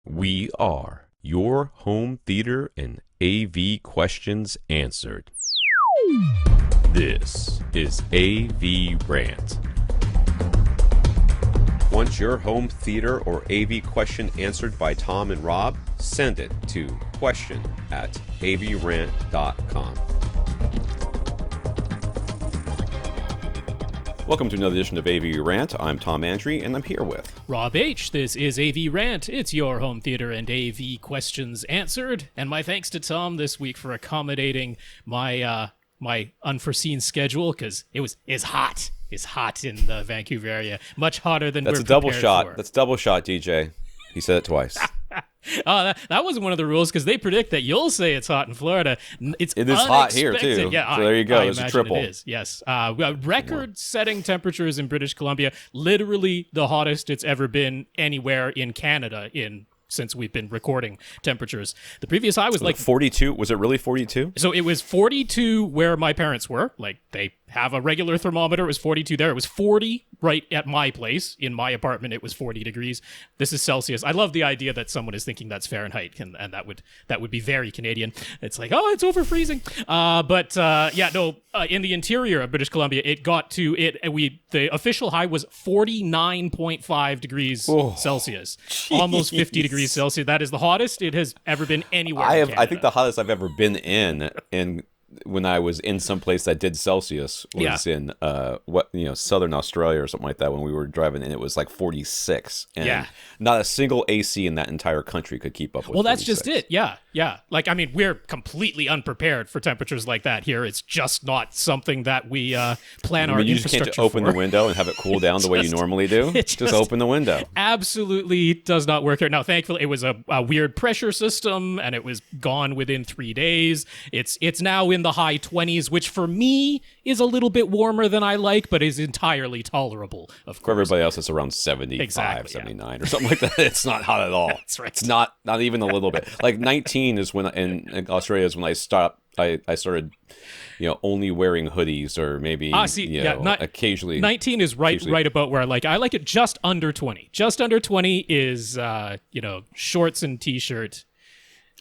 We are your home theater and AV questions answered. This is AVRant. Want your home theater or AV question answered by Tom and Rob? Send it to question@avrant.com. Welcome to another edition of AV Rant. I'm Tom Andry, and I'm here with Rob H. This is AV Rant. It's your home theater and AV questions answered. And my thanks to Tom this week for accommodating my my unforeseen schedule, because it's hot. It's hot in the Vancouver area. Much hotter than That's we're a double prepared shot. for. That's double shot, DJ. He said it twice. That wasn't one of the rules, because they predict that you'll say it's hot in Florida. It is hot here, too. Yeah, So there you go. I It's a imagine triple. It is, yes. Record-setting temperatures in British Columbia. Literally the hottest it's ever been anywhere in Canada since we've been recording temperatures. The previous high was like 42. Was it really 42? So it was 42 where my parents were. Like, they have a regular thermometer. It was 42 there. It was 40 right at my place. In my apartment, it was 40 degrees. This is Celsius. I love the idea that someone is thinking that's Fahrenheit, and that would be very Canadian. It's like, oh, it's over freezing. In the interior of British Columbia, it got to the official high was 49.5 degrees Celsius, almost 50 degrees Celsius. That is the hottest it has ever been anywhere. in Canada. I think the hottest I've ever been in when I was in some place that did Celsius was in Southern Australia or something like that, when we were driving, and it was like 46, and not a single AC in that entire country could keep up with. Well, that's 46. just it. Yeah. Like, I mean, we're completely unprepared for temperatures like that here. It's just not something that we plan our you just infrastructure can't open for. the window and have it cool down the way you normally do. Just open the window. Absolutely does not work here. Now, thankfully, it was a weird pressure system, and it was gone within 3 days. It's now in the high 20s, which for me is a little bit warmer than I like, but is entirely tolerable, of course. For everybody else, it's around 75, 79 or something like that. It's not hot at all. That's right. It's not even a little bit. Like 19 is when in Australia is when I stopped. I started, only wearing hoodies, or maybe occasionally. 19 is right about where I like it. I like it just under 20. Just under 20 is shorts and t-shirt.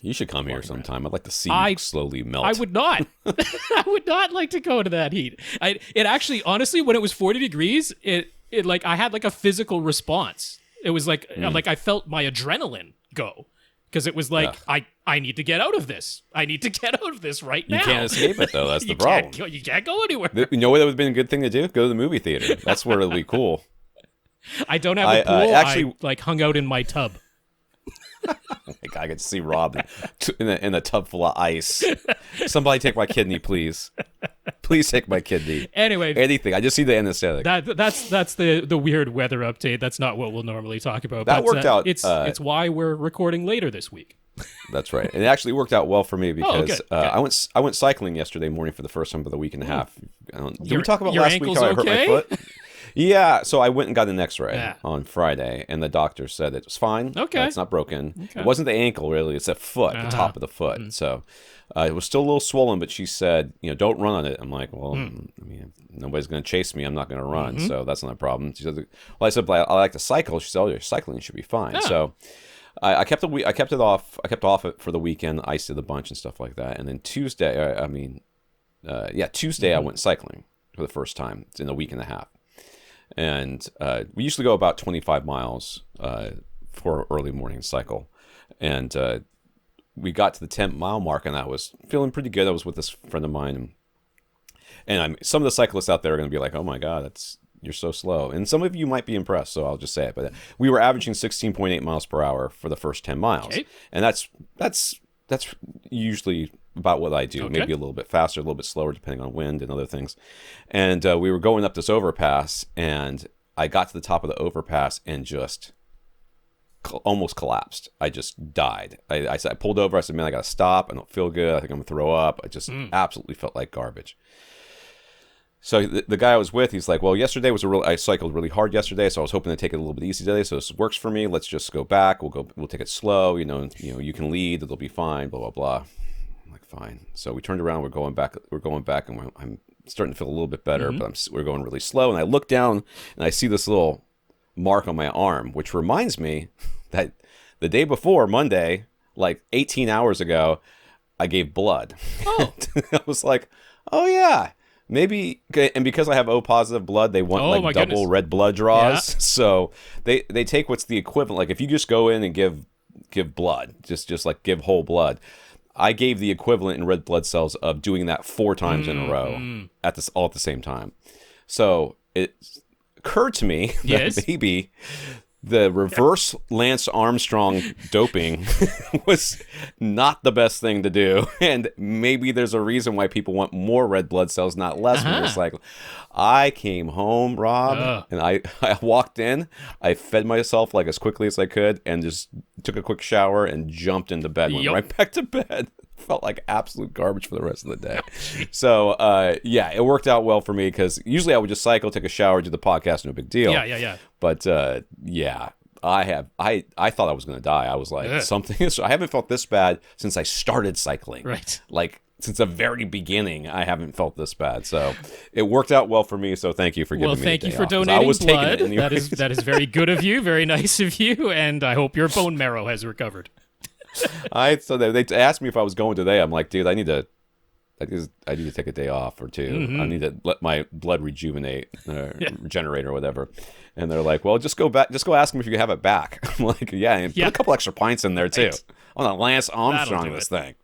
You should come here sometime. I'd like to see you slowly melt. I would not. I would not like to go to that heat. It actually, honestly, when it was 40 degrees, it like I had like a physical response. It was like I felt my adrenaline go, because it was like I need to get out of this. I need to get out of this right now. You can't escape it though. That's the problem. You can't go anywhere. You know what would have been a good thing to do? Go to the movie theater. That's where it'll be cool. I don't have a pool. I hung out in my tub. I could see Rob in a tub full of ice. Somebody take my kidney, please. Please take my kidney. Anyway, anything. I just see the anesthetic. That's the weird weather update. That's not what we'll normally talk about. That worked out. It's why we're recording later this week. That's right. And it actually worked out well for me because good. I went cycling yesterday morning for the first time for the week and a half. Did we talk about your last week how I hurt my foot? Yeah, so I went and got an X-ray on Friday, and the doctor said it was fine. Okay. It's not broken. Okay. It wasn't the ankle, really. It's the foot, the top of the foot. Mm. So it was still a little swollen, but she said, don't run on it. I'm like, well, nobody's going to chase me. I'm not going to run, so that's not a problem. She said, well, I said, but I like to cycle. She said, oh, your cycling should be fine. So I kept it off. I kept off it for the weekend, iced it a bunch and stuff like that. And then Tuesday, Tuesday I went cycling for the first time in a week and a half. And we usually go about 25 miles for an early morning cycle. And we got to the 10-mile mark, and I was feeling pretty good. I was with this friend of mine. And some of the cyclists out there are going to be like, oh, my God, you're so slow. And some of you might be impressed, so I'll just say it. But we were averaging 16.8 miles per hour for the first 10 miles. Okay. And that's usually about what I do, maybe a little bit faster, a little bit slower, depending on wind and other things. And we were going up this overpass, and I got to the top of the overpass and just almost collapsed. I just died. I pulled over. I said, man, I got to stop. I don't feel good. I think I'm going to throw up. I just absolutely felt like garbage. So the guy I was with, he's like, well, yesterday I cycled really hard yesterday, so I was hoping to take it a little bit easy today. So this works for me. Let's just go back. We'll take it slow. You can lead. It'll be fine. Blah blah blah. I'm like, fine. So we turned around. We're going back, and I'm starting to feel a little bit better, but we're going really slow. And I look down, and I see this little mark on my arm, which reminds me that the day before, Monday, like 18 hours ago, I gave blood. Oh. I was like, oh yeah, maybe. And because I have O positive blood, they want like double goodness. red blood draws. Yeah. So they take what's the equivalent. Like if you just go in and give blood, just like give whole blood. I gave the equivalent in red blood cells of doing that 4 times in a row all at the same time. So it occurred to me that maybe the reverse Lance Armstrong doping was not the best thing to do. And maybe there's a reason why people want more red blood cells, not less. When it's like, I came home, Rob, and I walked in, I fed myself like as quickly as I could and just took a quick shower and jumped into bed, went right back to bed. Felt like absolute garbage for the rest of the day. So, yeah, it worked out well for me because usually I would just cycle, take a shower, do the podcast, no big deal. Yeah. But, yeah, I thought I was going to die. I was like, something is, I haven't felt this bad since I started cycling. Right. Like, since the very beginning, I haven't felt this bad. So it worked out well for me. So thank you for giving me a day off. Well, thank you for donating I was blood. Taking it that is very good of you, very nice of you, and I hope your bone marrow has recovered. So they asked me if I was going today. I'm like, dude, I need to take a day off or two. I need to let my blood rejuvenate, regenerate or whatever. And they're like, well, just go back. Just go ask them if you can have it back. I'm like, yeah, and put a couple extra pints in there too. I want to Lance Armstrong this thing.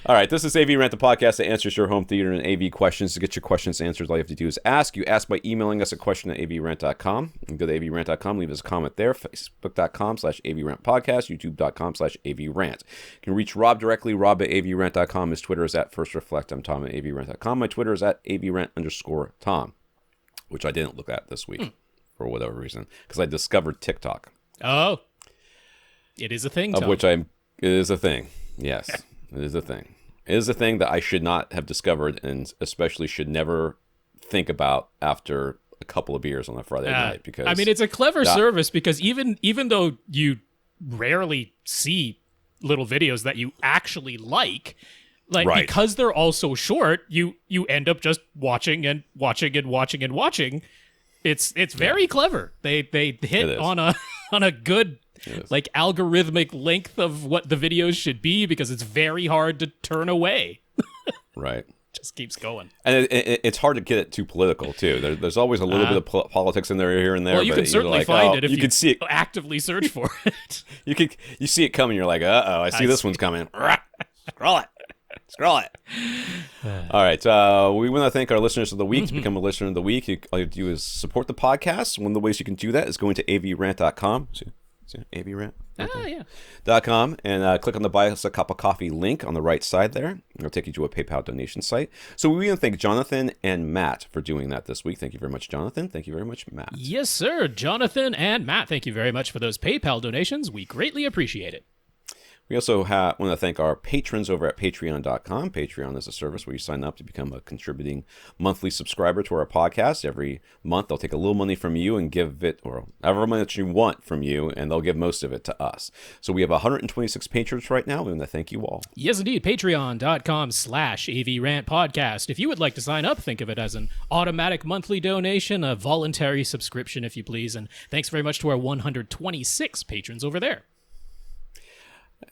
All right, this is AVRant, the podcast that answers your home theater and AV questions. To get your questions answered, all you have to do is ask. You ask by emailing us at question@avrant.com. You can go to avrant.com, leave us a comment there, facebook.com/avrantpodcast, youtube.com/avrant. You can reach Rob directly, rob@avrant.com. His Twitter is @firstreflect. I'm Tom at avrant.com. My Twitter is @avrant_Tom, which I didn't look at this week for whatever reason, because I discovered TikTok. Oh, it is a thing, Tom. It is a thing, yes. It is a thing. It is a thing that I should not have discovered and especially should never think about after a couple of beers on a Friday night. Because I mean, it's a clever service because even though you rarely see little videos that you actually like because they're all so short, you end up just watching and watching and watching and watching. It's very clever. They hit on a good like algorithmic length of what the videos should be because it's very hard to turn away. Right. Just keeps going. And it's hard to get it too political too. There's always a little bit of politics in there here and there. Well, you can certainly find it if you can see it. Actively search for it. You see it coming. You're like, I see this one's coming. Scroll it. All right. We want to thank our listeners of the week. To become a listener of the week, all you have to do is support the podcast. One of the ways you can do that is going to avrant.com. See AVRant? .com and click on the Buy Us a Cup of Coffee link on the right side there. It'll take you to a PayPal donation site. So we want to thank Jonathan and Matt for doing that this week. Thank you very much, Jonathan. Thank you very much, Matt. Yes, sir. Jonathan and Matt, thank you very much for those PayPal donations. We greatly appreciate it. We also want to thank our patrons over at patreon.com. Patreon is a service where you sign up to become a contributing monthly subscriber to our podcast. Every month, they'll take a little money from you and give it, or however much you want from you, and they'll give most of it to us. So we have 126 patrons right now. We want to thank you all. Yes, indeed. Patreon.com/AVRant podcast. If you would like to sign up, think of it as an automatic monthly donation, a voluntary subscription, if you please. And thanks very much to our 126 patrons over there.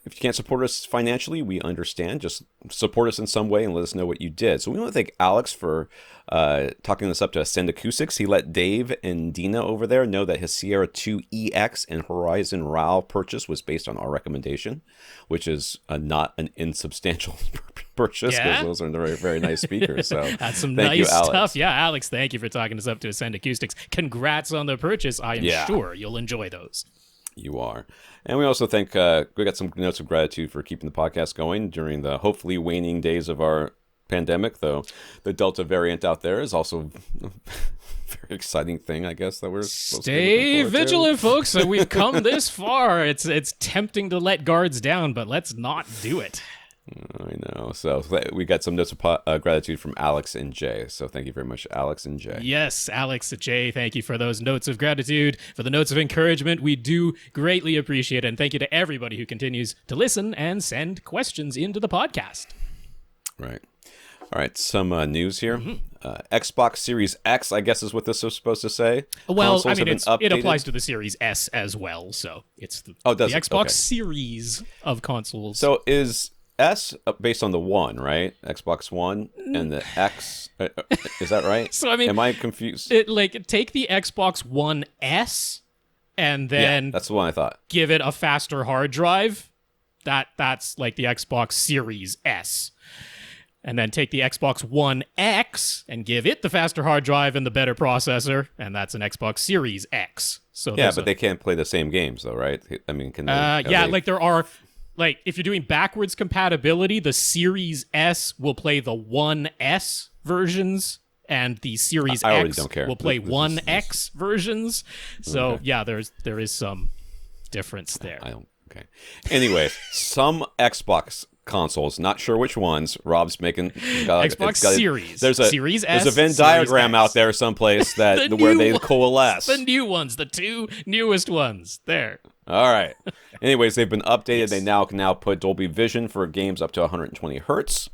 If you can't support us financially, we understand. Just support us in some way and let us know what you did. So we want to thank Alex for talking us up to Ascend Acoustics. He let Dave and Dina over there know that his Sierra 2 EX and Horizon RAL purchase was based on our recommendation, which is not an insubstantial purchase because those are very, very nice speakers. So that's some nice stuff. Yeah, Alex, thank you for talking us up to Ascend Acoustics. Congrats on the purchase. I am sure you'll enjoy those. You are. And we also think we got some notes of gratitude for keeping the podcast going during the hopefully waning days of our pandemic, though the Delta variant out there is also a very exciting thing, I guess, that we're supposed Stay vigilant, folks. So we've come this far. It's tempting to let guards down, but let's not do it. I know. So we got some notes of gratitude from Alex and Jay. So thank you very much, Alex and Jay. Yes, Alex and Jay, thank you for those notes of gratitude, for the notes of encouragement. We do greatly appreciate it. And thank you to everybody who continues to listen and send questions into the podcast. Right. All right, some news here. Xbox Series X, I guess is what this is supposed to say. Well, Consoles have been it updated. applies to the Series S as well, so it's the does it? Xbox Okay. series of consoles. So is S based on the One, right? Xbox One, and the X, is that right? So, I mean, am I confused? Take the Xbox One S and then that's the one I thought. give it a faster hard drive. That's like the Xbox Series S. And then take the Xbox One X and give it the faster hard drive and the better processor, and that's an Xbox Series X. So But they can't play the same games, though, right? I mean, can they? like there are, like if you're doing backwards compatibility, the Series S will play the One S versions, and the Series I already X don't care. will play This One is- X versions. So Okay. there is some difference there. I don't. Okay. Anyway, some Xbox consoles, not sure which ones. Rob's making Xbox Series. There's a Series S, There's a Venn Series diagram X. out there someplace that The where new they ones. coalesce. The new ones, the two newest ones. There. All right. Anyways, they've been updated. They can now put Dolby Vision for games up to 120 hertz.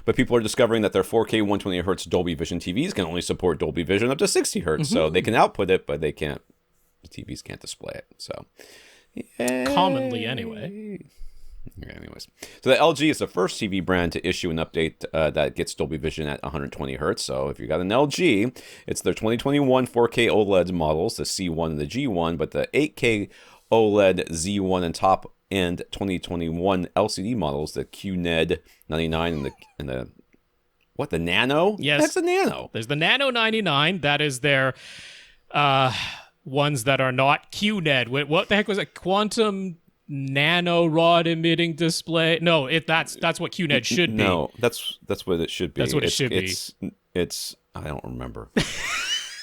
But people are discovering that their 4K 120 hertz Dolby Vision TVs can only support Dolby Vision up to 60 hertz. So they can output it, but they can't. The TVs can't display it. So Commonly, anyway. Yeah, anyways, so the LG is the first TV brand to issue an update that gets Dolby Vision at 120 hertz. So if you got an LG, it's their 2021 4K OLED models, the C1 and the G1, but the 8K OLED Z1 and top end 2021 LCD models, the QNED 99 and the what, the Nano? Yes. That's the Nano. There's the Nano 99. That is their ones that are not QNED. What the heck was it? Quantum nano rod emitting display? No, that's what QNED should be. No, that's what it should be. That's what it should be. It's I don't remember.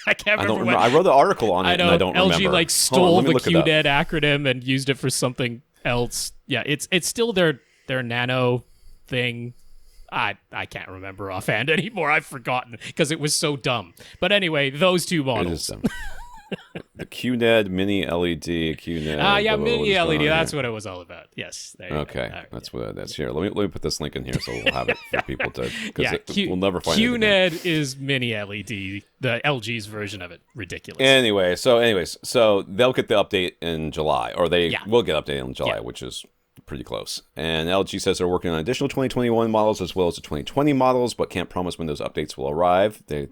I can't I remember. don't remember. I wrote the article on it, I know and I don't LG remember. stole Hold on, the let me look it up. QNED acronym and used it for something else. Yeah, it's still their nano thing. I can't remember offhand anymore. I've forgotten because it was so dumb. But anyway, those two It models. is the QNED Mini LED QNED. Yeah, blah, blah, Mini what's going LED. on That's here? what it was all about. Yes. There you Okay, go. that's what that's here. Let me put this link in here so we'll have it for people to because Yeah, we'll never find it again. QNED is Mini LED, the LG's version of it. Ridiculous. Anyways, so they'll get the update in July, or they will get updated in July, which is pretty close. And LG says they're working on additional 2021 models as well as the 2020 models, but can't promise when those updates will arrive. They're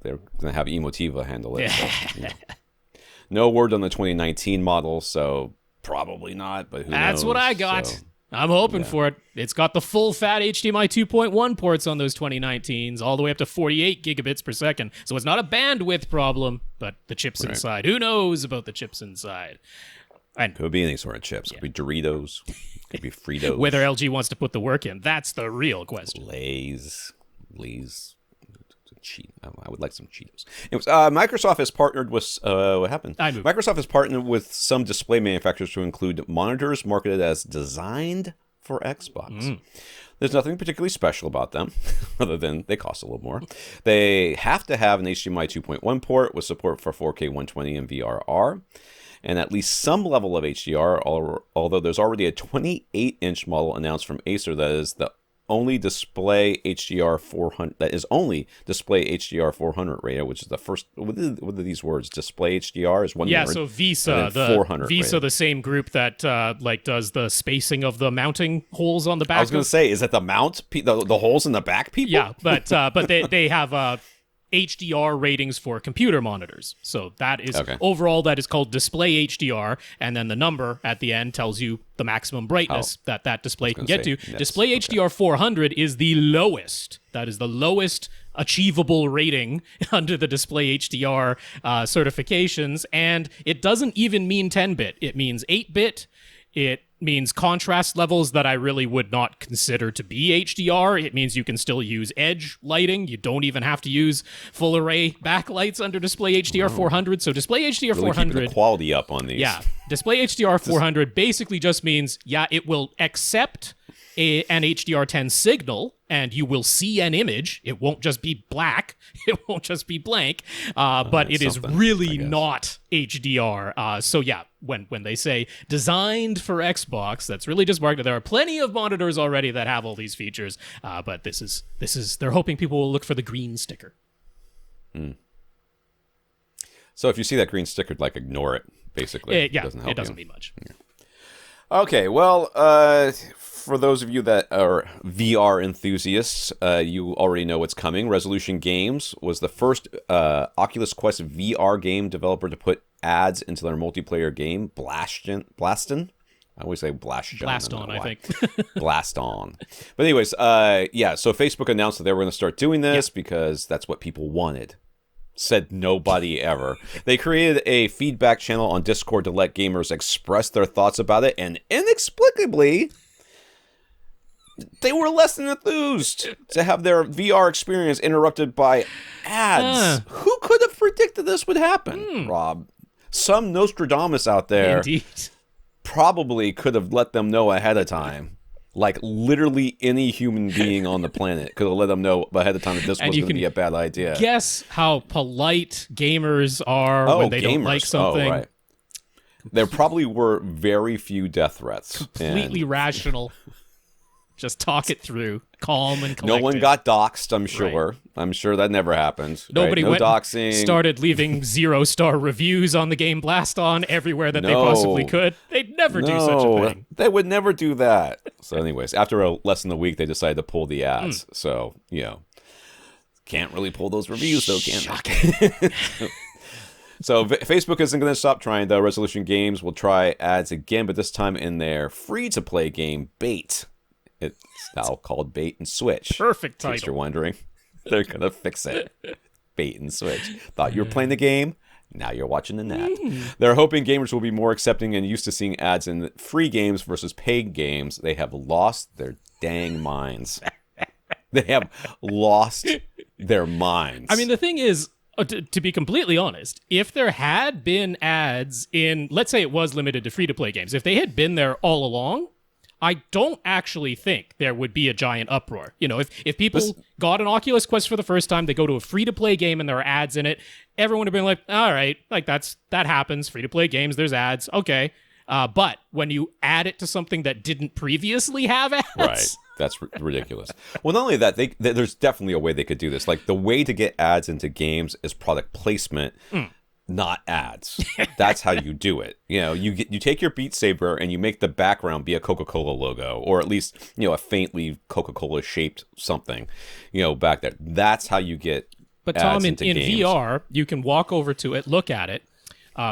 going to have Emotiva handle it. So, no word on the 2019 model, so probably not. But who That's knows? what I got. So, I'm hoping for it. It's got the full fat HDMI 2.1 ports on those 2019s, all the way up to 48 gigabits per second. So it's not a bandwidth problem, but the chips inside. Who knows about the chips inside? And could be any sort of chips. Could be Doritos. Could be Fritos. whether LG wants to put the work in, that's the real question. Lay's. I would like some Cheetos. It was Microsoft has partnered with what happened? Microsoft has partnered with some display manufacturers to include monitors marketed as designed for Xbox. There's nothing particularly special about them, other than they cost a little more. They have to have an HDMI 2.1 port with support for 4K 120 and VRR, and at least some level of HDR. Although there's already a 28-inch model announced from Acer that is the only display HDR 400 that is only display HDR 400 rated, which is the first. What are these words? Display HDR is one word. So VISA, the 400 VISA, rated. the same group that does the spacing of the mounting holes on the back. I was going to say, is that the mount, the holes in the back, people? Yeah, but they have HDR ratings for computer monitors. So that is overall that is called display HDR, and then the number at the end tells you the maximum brightness that display can get to. Yes, display HDR 400 is the lowest. That is the lowest achievable rating under the display HDR certifications, and it doesn't even mean 10-bit. It means 8-bit. It means contrast levels that I really would not consider to be HDR. It means you can still use edge lighting. You don't even have to use full array backlights under display HDR 400. So display HDR Really 400 keeping the quality up on these. Yeah, display HDR 400 basically just means it will accept an HDR10 signal, and you will see an image. It won't just be black. It won't just be blank. But it is really not HDR. So yeah, when they say designed for Xbox, that's really just marketed. There are plenty of monitors already that have all these features. But this is they're hoping people will look for the green sticker. So if you see that green sticker, like, ignore it, basically. It doesn't help doesn't you. mean much. Yeah. Okay, well, for those of you that are VR enthusiasts, you already know what's coming. Resolution Games was the first Oculus Quest VR game developer to put ads into their multiplayer game, Blaston. I always say Blaston. I think. Blast on. But anyways, yeah, so Facebook announced that they were going to start doing this because that's what people wanted. Said nobody ever. They created a feedback channel on Discord to let gamers express their thoughts about it, and inexplicably, they were less than enthused to have their VR experience interrupted by ads. Who could have predicted this would happen, Rob? Some Nostradamus out there Indeed. probably could have let them know ahead of time. Like, literally any human being on the planet could have let them know ahead of time that this was going to be a bad idea. Guess how polite gamers are when they don't like something. Oh, right. There probably were very few death threats. Completely rational. Just talk it through. Calm and collected. No one got doxxed, I'm sure. Right. I'm sure that never happened. Nobody No went doxing. Started leaving 0-star reviews on the game Blast On everywhere that they possibly could. They'd never do such a thing. They would never do that. So anyways, after less than a week, they decided to pull the ads. So, can't really pull those reviews, though, can they? So Facebook isn't going to stop trying, though. Resolution Games will try ads again, but this time in their free-to-play game, Bait. It's now called Bait and Switch. Perfect In case title. you're wondering. They're going to fix it. Bait and Switch. Thought you were playing the game. Now you're watching an ad. They're hoping gamers will be more accepting and used to seeing ads in free games versus paid games. They have lost their dang minds. They have lost their minds. I mean, the thing is, to be completely honest, if there had been ads in, let's say it was limited to free-to-play games, if they had been there all along, I don't actually think there would be a giant uproar. If people got an Oculus Quest for the first time, they go to a free-to-play game and there are ads in it, everyone would have been like, all right, like that happens, free-to-play games, there's ads, okay. But when you add it to something that didn't previously have ads... Right. That's ridiculous. Well, not only that, there's definitely a way they could do this. Like, the way to get ads into games is product placement, not ads. That's how you do it. You take your Beat Saber and you make the background be a Coca-Cola logo, or at least, a faintly Coca-Cola shaped something, back there. That's how you get But ads Tom, in into games. VR, you can walk over to it, look at it,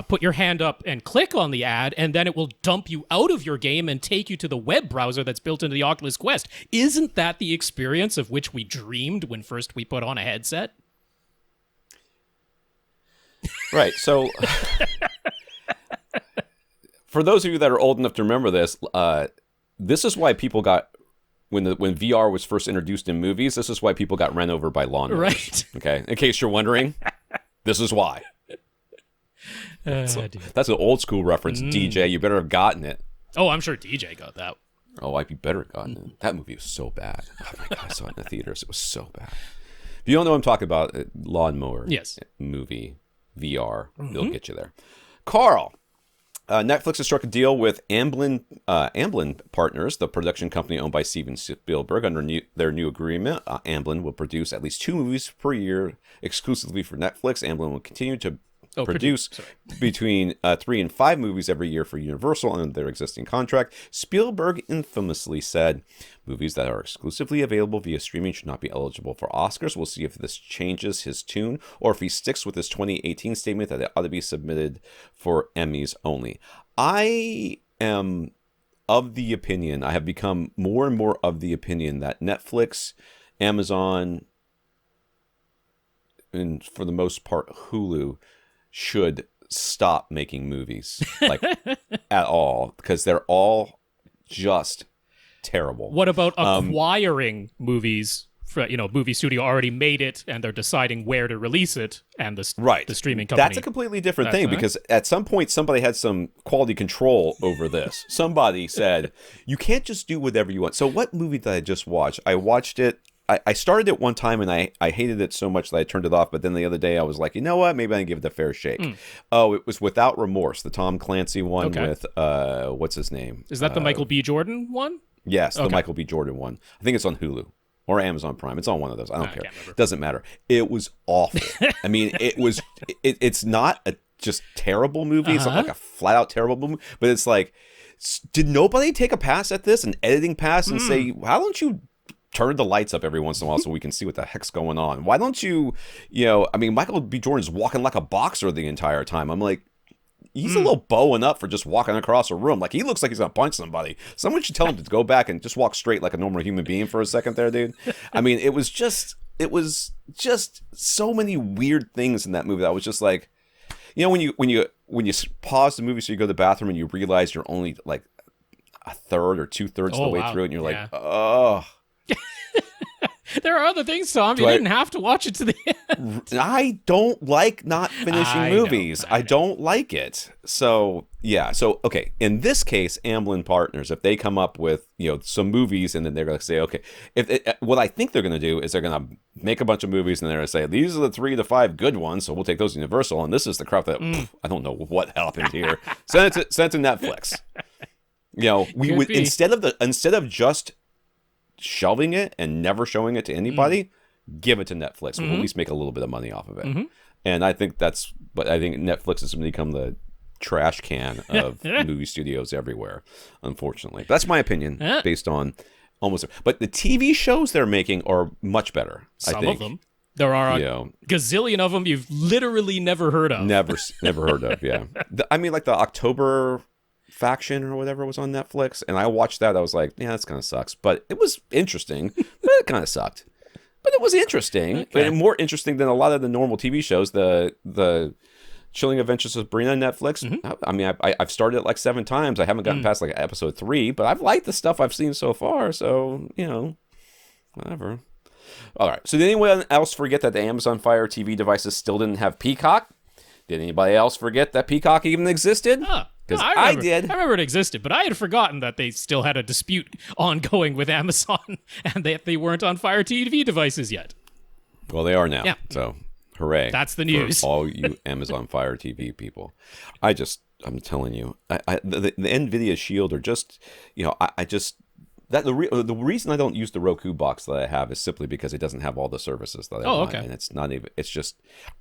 put your hand up and click on the ad, and then it will dump you out of your game and take you to the web browser that's built into the Oculus Quest. Isn't that the experience of which we dreamed when first we put on a headset? Right. So, for those of you that are old enough to remember this, this is why people got when VR was first introduced in movies. This is why people got run over by lawnmowers. Right. Okay. In case you're wondering, this is why. That's an old school reference, DJ. You better have gotten it. Oh, I'm sure DJ got that. Oh, I'd be better at gotten it. That movie was so bad. Oh my god, I saw it in the theaters. It was so bad. If you don't know what I'm talking about, lawnmower movie, VR, it'll get you there. Carl, Netflix has struck a deal with Amblin Partners, the production company owned by Steven Spielberg. Under their new agreement, Amblin will produce at least 2 movies per year exclusively for Netflix. Amblin will continue to produce between 3 and 5 movies every year for Universal under their existing contract. Spielberg infamously said, movies that are exclusively available via streaming should not be eligible for Oscars. We'll see if this changes his tune or if he sticks with his 2018 statement that it ought to be submitted for Emmys only. I am of the opinion, I have become more and more of the opinion that Netflix, Amazon, and for the most part Hulu should stop making movies like at all, because they're all just terrible. What about acquiring movies? Movie studio already made it and they're deciding where to release it, and the streaming company. That's a completely different thing, because at some point somebody had some quality control over this. Somebody said, you can't just do whatever you want. So what movie did I just watch? I watched it. I started it one time and I hated it so much that I turned it off. But then the other day I was like, you know what? Maybe I can give it a fair shake. Oh, it was Without Remorse, the Tom Clancy one with, what's his name? Is that the Michael B. Jordan one? Yes, the Michael B. Jordan one. I think it's on Hulu or Amazon Prime. It's on one of those. I don't care. Can't remember. Doesn't matter. It was awful. I mean, it was. It's not a just terrible movie. It's not like a flat out terrible movie, but it's like, did nobody take a pass at this, an editing pass, and say, why don't you turn the lights up every once in a while so we can see what the heck's going on? Why don't you, I mean, Michael B. Jordan's walking like a boxer the entire time. I'm like, he's a little bowing up for just walking across a room. Like, he looks like he's going to punch somebody. Someone should tell him to go back and just walk straight like a normal human being for a second there, dude. I mean, it was just so many weird things in that movie that I was just like, when you pause the movie so you go to the bathroom and you realize you're only like a third or 2/3 of the way through it, and you're like, oh. There are other things, Tom. You didn't have to watch it to the end. I don't like not finishing movies. I don't like it. So, yeah. So, okay. In this case, Amblin Partners, if they come up with, some movies, and then they're going to say, okay, what I think they're going to do is they're going to make a bunch of movies, and they're going to say, these are the 3 to 5 good ones, so we'll take those to Universal, and this is the crap that, I don't know what happened here. Send it to Netflix. We would, instead of just shelving it and never showing it to anybody, give it to Netflix. We'll at least make a little bit of money off of it. And I think Netflix has become the trash can of movie studios everywhere, unfortunately. That's my opinion, based on almost. But the TV shows they're making are much better. Some of them. There are a gazillion of them you've literally never heard of. Never heard of. Yeah, I mean, like the October Faction or whatever was on Netflix, and I watched that. I was like, yeah, that's kind of sucks, but it was interesting. But it kind of sucked, but it was interesting. But more interesting than a lot of the normal TV shows. The Chilling Adventures of Sabrina on Netflix. I mean, I've started it like 7 times. I haven't gotten past like episode 3, but I've liked the stuff I've seen so far. So whatever. All right. So did anyone else forget that the Amazon Fire TV devices still didn't have Peacock? Did anybody else forget that Peacock even existed? Because I did. I remember it existed, but I had forgotten that they still had a dispute ongoing with Amazon and that they weren't on Fire TV devices yet. Well, they are now. Yeah. So, hooray. That's the news. For all you Amazon Fire TV people. I'm telling you, the NVIDIA Shield are just, the reason I don't use the Roku box that I have is simply because it doesn't have all the services that I want. Okay. And it's not even,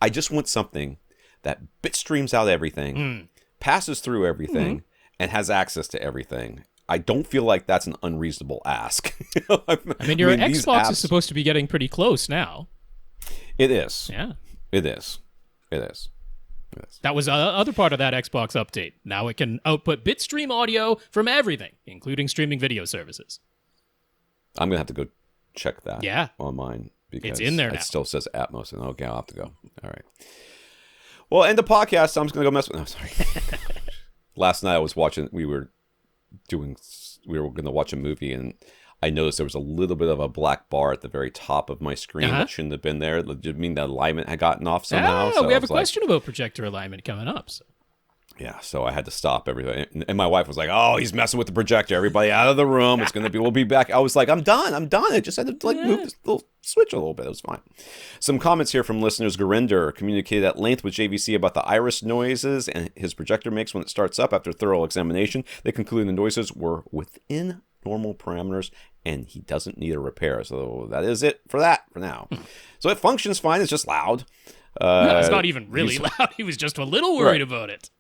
I just want something that bit streams out everything, passes through everything, and has access to everything. I don't feel like that's an unreasonable ask. I mean, your Xbox is supposed to be getting pretty close now. It is. Yeah. It is. That was the other part of that Xbox update. Now it can output bitstream audio from everything, including streaming video services. I'm going to have to go check that on mine. Because it's in there now. It still says Atmos. And okay, I'll have to go. All right. Well, end the podcast. So I'm just going to go mess with... No, sorry. Last night I was watching... We were going to watch a movie, and I noticed there was a little bit of a black bar at the very top of my screen that shouldn't have been there. It did mean the alignment had gotten off somehow. So we have a question about projector alignment coming up. So. Yeah, so I had to stop everything. And my wife was like, oh, he's messing with the projector. Everybody out of the room. We'll be back. I was like, I'm done. I just had to move this little switch a little bit. It was fine. Some comments here from listeners. Gurinder communicated at length with JVC about the iris noises and his projector makes when it starts up. After thorough examination, they concluded the noises were within normal parameters and he doesn't need a repair. So that is it for now. So it functions fine. It's just loud. No, it's not even really loud. He was just a little worried about it.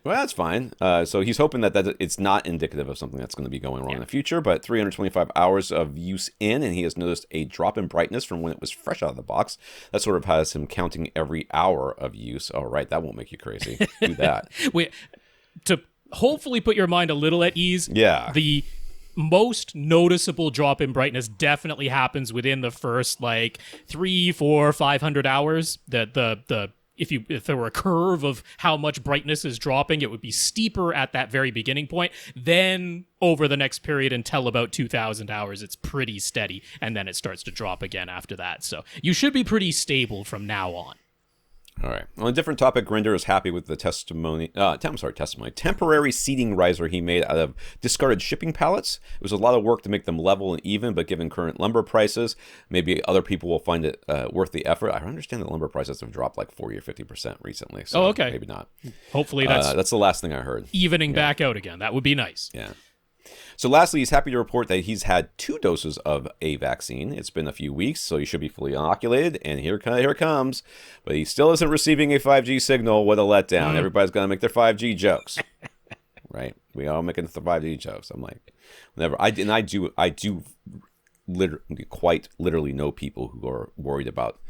Well, that's fine. So he's hoping that it's not indicative of something that's going to be going wrong in the future. But 325 hours of use in, and he has noticed a drop in brightness from when it was fresh out of the box. That sort of has him counting every hour of use. All right, that won't make you crazy. Do that. To hopefully put your mind a little at ease, the most noticeable drop in brightness definitely happens within the first 300, 400, 500 hours. If there were a curve of how much brightness is dropping, it would be steeper at that very beginning point. Then over the next period until about 2,000 hours, it's pretty steady, and then it starts to drop again after that. So you should be pretty stable from now on. All right. On a different topic, Gurinder is happy with the temporary seating riser he made out of discarded shipping pallets. It was a lot of work to make them level and even, but given current lumber prices, maybe other people will find it worth the effort. I understand that lumber prices have dropped 40 or 50% recently, so maybe not. Hopefully that's the last thing I heard. Evening back out again. That would be nice. Yeah. So lastly, he's happy to report that he's had 2 doses of a vaccine. It's been a few weeks, so he should be fully inoculated, and here it comes. But he still isn't receiving a 5G signal. What a letdown. Everybody's going to make their 5G jokes. Right? We all making the 5G jokes. I'm like, whenever I do quite literally know people who are worried about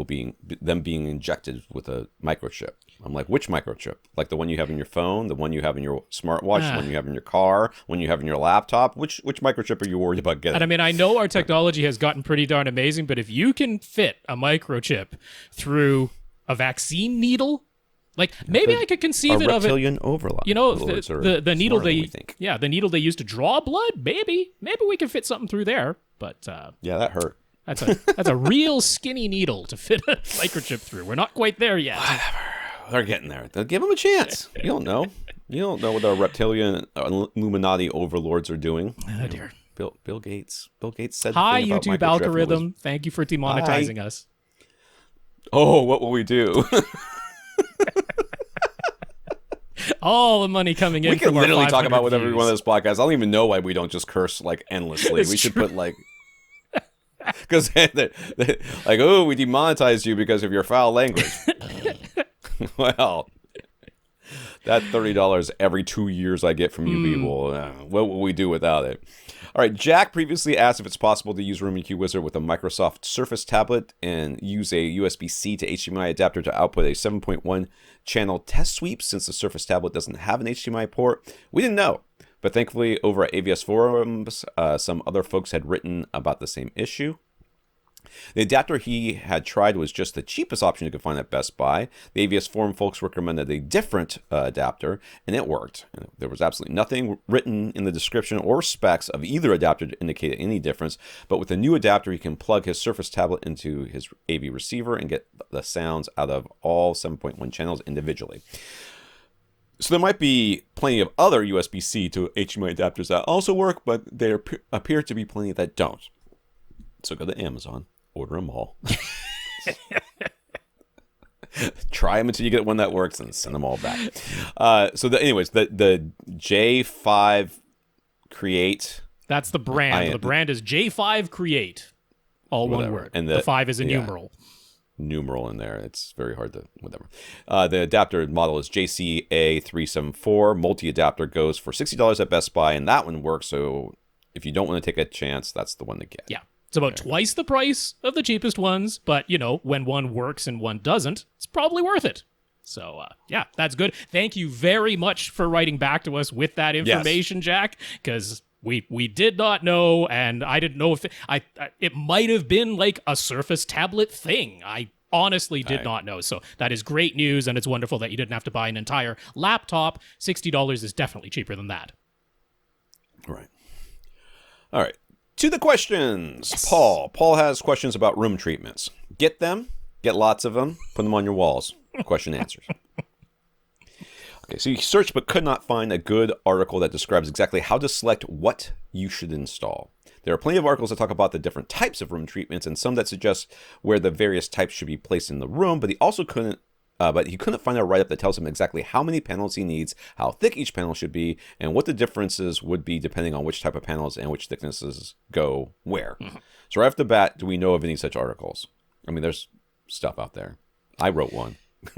being injected with a microchip. I'm like, which microchip? Like the one you have in your phone, the one you have in your smartwatch, the one you have in your car, one you have in your laptop? Which microchip are you worried about getting? And I mean, I know our technology has gotten pretty darn amazing, but if you can fit a microchip through a vaccine needle, like maybe I could conceive it of it. Reptilian overlap. You know, the needle the needle they use to draw blood. Maybe we can fit something through there. But yeah, that hurt. That's a real skinny needle to fit a microchip through. We're not quite there yet. Whatever. They're getting there. They'll give them a chance. You don't know. You don't know what our reptilian Illuminati overlords are doing. Oh dear. Bill Gates. Bill Gates said. Hi, YouTube algorithm. Thank you for demonetizing us. Oh, what will we do? All the money coming in. We can from literally our talk about views. every one of those podcasts. I don't even know why we don't just curse like endlessly. We should put like. Because like, oh, we demonetized you because of your foul language. Well, that $30 every 2 years I get from you people, what will we do without it? All right, Jack previously asked if it's possible to use RoomIQ Wizard with a Microsoft Surface tablet and use a USB-C to HDMI adapter to output a 7.1 channel test sweep since the Surface tablet doesn't have an HDMI port. We didn't know. But thankfully, over at AVS forums, some other folks had written about the same issue. The adapter he had tried was just the cheapest option you could find at Best Buy. The AVS forum folks recommended a different adapter, and it worked. There was absolutely nothing written in the description or specs of either adapter to indicate any difference. But with the new adapter, he can plug his Surface tablet into his AV receiver and get the sounds out of all 7.1 channels individually. So there might be plenty of other USB-C to HDMI adapters that also work, but there appear to be plenty that don't. So go to Amazon, order them all. Try them until you get one that works, and send them all back. Anyways, the J5 Create. That's the brand. The brand is J5 Create. All one word. And the 5 is a numeral. Numeral in there. It's very hard to whatever. The adapter model is JCA374 Multi-Adapter, goes for $60 at Best Buy, and that one works. So if you don't want to take a chance, that's the one to get. Yeah. It's about twice the price of the cheapest ones, but when one works and one doesn't, it's probably worth it. So yeah, that's good. Thank you very much for writing back to us with that information, Jack, because we did not know, and I didn't know if it might have been like a Surface tablet thing. I honestly did not know. So that is great news, and it's wonderful that you didn't have to buy an entire laptop. $60 is definitely cheaper than that. Right. All right. To the questions. Yes. Paul has questions about room treatments. Get them. Get lots of them. Put them on your walls. Question answers. Okay, so you searched but could not find a good article that describes exactly how to select what you should install. There are plenty of articles that talk about the different types of room treatments and some that suggest where the various types should be placed in the room, but he couldn't find a write-up that tells him exactly how many panels he needs, how thick each panel should be, and what the differences would be depending on which type of panels and which thicknesses go where. Mm-hmm. So right off the bat, do we know of any such articles? I mean, there's stuff out there. I wrote one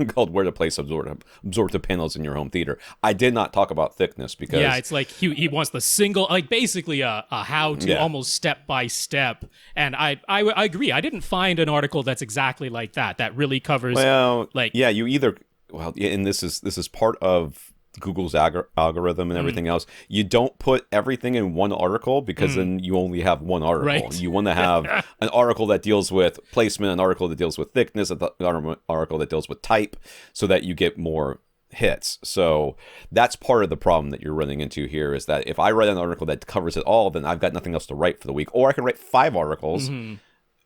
called Where to Place Absorptive Panels in Your Home Theater. I did not talk about thickness because... Yeah, it's like he wants the single, like basically a how-to, almost step-by-step. And I agree. I didn't find an article that's exactly like that really covers... Well, you either... Well, and this is part of Google's algorithm and everything else. You don't put everything in one article because then you only have one article. Right. You want to have an article that deals with placement, an article that deals with thickness, an article that deals with type, so that you get more hits. So that's part of the problem that you're running into here, is that if I write an article that covers it all, then I've got nothing else to write for the week. Or I can write 5 articles and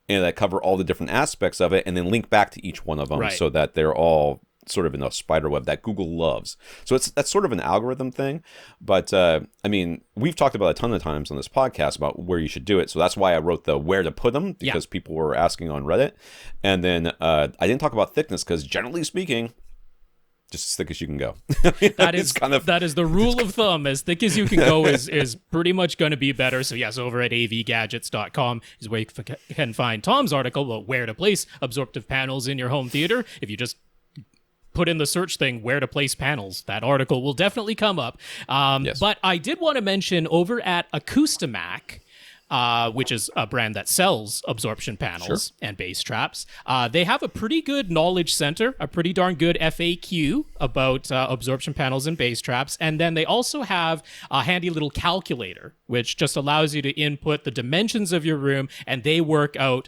that cover all the different aspects of it and then link back to each one of them so that they're all sort of in a spider web that Google loves. So that's sort of an algorithm thing. But I mean, we've talked about a ton of times on this podcast about where you should do it. So that's why I wrote the where to put them, because people were asking on Reddit. And then I didn't talk about thickness because generally speaking, just as thick as you can go. That is that is the rule of thumb. As thick as you can go is pretty much going to be better. So yes, over at avgadgets.com is where you can find Tom's article about where to place absorptive panels in your home theater. If you just put in the search thing, where to place panels, that article will definitely come up. Yes. But I did want to mention over at Acoustimac, which is a brand that sells absorption panels and bass traps. They have a pretty good knowledge center, a pretty darn good FAQ about absorption panels and bass traps. And then they also have a handy little calculator, which just allows you to input the dimensions of your room, and they work out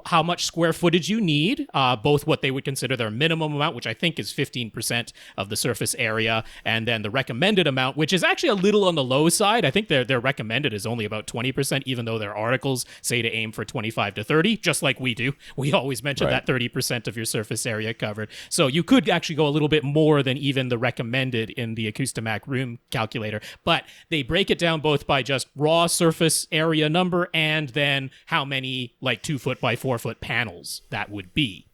how much square footage you need, both what they would consider their minimum amount, which I think is 15% of the surface area, and then the recommended amount, which is actually a little on the low side. I think their recommended is only about 20%, even though their articles say to aim for 25 to 30, just like we do. We always mention that 30% of your surface area covered. So you could actually go a little bit more than even the recommended in the Acoustimac room calculator, but they break it down both by just raw surface area number and then how many like 2 foot by 4 foot panels that would be.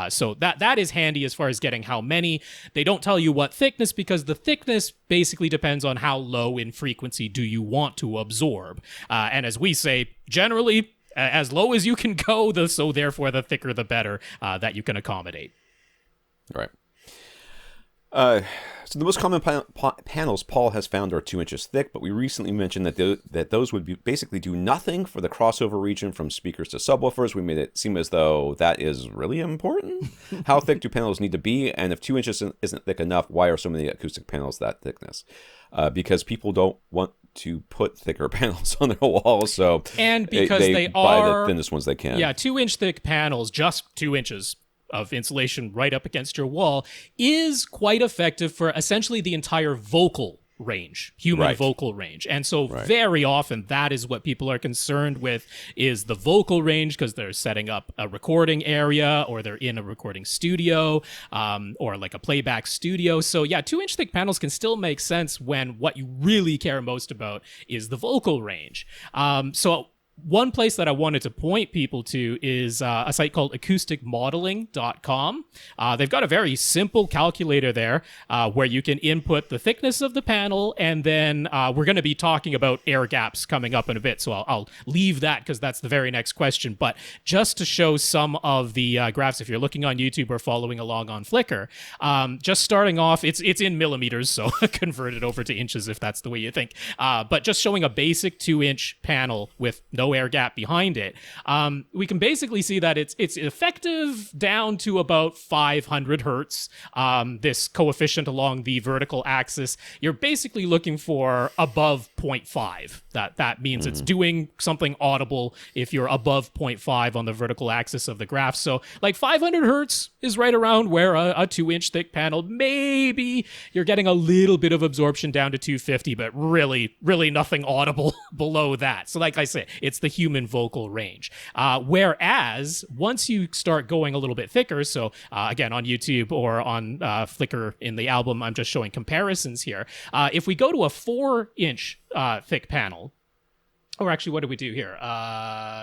So that is handy as far as getting how many. They don't tell you what thickness, because the thickness basically depends on how low in frequency do you want to absorb. And as we say, generally, as low as you can go, so therefore the thicker the better that you can accommodate. Right. So the most common panels Paul has found are 2 inches thick, but we recently mentioned that those would basically do nothing for the crossover region from speakers to subwoofers. We made it seem as though that is really important. How thick do panels need to be? And if 2 inches isn't thick enough, why are so many acoustic panels that thickness? Because people don't want to put thicker panels on their walls, so and because they buy are the thinnest ones they can. Yeah, 2-inch thick panels, just 2 inches of insulation right up against your wall, is quite effective for essentially the entire vocal range, human vocal range. And so very often that is what people are concerned with, is the vocal range, because they're setting up a recording area or they're in a recording studio or like a playback studio. So yeah, 2-inch thick panels can still make sense when what you really care most about is the vocal range. So one place that I wanted to point people to is a site called acousticmodeling.com. They've got a very simple calculator there where you can input the thickness of the panel, and then we're going to be talking about air gaps coming up in a bit, so I'll leave that because that's the very next question. But just to show some of the graphs, if you're looking on YouTube or following along on Flickr, just starting off, it's in millimeters, so convert it over to inches if that's the way you think. But just showing a basic 2-inch panel with no air gap behind it, we can basically see that it's effective down to about 500 hertz. This coefficient along the vertical axis, you're basically looking for above 0.5. That means it's doing something audible if you're above 0.5 on the vertical axis of the graph. So like 500 hertz is right around where a 2-inch thick panel, maybe you're getting a little bit of absorption down to 250, but really nothing audible below that. So like I said, it's the human vocal range. Whereas once you start going a little bit thicker, so again on YouTube or on Flickr in the album, I'm just showing comparisons here. If we go to a 4-inch thick panel, or actually, what did we do here?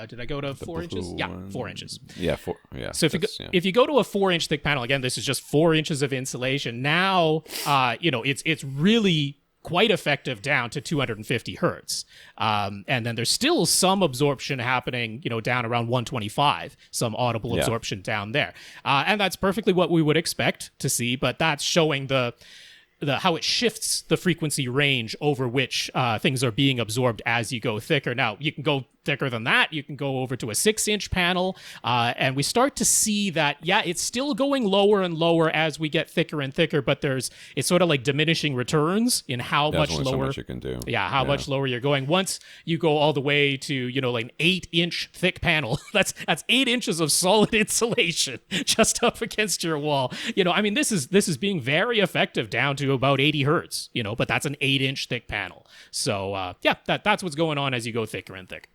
Did I go to 4 inches? Yeah, 4 inches. Yeah, 4. Yeah. So if you go to a 4-inch thick panel, again, this is just 4 inches of insulation. Now, it's really quite effective down to 250 hertz. And then there's still some absorption happening, down around 125, some audible absorption down there. And that's perfectly what we would expect to see, but that's showing how it shifts the frequency range over which things are being absorbed as you go thicker. Now, you can go thicker than that. You can go over to a 6-inch panel, and we start to see that, it's still going lower and lower as we get thicker and thicker, but it's sort of like diminishing returns in how much lower. So much you can do. How much lower you're going. Once you go all the way to, like an 8-inch thick panel, that's 8 inches of solid insulation just up against your wall. This is being very effective down to about 80 hertz, but that's an 8-inch thick panel. So, that's what's going on as you go thicker and thicker.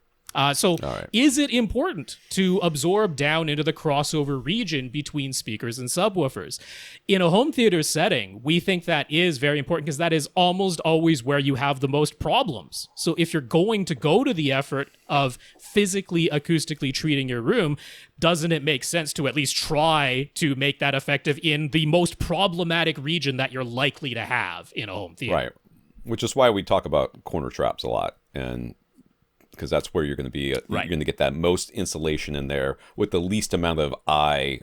So right. is it important to absorb down into the crossover region between speakers and subwoofers? In a home theater setting, we think that is very important because that is almost always where you have the most problems. So if you're going to go to the effort of physically acoustically treating your room, doesn't it make sense to at least try to make that effective in the most problematic region that you're likely to have in a home theater? Right. Which is why we talk about corner traps a lot, and because that's where you're going to be. You're going to get that most insulation in there with the least amount of eye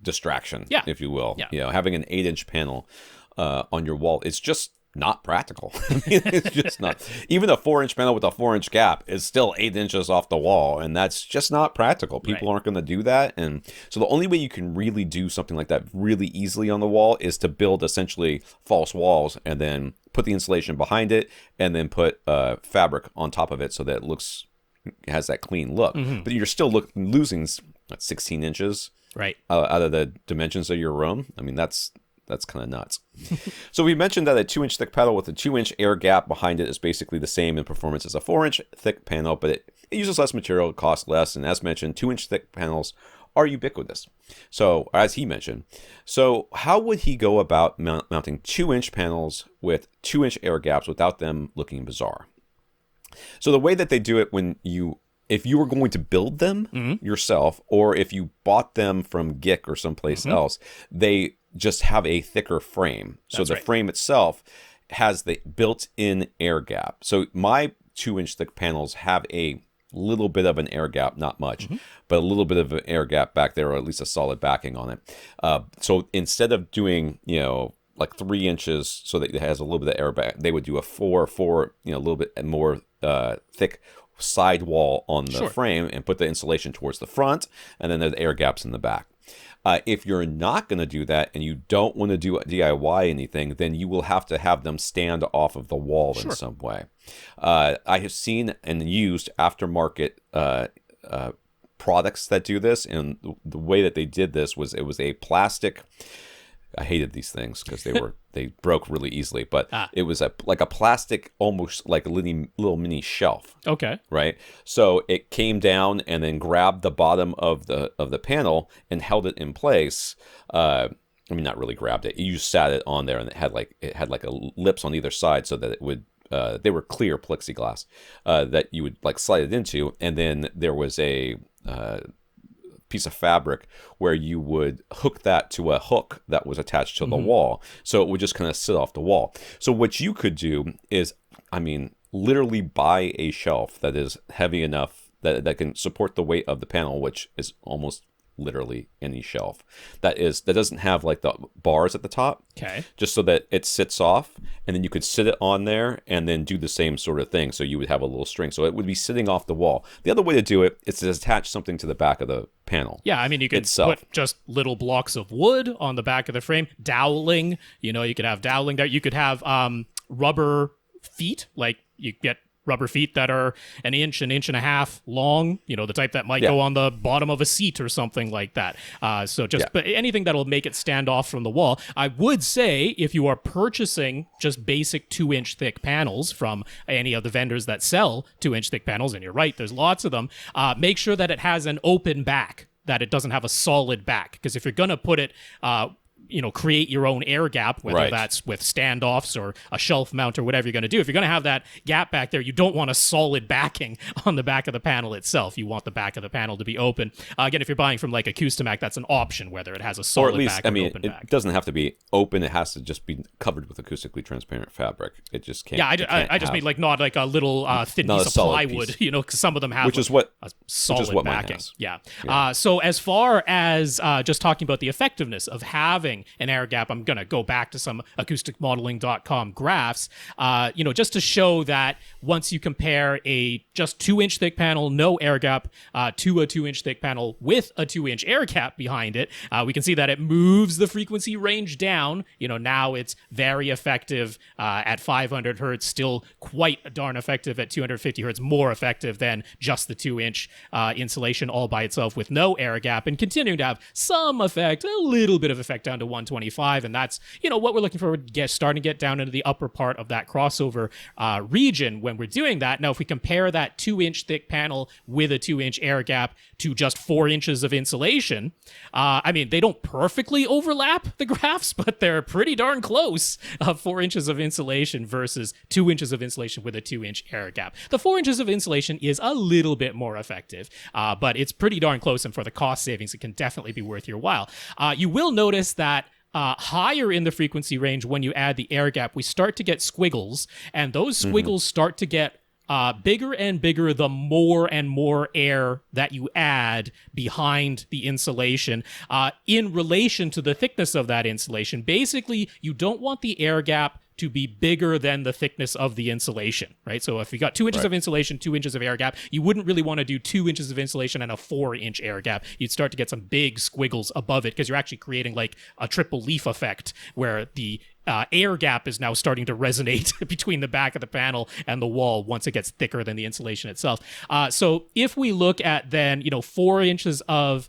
distraction, if you will. Yeah. You know, having an 8-inch panel on your wall, it's just not practical. I mean, it's just not. Even a 4-inch panel with a 4-inch gap is still 8 inches off the wall, and that's just not practical. People aren't going to do that, and so the only way you can really do something like that really easily on the wall is to build essentially false walls and then put the insulation behind it and then put fabric on top of it so that it has that clean look. But you're still losing 16 inches out of the dimensions of your room. I mean, that's kind of nuts. So we mentioned that a 2-inch thick panel with a 2-inch air gap behind it is basically the same in performance as a 4-inch thick panel, but it uses less material, it costs less, and as mentioned, 2-inch thick panels are ubiquitous. So, as he mentioned, so how would he go about mounting 2-inch panels with 2-inch air gaps without them looking bizarre? So the way that they do it if you were going to build them yourself, or if you bought them from GIC or someplace else, they just have a thicker frame. So the frame itself has the built-in air gap. So my 2-inch thick panels have a little bit of an air gap, not much, but a little bit of an air gap back there, or at least a solid backing on it. So instead of doing, like 3 inches so that it has a little bit of air back, they would do a 4, a little bit more thick side wall on the frame and put the insulation towards the front, and then there's air gaps in the back. If you're not going to do that and you don't want to do DIY anything, then you will have to have them stand off of the wall in some way. I have seen and used aftermarket products that do this, and the way that they did this was it was a plastic. I hated these things because they broke really easily, but it was like a plastic, almost like a little mini shelf. Okay. Right. So it came down and then grabbed the bottom of the panel and held it in place. I mean, not really grabbed it. You just sat it on there, and it had like a lips on either side so that it would. They were clear plexiglass that you would like slide it into, and then there was a piece of fabric where you would hook that to a hook that was attached to the wall, so it would just kind of sit off the wall. So what you could do is, literally buy a shelf that is heavy enough that can support the weight of the panel, which is almost literally any shelf that doesn't have like the bars at the top, just so that it sits off, and then you could sit it on there and then do the same sort of thing. So you would have a little string, so it would be sitting off the wall. The other way to do it is to attach something to the back of the panel. Yeah, I mean, you could put just little blocks of wood on the back of the frame, doweling. You could have doweling there. You could have rubber feet, like you get rubber feet that are an inch and a half long, the type that might go on the bottom of a seat or something like that. But anything that'll make it stand off from the wall. I would say if you are purchasing just basic 2-inch thick panels from any of the vendors that sell 2-inch thick panels, and you're right, there's lots of them, make sure that it has an open back, that it doesn't have a solid back. Because if you're going to put it create your own air gap, whether that's with standoffs or a shelf mount or whatever you're going to do. If you're going to have that gap back there, you don't want a solid backing on the back of the panel itself. You want the back of the panel to be open. Again, if you're buying from like Acoustimac, that's an option, whether it has a solid back or open back. It doesn't have to be open. It has to just be covered with acoustically transparent fabric. It just can't. Yeah, I just mean like not like a little thin piece of plywood, because some of them have a solid backing. Yeah. So as far as just talking about the effectiveness of having an air gap, I'm going to go back to some acousticmodeling.com graphs, just to show that once you compare a just 2-inch thick panel, no air gap, to a 2-inch thick panel with a 2-inch air gap behind it, we can see that it moves the frequency range down. Now it's very effective at 500 hertz, still quite darn effective at 250 hertz, more effective than just the 2-inch insulation all by itself with no air gap, and continuing to have some effect, a little bit of effect down down to 125, and that's, what we're looking for, starting to get down into the upper part of that crossover region when we're doing that. Now, if we compare that 2-inch thick panel with a 2-inch air gap to just 4 inches of insulation, they don't perfectly overlap the graphs, but they're pretty darn close. 4 inches of insulation versus 2 inches of insulation with a 2-inch air gap. The 4 inches of insulation is a little bit more effective, but it's pretty darn close, and for the cost savings, it can definitely be worth your while. You will notice that higher in the frequency range, when you add the air gap, we start to get squiggles, and those squiggles start to get bigger and bigger the more and more air that you add behind the insulation in relation to the thickness of that insulation. Basically, you don't want the air gap to be bigger than the thickness of the insulation, right? So if you got 2 inches of insulation, 2 inches of air gap, you wouldn't really want to do 2 inches of insulation and a 4-inch air gap. You'd start to get some big squiggles above it because you're actually creating like a triple leaf effect where the air gap is now starting to resonate between the back of the panel and the wall once it gets thicker than the insulation itself. So if we look at then, 4 inches of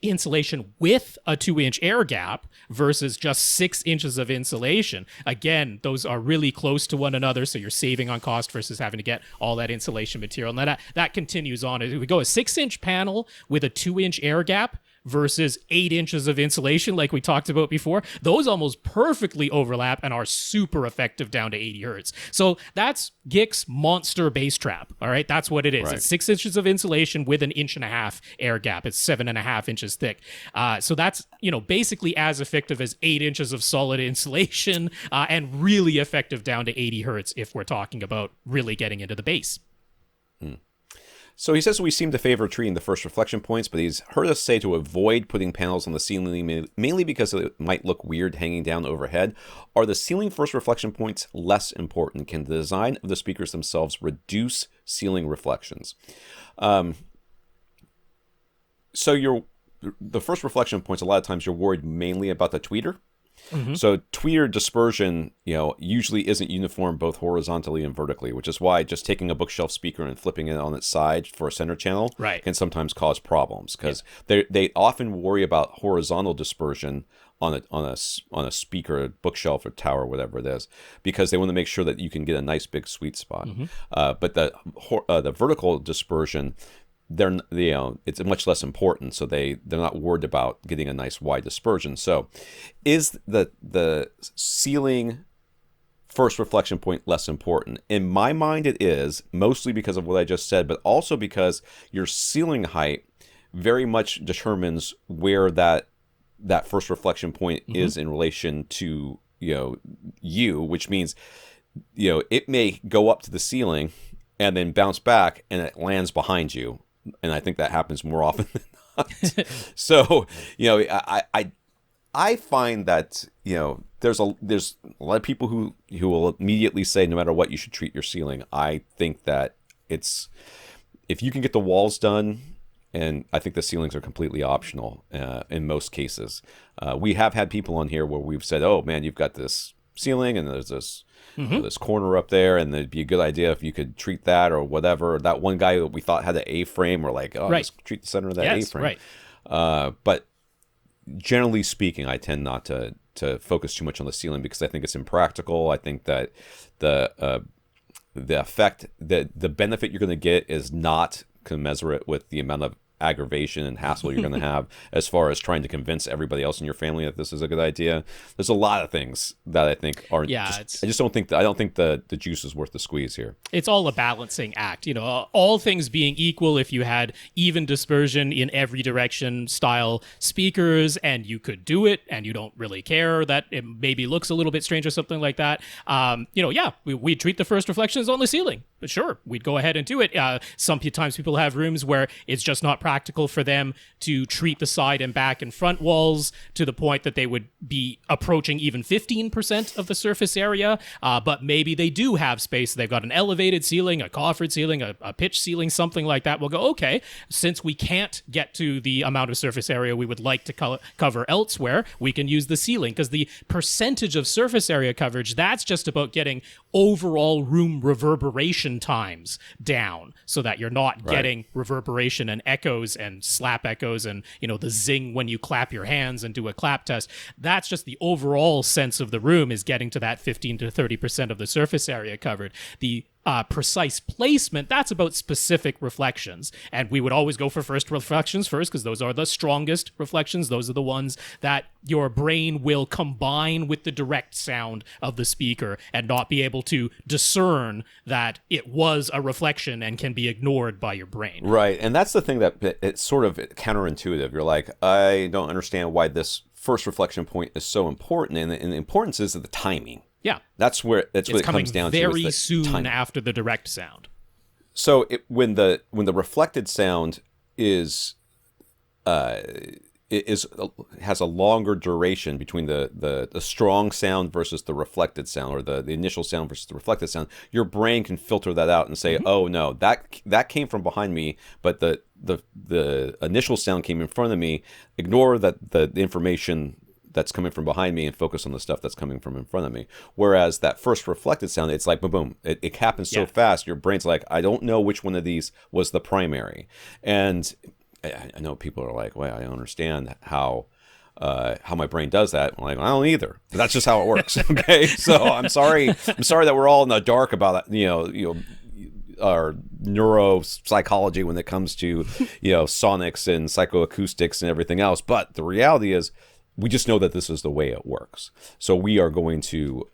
insulation with a 2-inch air gap versus just 6 inches of insulation. Again, those are really close to one another, so you're saving on cost versus having to get all that insulation material. And that continues on. If we go a 6-inch panel with a 2-inch air gap versus 8 inches of insulation like we talked about before, those almost perfectly overlap and are super effective down to 80 hertz. So that's GIC's monster bass trap, all right? That's what it is. Right. It's 6 inches of insulation with an 1.5-inch air gap. It's 7.5 inches thick. So that's, basically as effective as 8 inches of solid insulation and really effective down to 80 hertz if we're talking about really getting into the bass. So he says we seem to favor treating the first reflection points, but he's heard us say to avoid putting panels on the ceiling mainly because it might look weird hanging down overhead. Are the ceiling first reflection points less important? Can the design of the speakers themselves reduce ceiling reflections? So the first reflection points, a lot of times you're worried mainly about the tweeter. Mm-hmm. So tweeter dispersion, usually isn't uniform both horizontally and vertically, which is why just taking a bookshelf speaker and flipping it on its side for a center channel can sometimes cause problems because they often worry about horizontal dispersion on a speaker, bookshelf, or tower, whatever it is, because they want to make sure that you can get a nice big sweet spot. Mm-hmm. But the vertical dispersion, it's much less important, so they're not worried about getting a nice wide dispersion. So is the ceiling first reflection point less important? In my mind it is, mostly because of what I just said, but also because your ceiling height very much determines where that first reflection point is in relation to you, which means it may go up to the ceiling and then bounce back and it lands behind you. And I think that happens more often than not. So, I find that, there's a lot of people who will immediately say, no matter what, you should treat your ceiling. I think that if you can get the walls done, and I think the ceilings are completely optional in most cases. We have had people on here where we've said, oh man, you've got this ceiling and there's this this corner up there, and it'd be a good idea if you could treat that or whatever. That one guy that we thought had an A-frame, we're like, let's treat the center of that A-frame. Right. But generally speaking, I tend not to focus too much on the ceiling because I think it's impractical. I think that the effect, the benefit you're going to get is not commensurate with the amount of aggravation and hassle you're going to have as far as trying to convince everybody else in your family that this is a good idea. There's a lot of things that I think aren't. I don't think the juice is worth the squeeze here. It's all a balancing act. All things being equal, if you had even dispersion in every direction style speakers and you could do it and you don't really care that it maybe looks a little bit strange or something like that, we'd treat the first reflections on the ceiling. But sure, we'd go ahead and do it. Sometimes people have rooms where it's just not practical for them to treat the side and back and front walls to the point that they would be approaching even 15% of the surface area. But maybe they do have space. They've got an elevated ceiling, a coffered ceiling, a pitch ceiling, something like that. We'll go, okay, since we can't get to the amount of surface area we would like to cover elsewhere, we can use the ceiling, because the percentage of surface area coverage, that's just about getting overall room reverberation times down so that you're not getting reverberation and echoes and slap echoes and, the zing when you clap your hands and do a clap test. That's just the overall sense of the room is getting to that 15 to 30% of the surface area covered. The precise placement, that's about specific reflections. And we would always go for first reflections first because those are the strongest reflections. Those are the ones that your brain will combine with the direct sound of the speaker and not be able to discern that it was a reflection and can be ignored by your brain. Right. And that's the thing that it's sort of counterintuitive. You're like, I don't understand why this first reflection point is so important. And the importance is the timing. Yeah. That's what it comes down to. Very soon timing. After the direct sound. So when the reflected sound has a longer duration between the strong sound versus the reflected sound, or the initial sound versus the reflected sound, your brain can filter that out and say, oh no, that came from behind me, but the initial sound came in front of me. Ignore the information that's coming from behind me and focus on the stuff that's coming from in front of me. Whereas that first reflected sound, it's like boom, boom. It happens so fast, your brain's like, I don't know which one of these was the primary. And I know people are like, well, I don't understand how my brain does that. I'm like, I don't either. But that's just how it works. Okay, so I'm sorry that we're all in the dark about it. Our neuropsychology when it comes to sonics and psychoacoustics and everything else. But the reality is, we just know that this is the way it works. So we are going to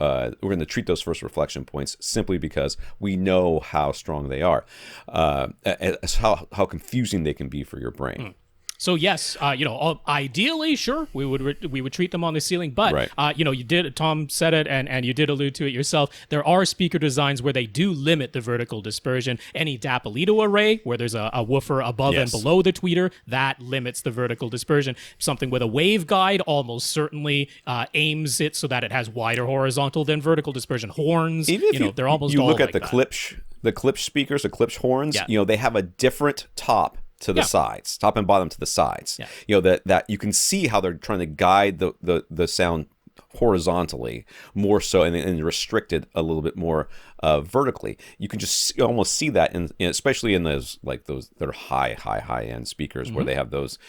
treat those first reflection points simply because we know how strong they are, how confusing they can be for your brain. So yes, ideally, sure, we would treat them on the ceiling, but you did. Tom said it, and you did allude to it yourself. There are speaker designs where they do limit the vertical dispersion. Any Dapalito array where there's a woofer above and below the tweeter, that limits the vertical dispersion. Something with a waveguide almost certainly aims it so that it has wider horizontal than vertical dispersion. Horns, they're almost all like that. The Klipsch speakers, the Klipsch horns, they have a different top to the sides, top and bottom to the sides. That you can see how they're trying to guide the sound horizontally more so, and restrict it a little bit more vertically. You can just almost see that, especially in those that are high end speakers where they have those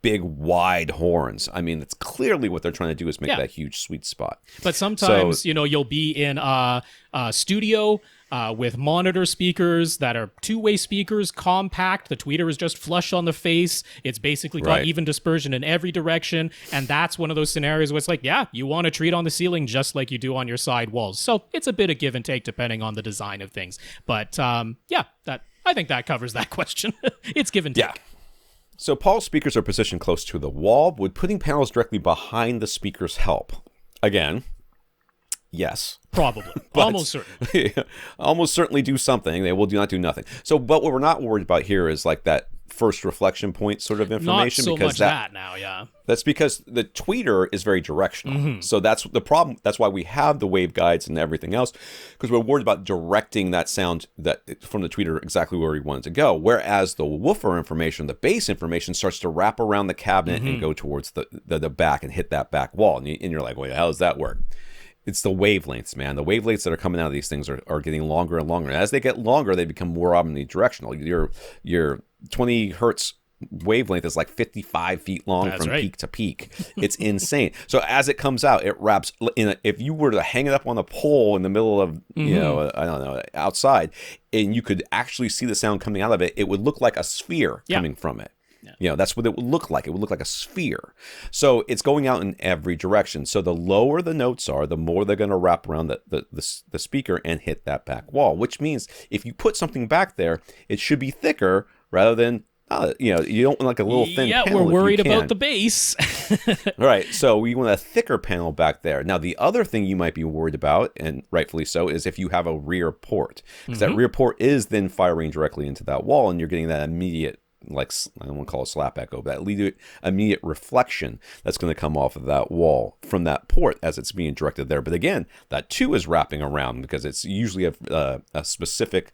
big wide horns. I mean, it's clearly what they're trying to do is make that huge sweet spot. But sometimes you'll be in a studio with monitor speakers that are two-way speakers, compact. The tweeter is just flush on the face. It's basically got even dispersion in every direction. And that's one of those scenarios where it's like, you want to treat on the ceiling just like you do on your side walls. So it's a bit of give and take depending on the design of things. But I think that covers that question. It's give and take. Yeah. So Paul's speakers are positioned close to the wall. Would putting panels directly behind the speakers help? Again, yes. Probably. Almost certainly. Almost certainly do something. They will not do nothing. So, but what we're not worried about here is like that first reflection point sort of information. Not so much that now, That's because the tweeter is very directional. So that's the problem. That's why we have the waveguides and everything else, because we're worried about directing that sound from the tweeter exactly where we want it to go. Whereas the woofer information, the bass information, starts to wrap around the cabinet and go towards the back and hit that back wall. And you're like, wait, how does that work? It's the wavelengths, man. The wavelengths that are coming out of these things are getting longer and longer. And as they get longer, they become more omnidirectional. Your 20 hertz wavelength is like 55 feet long from peak to peak. It's insane. So as it comes out, it wraps if you were to hang it up on a pole in the middle of, I don't know, outside, and you could actually see the sound coming out of it, it would look like a sphere coming from it. That's what it would look like. It would look like a sphere. So it's going out in every direction. So the lower the notes are, the more they're going to wrap around the speaker and hit that back wall, which means if you put something back there, it should be thicker rather than, you don't want like a little thin panel. We're worried about the bass. Right. So we want a thicker panel back there. Now, the other thing you might be worried about, and rightfully so, is if you have a rear port. Because that rear port is then firing directly into that wall, and you're getting that immediate, like, I don't want to call it slap echo, but that immediate reflection that's going to come off of that wall from that port as it's being directed there. But again, that too is wrapping around because it's usually a specific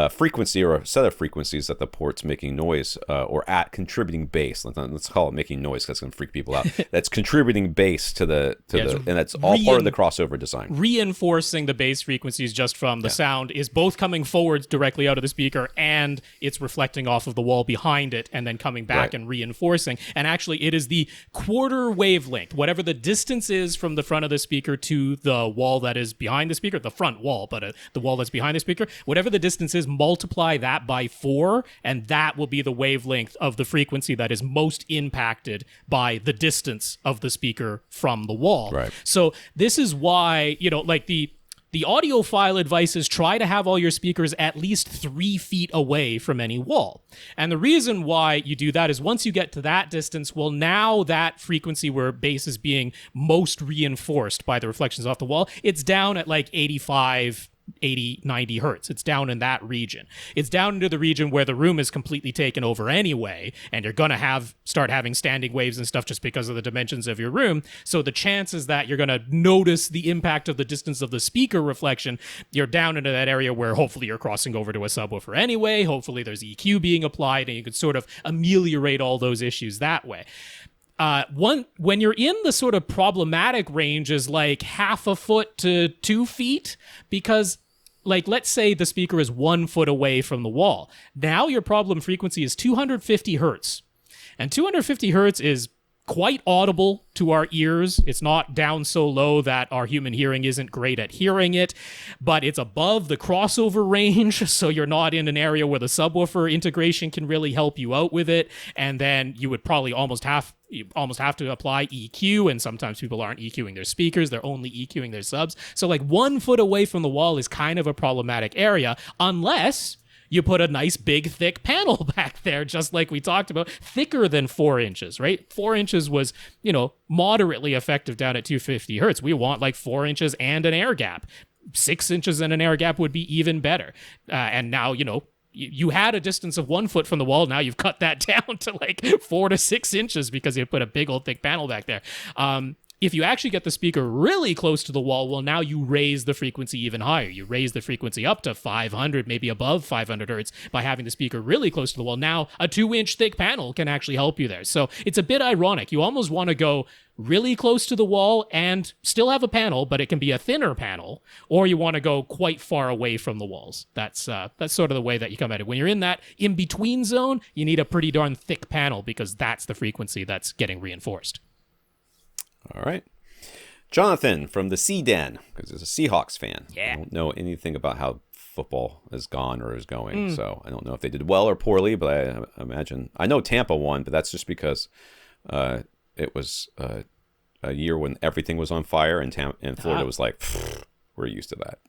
frequency or a set of frequencies that the port's making noise or at contributing bass. Let's call it making noise because it's going to freak people out. That's contributing bass to the and that's all part of the crossover design. Reinforcing the bass frequencies just from the sound is both coming forward directly out of the speaker and it's reflecting off of the wall behind it and then coming back and reinforcing. And actually, it is the quarter wavelength, whatever the distance is from the front of the speaker to the wall that is behind the speaker, the front wall, but the wall that's behind the speaker, whatever the distance is, multiply that by 4, and that will be the wavelength of the frequency that is most impacted by the distance of the speaker from the wall. Right. So this is why, like the audiophile advice is try to have all your speakers at least 3 feet away from any wall. And the reason why you do that is once you get to that distance, well, now that frequency where bass is being most reinforced by the reflections off the wall, it's down at like 85, 80, 90 hertz. It's down in that region. It's down into the region where the room is completely taken over anyway, and you're going to start having standing waves and stuff just because of the dimensions of your room. So the chances that you're going to notice the impact of the distance of the speaker reflection, you're down into that area where hopefully you're crossing over to a subwoofer anyway. Hopefully there's EQ being applied, and you could sort of ameliorate all those issues that way. When you're in the sort of problematic range is like 0.5 foot to 2 feet, because like, let's say the speaker is 1 foot away from the wall. Now your problem frequency is 250 hertz. And 250 hertz is quite audible to our ears. It's not down so low that our human hearing isn't great at hearing it, but it's above the crossover range, so you're not in an area where the subwoofer integration can really help you out with it. And then you would probably almost have to apply EQ, and sometimes people aren't EQing their speakers, they're only EQing their subs. So like 1 foot away from the wall is kind of a problematic area, unless you put a nice big thick panel back there, just like we talked about, thicker than 4 inches, right? 4 inches was, moderately effective down at 250 hertz. We want like 4 inches and an air gap. 6 inches and an air gap would be even better. And now, you had a distance of 1 foot from the wall. Now you've cut that down to like 4 to 6 inches because you put a big old thick panel back there. If you actually get the speaker really close to the wall, well, now you raise the frequency even higher. You raise the frequency up to 500, maybe above 500 hertz by having the speaker really close to the wall. Now a 2-inch thick panel can actually help you there. So it's a bit ironic. You almost want to go really close to the wall and still have a panel, but it can be a thinner panel, or you want to go quite far away from the walls. That's sort of the way that you come at it. When you're in that in-between zone, you need a pretty darn thick panel because that's the frequency that's getting reinforced. All right. Jonathan from the SeaDen, because he's a Seahawks fan. Yeah. I don't know anything about how football has gone or is going, so I don't know if they did well or poorly, but I imagine... I know Tampa won, but that's just because it was a year when everything was on fire, and Florida was like, we're used to that.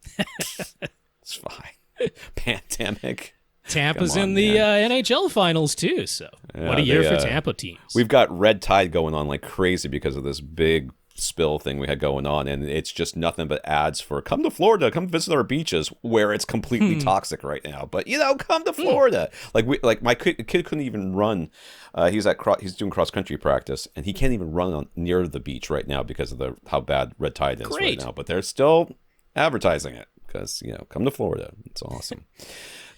It's fine. Pandemic. Tampa's in the NHL finals too, so what a year for Tampa teams. We've got red tide going on like crazy because of this big spill thing we had going on, and it's just nothing but ads for come to Florida, come visit our beaches where it's completely toxic right now. But come to Florida. Like my kid couldn't even run. He's doing cross country practice, and he can't even run near the beach right now because of how bad red tide is right now. But they're still advertising it because come to Florida. It's awesome.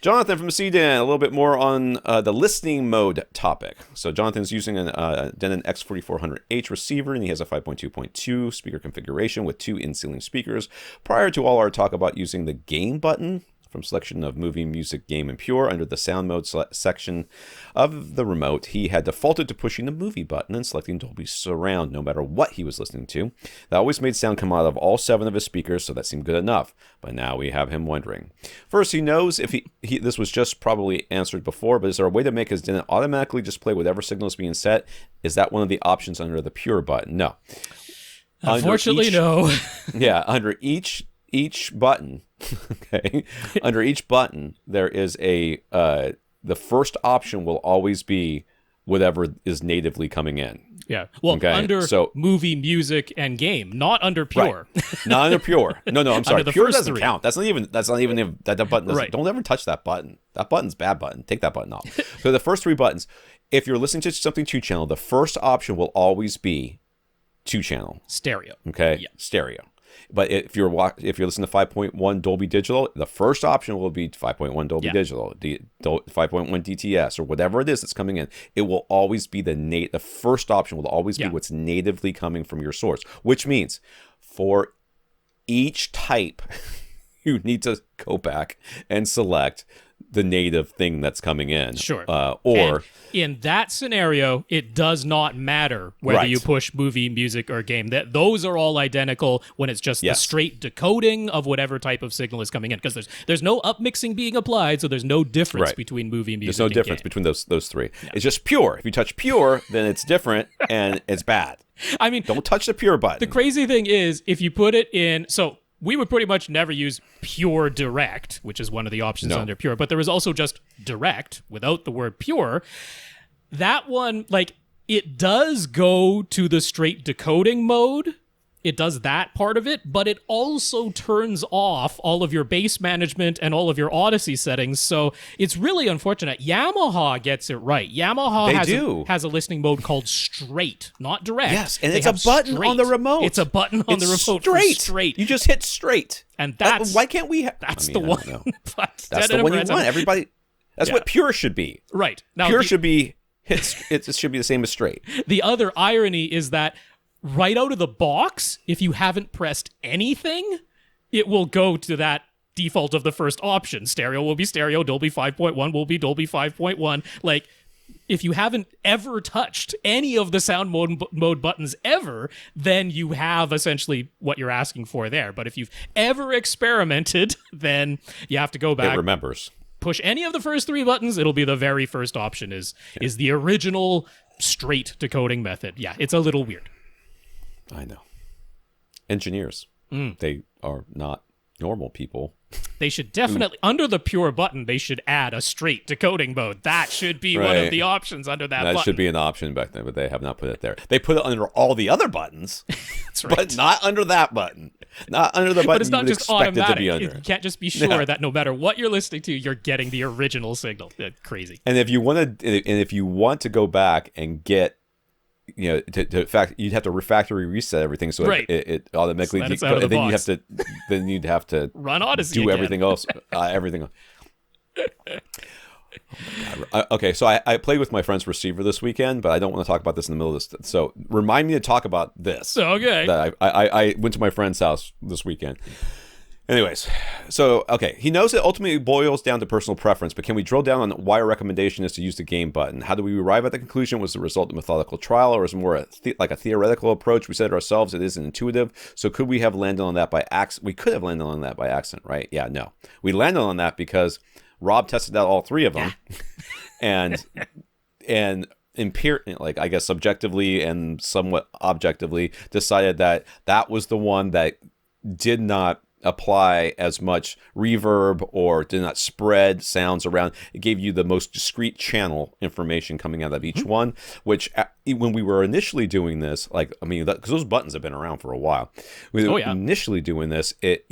Jonathan from SeaDen, a little bit more on the listening mode topic. So Jonathan's using a Denon X4400H receiver, and he has a 5.2.2 speaker configuration with 2 in-ceiling speakers. Prior to all our talk about using the gain button from selection of movie, music, game, and pure under the sound mode section of the remote, he had defaulted to pushing the movie button and selecting Dolby Surround no matter what he was listening to. That always made sound come out of all 7 of his speakers, so that seemed good enough. But now we have him wondering. First, he knows if he this was just probably answered before, but is there a way to make his Denon automatically display whatever signal is being set? Is that one of the options under the pure button? No. Unfortunately, no. Yeah, under each button, okay, under each button there is the first option will always be whatever is natively coming in. Yeah. Well, okay? Under movie, music, and game, not under pure. Right. Not under pure. No, I'm sorry. Pure doesn't 3. count. That's not even that button. Right. Don't ever touch that button. That button's a bad button. Take that button off. So the first 3 buttons, if you're listening to something 2-channel, the first option will always be 2-channel. Stereo. Okay. Yeah. Stereo. But if you're listening to 5.1 Dolby Digital, the first option will be 5.1 Dolby Digital, 5.1 DTS, or whatever it is that's coming in. It will always be the first option will always be what's natively coming from your source, which means for each type, you need to go back and select the native thing that's coming in. Sure. Or in that scenario, it does not matter whether you push movie, music, or game. Those are all identical when it's just the straight decoding of whatever type of signal is coming in. Because there's no upmixing being applied, so there's no difference between movie, music, there's no difference between those three. Yeah. It's just pure. If you touch pure, then it's different and it's bad. I mean, don't touch the pure button. The crazy thing is, if you put it in, so we would pretty much never use pure direct, which is one of the options under pure, but there is also just direct without the word pure. That one, like, it does go to the straight decoding mode. It does that part of it, but it also turns off all of your bass management and all of your Odyssey settings. So it's really unfortunate. Yamaha gets it right. Yamaha has a listening mode called straight, not direct. Yes, and it's a button on the remote. It's a button on the remote. Straight. You just hit straight. And that's why can't we? That's the one. That's the one you want. Everybody. That's what pure should be. Right. Now, pure should be. It should be the same as straight. The other irony is that right out of the box, if you haven't pressed anything, it will go to that default of the first option. Stereo will be stereo, Dolby 5.1 will be Dolby 5.1. Like, if you haven't ever touched any of the sound mode buttons ever, then you have essentially what you're asking for there. But if you've ever experimented, then you have to go back. It remembers. Push any of the first three buttons, it'll be the very first option is the original straight decoding method. Yeah, it's a little weird. I know. Engineers, they are not normal people. They should definitely, under the pure button, they should add a straight decoding mode. That should be one of the options under that button. That should be an option back then, but they have not put it there. They put it under all the other buttons, That's right. But not under that button. Not under the button but it's not you would just expect automatic. it to be under. You can't just be sure that no matter what you're listening to, you're getting the original signal. Crazy. And if you want to go back and get, you'd have to factory reset everything so it automatically. So and then you'd have to run Odyssey. Do everything else. Everything. Okay, so I played with my friend's receiver this weekend, but I don't want to talk about this in the middle of this. So remind me to talk about this. Okay. That I went to my friend's house this weekend. Anyways, so, okay, he knows it ultimately boils down to personal preference, but can we drill down on why our recommendation is to use the game button? How do we arrive at the conclusion? Was the result of methodical trial, or is it more like a theoretical approach? We said it ourselves, it isn't intuitive, so could we have landed on that by accident? We could have landed on that by accident, right? Yeah, no. We landed on that because Rob tested out all three of them, and I guess subjectively and somewhat objectively decided that was the one that did not apply as much reverb or did not spread sounds around. It gave you the most discrete channel information coming out of each one, which when we were initially doing this, because those buttons have been around for a while. Initially doing this, it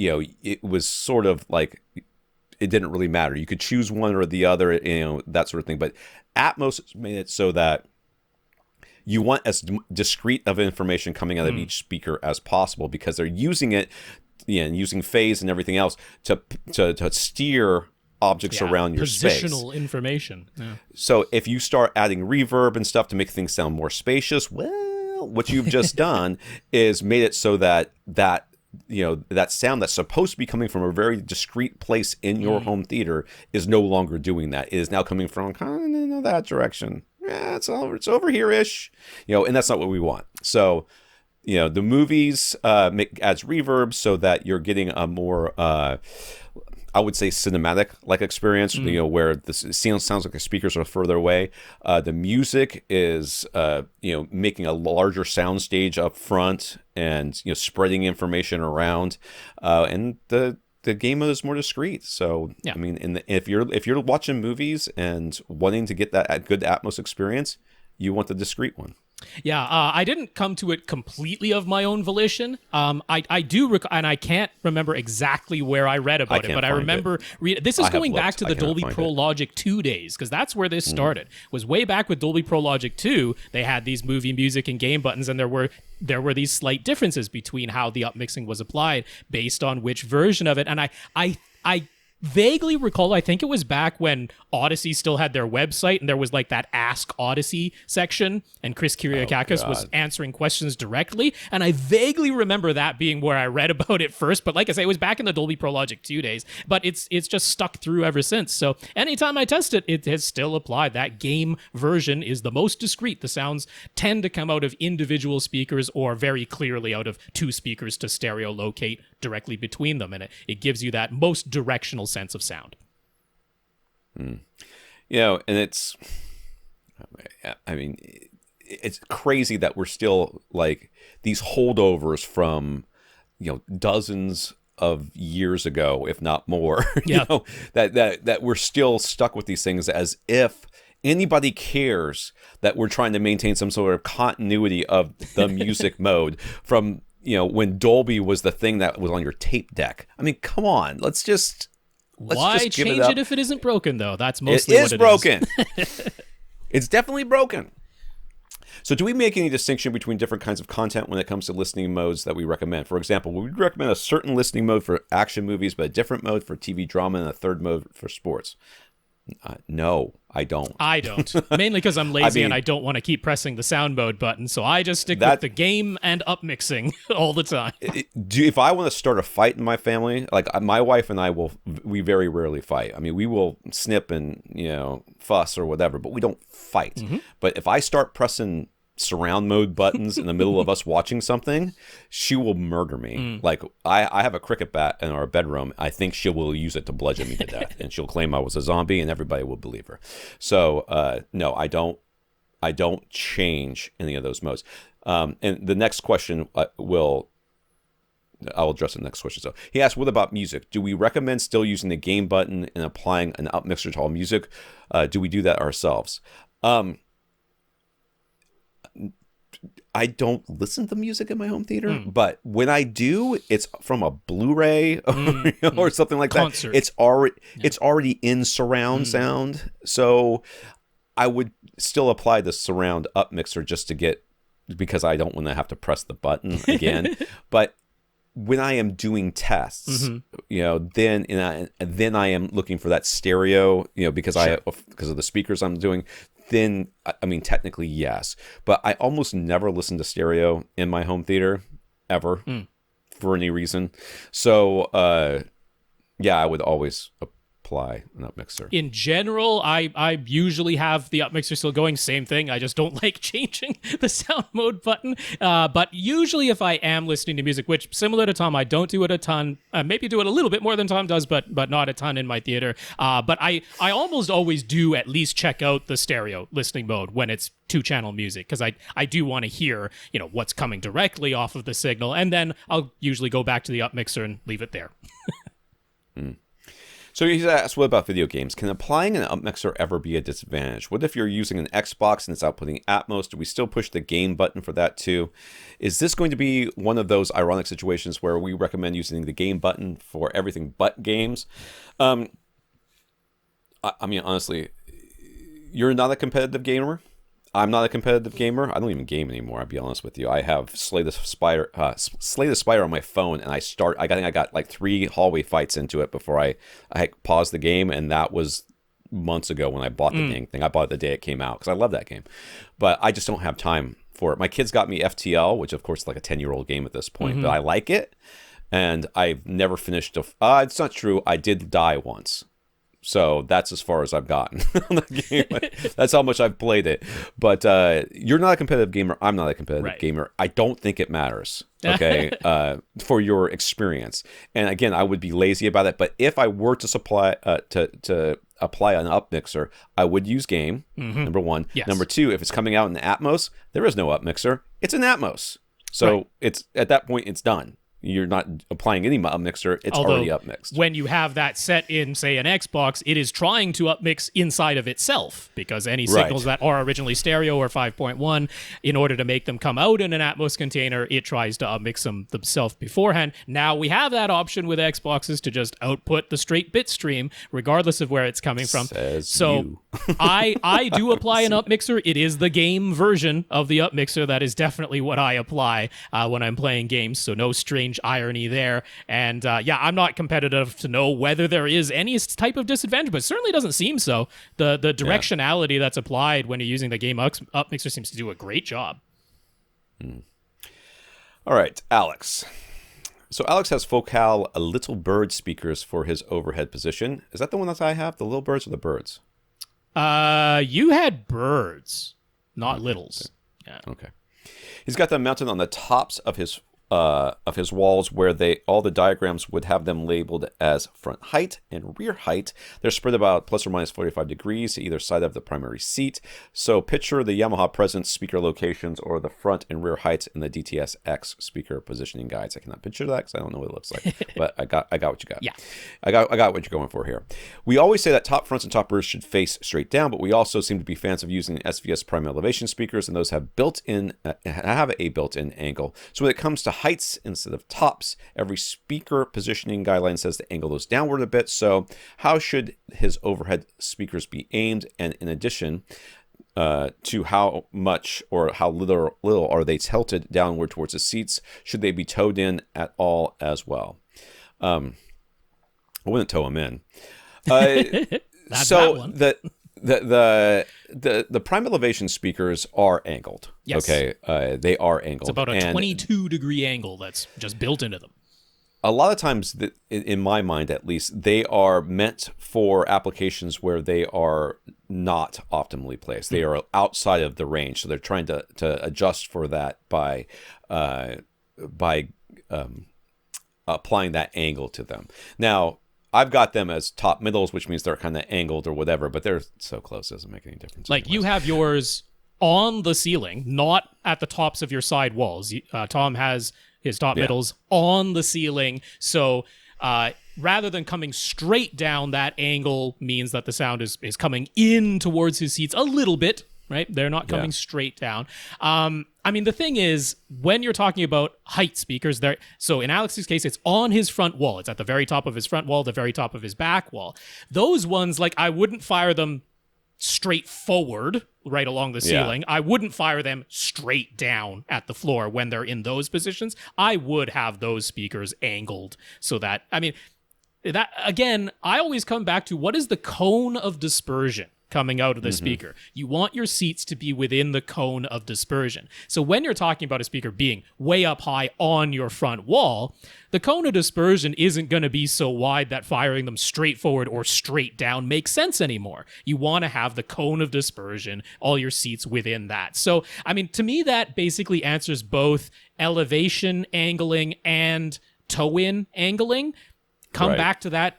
was sort of like it didn't really matter. You could choose one or the other, that sort of thing. But Atmos made it so that you want as discrete of information coming out of each speaker as possible, because they're using it, and using phase and everything else to steer objects around your space. Positional information. Yeah. So if you start adding reverb and stuff to make things sound more spacious, well, what you've just done is made it so that sound that's supposed to be coming from a very discrete place in your home theater is no longer doing that. It is now coming from kind of that direction. Yeah, it's over here-ish. And that's not what we want. So the movies adds reverb so that you're getting a more, I would say, cinematic-like experience, where the sounds like the speakers are further away. The music is, making a larger soundstage up front and, spreading information around. And the game mode is more discrete. So, I mean, if you're watching movies and wanting to get that good Atmos experience, you want the discrete one. Yeah, I didn't come to it completely of my own volition. I do, and I can't remember exactly where I read about it, but I remember this is going back to the Dolby Pro Logic 2 days, because that's where this started. Was way back with Dolby Pro Logic 2, they had these movie music and game buttons, and there were these slight differences between how the upmixing was applied based on which version of it. And I vaguely recall, I think it was back when Odyssey still had their website, and there was like that Ask Odyssey section, and Chris Kyriakakis was answering questions directly, and I vaguely remember that being where I read about it first. But like I say, it was back in the Dolby Pro Logic 2 days, but it's just stuck through ever since. So anytime I test it, it has still applied. That game version is the most discrete. The sounds tend to come out of individual speakers, or very clearly out of two speakers to stereo locate directly between them, and it gives you that most directional sense of sound. You know, and it's crazy that we're still like these holdovers from, you know, dozens of years ago, if not more. Yeah. You know, that we're still stuck with these things as if anybody cares that we're trying to maintain some sort of continuity of the music mode from, you know, when Dolby was the thing that was on your tape deck. I mean, come on, let's just change it if it isn't broken, though? That's mostly what it is. Broken. It's definitely broken. So do we make any distinction between different kinds of content when it comes to listening modes that we recommend? For example, we would recommend a certain listening mode for action movies, but a different mode for TV drama, and a third mode for sports. No, I don't. Mainly because I'm lazy and I don't want to keep pressing the sound mode button, so I just stick with the game and upmixing all the time. If I want to start a fight in my family, like my wife and I we very rarely fight. I mean, we will snip and, you know, fuss or whatever, but we don't fight. Mm-hmm. But if I start pressing surround mode buttons in the middle of us watching something, she will murder me. Like I have a cricket bat in our bedroom. I think she will use it to bludgeon me to death, and she'll claim I was a zombie, and everybody will believe her. So no, I don't change any of those modes. And the next question I'll address the next question. So he asked, what about music? Do we recommend still using the game button and applying an upmixer to all music? Do we do that ourselves? I don't listen to music in my home theater, but when I do, it's from a Blu-ray or something like Concert. that. It's already in surround sound, so I would still apply the surround up mixer just because I don't want to have to press the button again. But when I am doing tests, you know, then I am looking for that stereo, you know, because of the speakers I'm doing. Then, I mean, technically, yes. But I almost never listen to stereo in my home theater, ever, for any reason. So, yeah, I would always apply an upmixer. In general, I usually have the upmixer still going. Same thing. I just don't like changing the sound mode button. But usually if I am listening to music, which similar to Tom, I don't do it a ton. Maybe do it a little bit more than Tom does, but not a ton in my theater. But I almost always do at least check out the stereo listening mode when it's 2-channel music, because I do want to hear, you know, what's coming directly off of the signal, and then I'll usually go back to the upmixer and leave it there. So he's asked, what about video games? Can applying an upmixer ever be a disadvantage? What if you're using an Xbox and it's outputting Atmos? Do we still push the game button for that too? Is this going to be one of those ironic situations where we recommend using the game button for everything but games? I mean, honestly, you're not a competitive gamer. I'm not a competitive gamer. I don't even game anymore, I'll be honest with you. I have Slay the Spider on my phone, and I think I got like 3 hallway fights into it before I paused the game, and that was months ago when I bought the dang thing. I bought it the day it came out because I love that game. But I just don't have time for it. My kids got me FTL, which of course is like a 10-year-old game at this point, but I like it, and I've never finished it's not true. I did die once. So that's as far as I've gotten on the game. That's how much I've played it. But you're not a competitive gamer. I'm not a competitive gamer. I don't think it matters, okay, for your experience. And again, I would be lazy about it. But if I were to apply an upmixer, I would use game, number one. Yes. Number two, if it's coming out in Atmos, there is no upmixer. It's an Atmos. So it's at that point, it's done. you're not applying any up mixer. It's already up mixed. When you have that set in, say, an Xbox, it is trying to upmix inside of itself, because any signals that are originally stereo or 5.1, in order to make them come out in an Atmos container, it tries to upmix them themselves beforehand. Now we have that option with Xboxes to just output the straight bit stream, regardless of where it's coming from. So I do apply an upmixer. It is the game version of the upmixer. That is definitely what I apply when I'm playing games. So no strange irony there. And I'm not competitive to know whether there is any type of disadvantage, but it certainly doesn't seem so. The directionality that's applied when you're using the game upmixer seems to do a great job. All right, Alex. So Alex has Focal Little Bird speakers for his overhead position. Is that the one that I have? The Little Birds or the Birds? You had Birds, not Littles. Yeah. Okay. He's got them mounted on the tops of his walls, where all the diagrams would have them labeled as front height and rear height. They're spread about plus or minus 45 degrees to either side of the primary seat. So picture the Yamaha Presence speaker locations or the front and rear heights in the DTS-X speaker positioning guides. I cannot picture that because I don't know what it looks like, but I got what you got. Yeah, I got what you're going for here. We always say that top fronts and top rears should face straight down, but we also seem to be fans of using SVS prime elevation speakers, and those have a built-in angle. So when it comes to heights instead of tops, every speaker positioning guideline says to angle those downward a bit. So how should his overhead speakers be aimed? And in addition to how much or how little are they tilted downward towards the seats, should they be towed in at all as well? I wouldn't tow them in. So the prime elevation speakers are angled. Yes. Okay. They are angled. It's about a 22-degree angle that's just built into them. A lot of times, in my mind at least, they are meant for applications where they are not optimally placed. They are outside of the range, so they're trying to adjust for that by applying that angle to them. Now, I've got them as top middles, which means they're kind of angled or whatever, but they're so close, it doesn't make any difference. Like, you have yours on the ceiling, not at the tops of your side walls. Tom has his top middles on the ceiling, so rather than coming straight down, that angle means that the sound is coming in towards his seats a little bit, right? They're not coming straight down. I mean, the thing is, when you're talking about height speakers, so in Alex's case, it's on his front wall. It's at the very top of his front wall, the very top of his back wall. Those ones, like, I wouldn't fire them straight forward right along the ceiling. I wouldn't fire them straight down at the floor when they're in those positions. I would have those speakers angled so that, I mean, that again, I always come back to what is the cone of dispersion coming out of the speaker. You want your seats to be within the cone of dispersion. So when you're talking about a speaker being way up high on your front wall, the cone of dispersion isn't going to be so wide that firing them straight forward or straight down makes sense anymore. You want to have the cone of dispersion, all your seats within that. So, I mean, to me, that basically answers both elevation angling and toe-in angling. Come back to that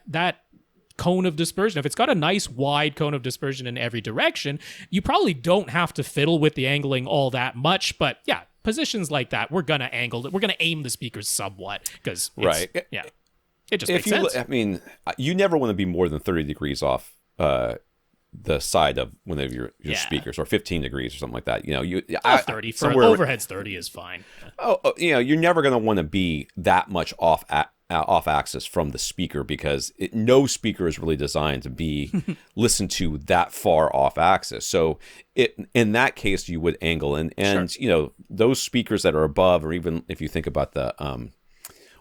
cone of dispersion. If it's got a nice wide cone of dispersion in every direction, you probably don't have to fiddle with the angling all that much. But yeah, positions like that, we're going to angle it. We're going to aim the speakers somewhat because it just makes sense. I mean, you never want to be more than 30 degrees off the side of one of your speakers, or 15 degrees or something like that. 30 for overheads, 30 is fine. You're never going to want to be that much off axis from the speaker, because no speaker is really designed to be listened to that far off axis. So in that case, you would angle and those speakers that are above, or even if you think about the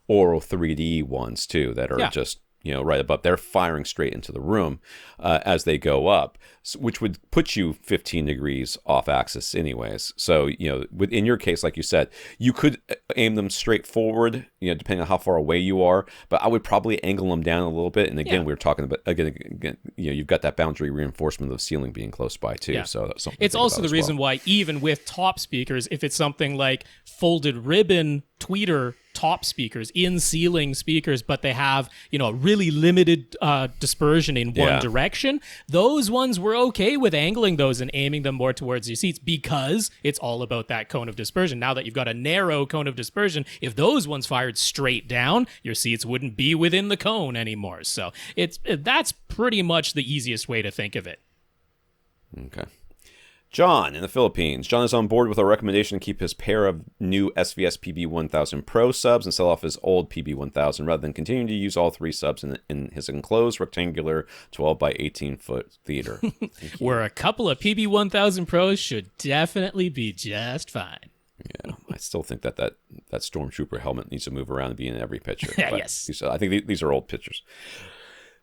Oral 3D ones too, that are just right above, they're firing straight into the room as they go up, which would put you 15 degrees off axis anyways. So, in your case, like you said, you could aim them straight forward, depending on how far away you are, but I would probably angle them down a little bit. And again, we were talking about, again, you've got that boundary reinforcement of the ceiling being close by too. So that's something it's also the reason why, even with top speakers, if it's something like folded ribbon tweeter top speakers, in ceiling speakers, but they have really limited dispersion in one direction, those ones we're okay with angling those and aiming them more towards your seats, because it's all about that cone of dispersion. Now that you've got a narrow cone of dispersion, if those ones fire it straight down, your seats wouldn't be within the cone anymore. So that's pretty much the easiest way to think of it. Okay. John in the Philippines. John is on board with our recommendation to keep his pair of new SVS PB1000 Pro subs and sell off his old PB1000 rather than continuing to use all three subs in his enclosed rectangular 12 by 18 foot theater. Where a couple of PB1000 Pros should definitely be just fine. Yeah, I still think that Stormtrooper helmet needs to move around and be in every picture. Yes. I think these are old pictures.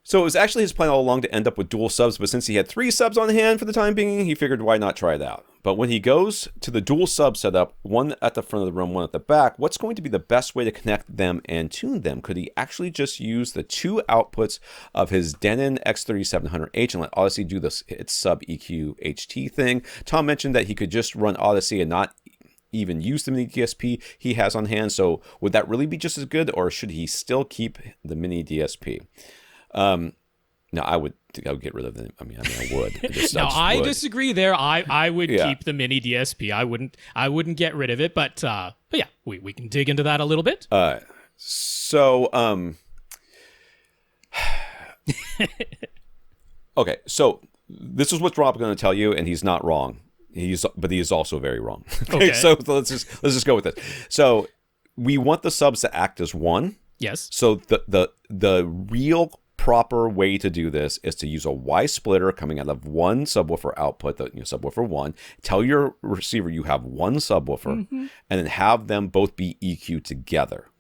So it was actually his plan all along to end up with dual subs, but since he had 3 subs on hand for the time being, he figured why not try it out. But when he goes to the dual sub setup, one at the front of the room, one at the back, what's going to be the best way to connect them and tune them? Could he actually just use the 2 outputs of his Denon X3700H and let Odyssey do its sub EQ HT thing? Tom mentioned that he could just run Odyssey and not even use the mini DSP he has on hand. So would that really be just as good, or should he still keep the mini DSP? No, I would get rid of them. I would. I disagree there. I would keep the mini DSP. I wouldn't get rid of it, but yeah, we can dig into that a little bit. Okay, so this is what Rob's going to tell you, and he's not wrong. But he is also very wrong. Okay. So let's just go with it. So we want the subs to act as one. Yes. So the real proper way to do this is to use a Y splitter coming out of one subwoofer output, subwoofer 1. Tell your receiver you have one subwoofer, and then have them both be EQ together.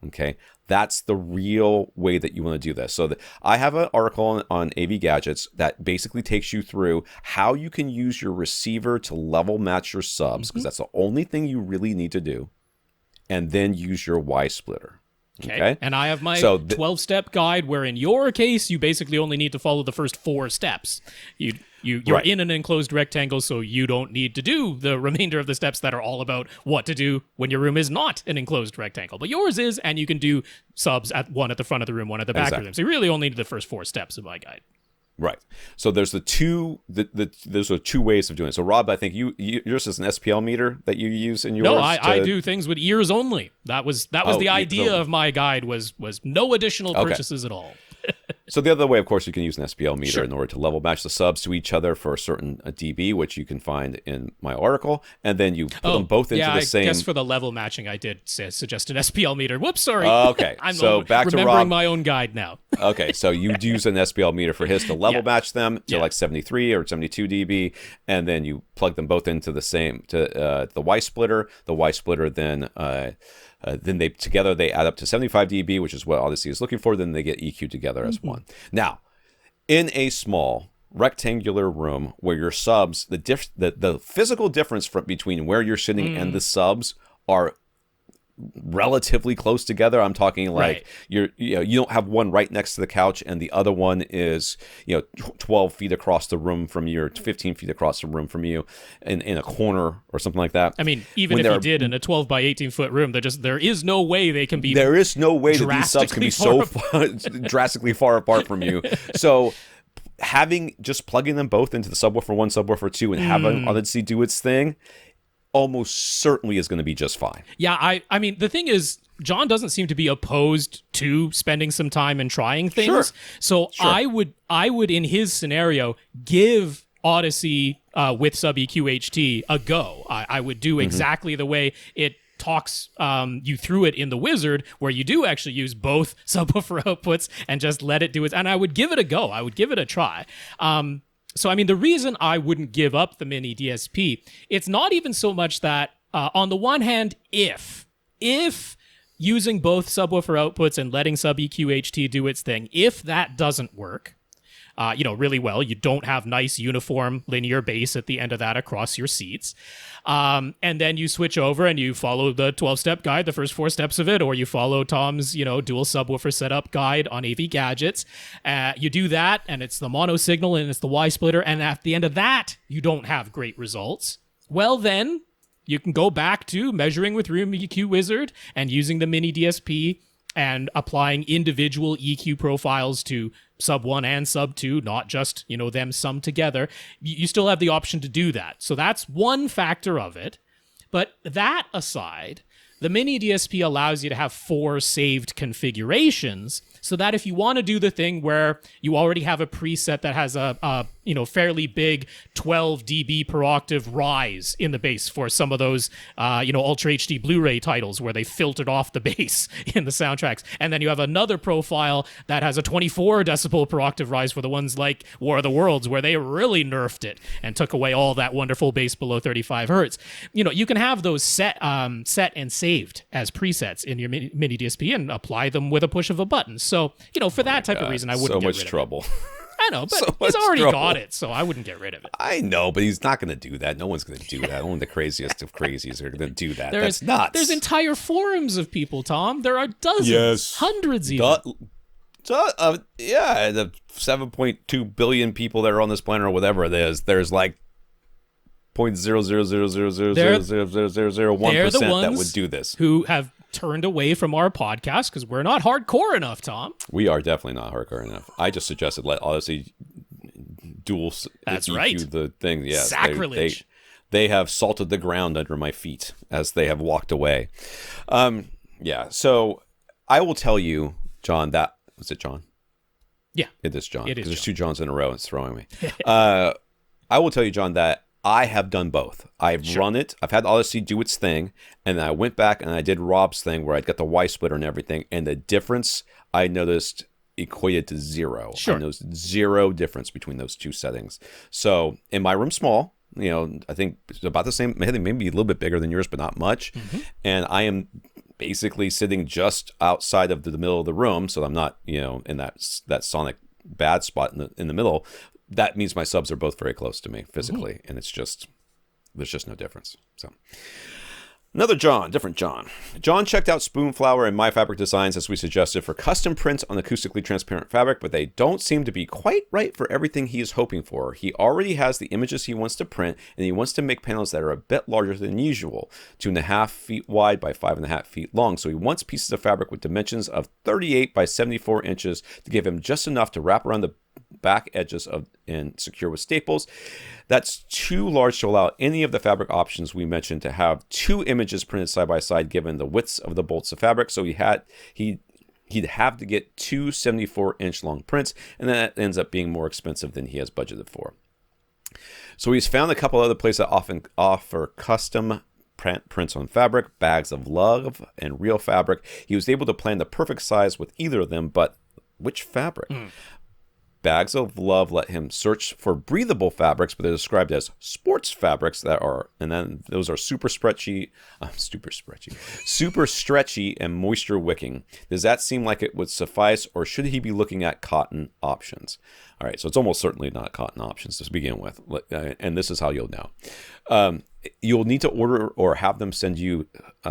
Okay, that's the real way that you want to do this. So I have an article on AV Gadgets that basically takes you through how you can use your receiver to level match your subs, because that's the only thing you really need to do, and then use your Y splitter. Okay. And I have my 12-step guide where in your case, you basically only need to follow the first 4 steps. You're in an enclosed rectangle, so you don't need to do the remainder of the steps that are all about what to do when your room is not an enclosed rectangle. But yours is, and you can do subs one at the front of the room, one at the back of the room. So you really only need the first 4 steps of my guide. Right. So there's those are 2 ways of doing it. So Rob, I think yours is an SPL meter that you use in yours. No, I do things with ears only. That was the idea of my guide was no additional purchases at all. So the other way, of course, you can use an SPL meter in order to level match the subs to each other for a certain dB, which you can find in my article, and then you put them both into the same. I guess for the level matching, I did suggest an SPL meter. Whoops, sorry. Okay, I'm so back to Rob. Remembering my own guide now. Okay, so you use an SPL meter for his to level match them to like 73 or 72 dB, and then you plug them both into the same the Y splitter. The Y splitter then they add up to 75 dB, which is what Odyssey is looking for. Then they get EQ together as one. Now, in a small rectangular room where your subs, the physical difference between where you're sitting and the subs are relatively close together. I'm talking like you don't have one right next to the couch and the other one is 12 feet across the room from you, or 15 feet across the room from you, in a corner or something like that. I mean, even if you did in a 12 by 18 foot room, there is no way they can be. There is no way that these subs can be so drastically far apart from you. So plugging them both into the subwoofer 1, subwoofer 2, and having Odyssey do its thing almost certainly is going to be just fine. Yeah, I mean, the thing is, John doesn't seem to be opposed to spending some time and trying things. Sure. So sure. I would in his scenario give Odyssey with sub EQ HT a go. I would do exactly the way it talks you through it in the wizard, where you do actually use both subwoofer outputs and just let it do it. And I would give it a go. I would give it a try. So, I mean, the reason I wouldn't give up the mini DSP, it's not even so much that, on the one hand, if using both subwoofer outputs and letting sub EQ HT do its thing, if that doesn't work, really well, you don't have nice uniform linear bass at the end of that across your seats. And then you switch over and you follow the 12-step guide, the first 4 steps of it, or you follow Tom's, dual subwoofer setup guide on AV Gadgets. You do that, and it's the mono signal, and it's the Y splitter, and at the end of that, you don't have great results. Well, then, you can go back to measuring with Room EQ Wizard and using the mini DSP and applying individual EQ profiles to sub 1 and sub 2, not just, them summed together. You still have the option to do that. So that's one factor of it. But that aside, The mini DSP allows you to have 4 saved configurations, so that if you want to do the thing where you already have a preset that has a fairly big 12 dB per octave rise in the bass for some of those Ultra HD Blu-ray titles where they filtered off the bass in the soundtracks, and then you have another profile that has a 24 decibel per octave rise for the ones like War of the Worlds where they really nerfed it and took away all that wonderful bass below 35 hertz. You can have those set and saved as presets in your mini DSP and apply them with a push of a button. So, for that type of reason, I wouldn't get rid of it. So much trouble. I know, but he's already got it, so I wouldn't get rid of it. I know, but he's not going to do that. No one's going to do that. Only the craziest of crazies are going to do that. That's nuts. There's entire forums of people, Tom. There are dozens, hundreds even. The 7.2 billion people that are on this planet or whatever it is, there's like 0.000000001% that would do this. Who have turned away from our podcast because we're not hardcore enough, Tom. We are definitely not hardcore enough. I just suggested let Odyssey dual That's EQ right. the thing. Yeah, sacrilege. They have salted the ground under my feet as they have walked away. So I will tell you, John, that was it, John? Yeah. It is John. It is There's John. 2 Johns in a row. It's throwing me. I will tell you, John, that I have done both. I've run it. I've had Odyssey do its thing, and then I went back and I did Rob's thing where I'd got the Y splitter and everything, and the difference I noticed equated to 0. Sure. I noticed 0 difference between those 2 settings. So in my room, small, I think it's about the same, maybe a little bit bigger than yours, but not much. Mm-hmm. And I am basically sitting just outside of the middle of the room, so I'm not, in that sonic bad spot in the middle. That means my subs are both very close to me physically, and there's just no difference. So another John, different John. John checked out Spoonflower and My Fabric Designs as we suggested for custom prints on acoustically transparent fabric, but they don't seem to be quite right for everything he is hoping for. He already has the images he wants to print, and he wants to make panels that are a bit larger than usual, 2.5 feet wide by 5.5 feet long. So he wants pieces of fabric with dimensions of 38 by 74 inches to give him just enough to wrap around the back edges and secure with staples. That's too large to allow any of the fabric options we mentioned to have 2 images printed side by side given the widths of the bolts of fabric. So he'd have to get 2 74-inch long prints, and then that ends up being more expensive than he has budgeted for. So he's found a couple other places that often offer custom prints on fabric, Bags of Love and Real Fabric. He was able to plan the perfect size with either of them, but which fabric? Bags of Love let him search for breathable fabrics, but they're described as sports fabrics and then those are super stretchy and moisture wicking. Does that seem like it would suffice, or should he be looking at cotton options? All right, so it's almost certainly not cotton options to begin with, and this is how you'll know. You'll need to order or have them send you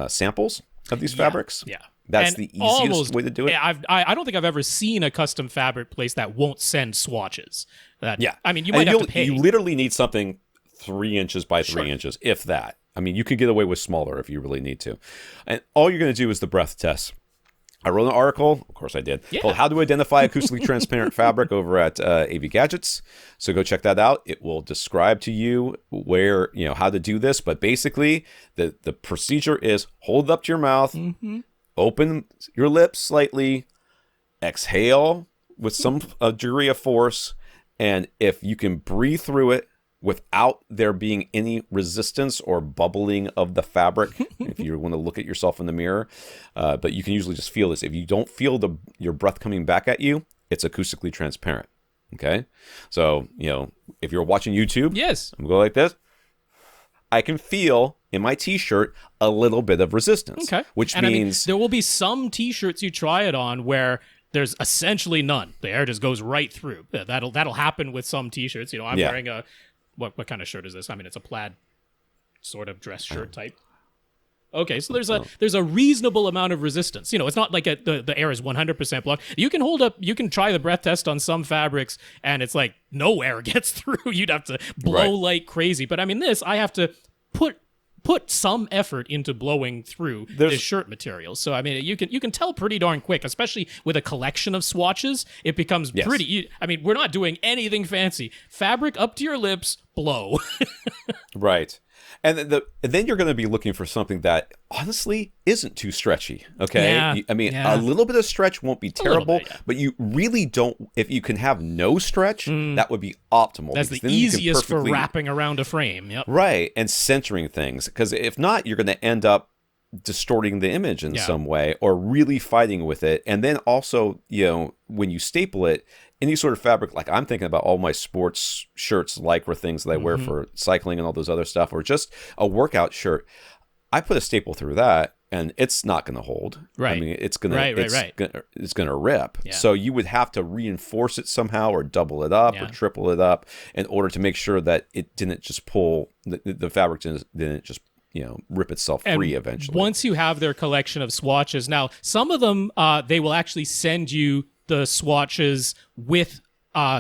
samples of these fabrics. Yeah. That's the easiest way to do it. I don't think I've ever seen a custom fabric place that won't send swatches. You might have to pay. You literally need something 3 inches by 3 inches, if that. You could get away with smaller if you really need to. And all you're going to do is the breath test. I wrote an article, of course I did, called How to Identify Acoustically Transparent Fabric over at AV Gadgets. So go check that out. It will describe to you where, how to do this. But basically, the procedure is hold it up to your mouth, open your lips slightly, exhale with some degree of force, and if you can breathe through it without there being any resistance or bubbling of the fabric, if you want to look at yourself in the mirror, but you can usually just feel this. If you don't feel your breath coming back at you, it's acoustically transparent. Okay? So, if you're watching YouTube, I'm going to go like this. I can feel in my t-shirt a little bit of resistance, which means there will be some t-shirts you try it on where there's essentially none. The air just goes right through. That'll happen with some t-shirts. I'm wearing a what kind of shirt is this? It's a plaid sort of dress shirt type. Okay, so there's a reasonable amount of resistance. It's not like the air is 100% blocked. You can try the breath test on some fabrics, and it's like no air gets through. You'd have to blow like crazy. But this, I have to put some effort into blowing through this shirt material. So you can tell pretty darn quick, especially with a collection of swatches. It becomes pretty. We're not doing anything fancy. Fabric up to your lips, blow. Right. And then you're going to be looking for something that honestly isn't too stretchy. Okay, Yeah, I mean, yeah. a little bit of stretch won't be terrible, bit, yeah. but you really don't. If you can have no stretch, that would be optimal. That's the because then you can easiest for perfectly- wrapping around a frame. Yep. right, and centering things. Because if not, you're going to end up distorting the image in some way, or really fighting with it. And then also, when you staple it, any sort of fabric, like I'm thinking about all my sports shirts, Lycra things that I wear for cycling and all those other stuff, or just a workout shirt, I put a staple through that and it's not going to hold. Right. I mean, it's going to, Right. it's going to rip. Yeah. So you would have to reinforce it somehow, or double it up, or triple it up, in order to make sure that it didn't just pull, the fabric didn't just rip itself free eventually. Once you have their collection of swatches, now some of them they will actually send you the swatches with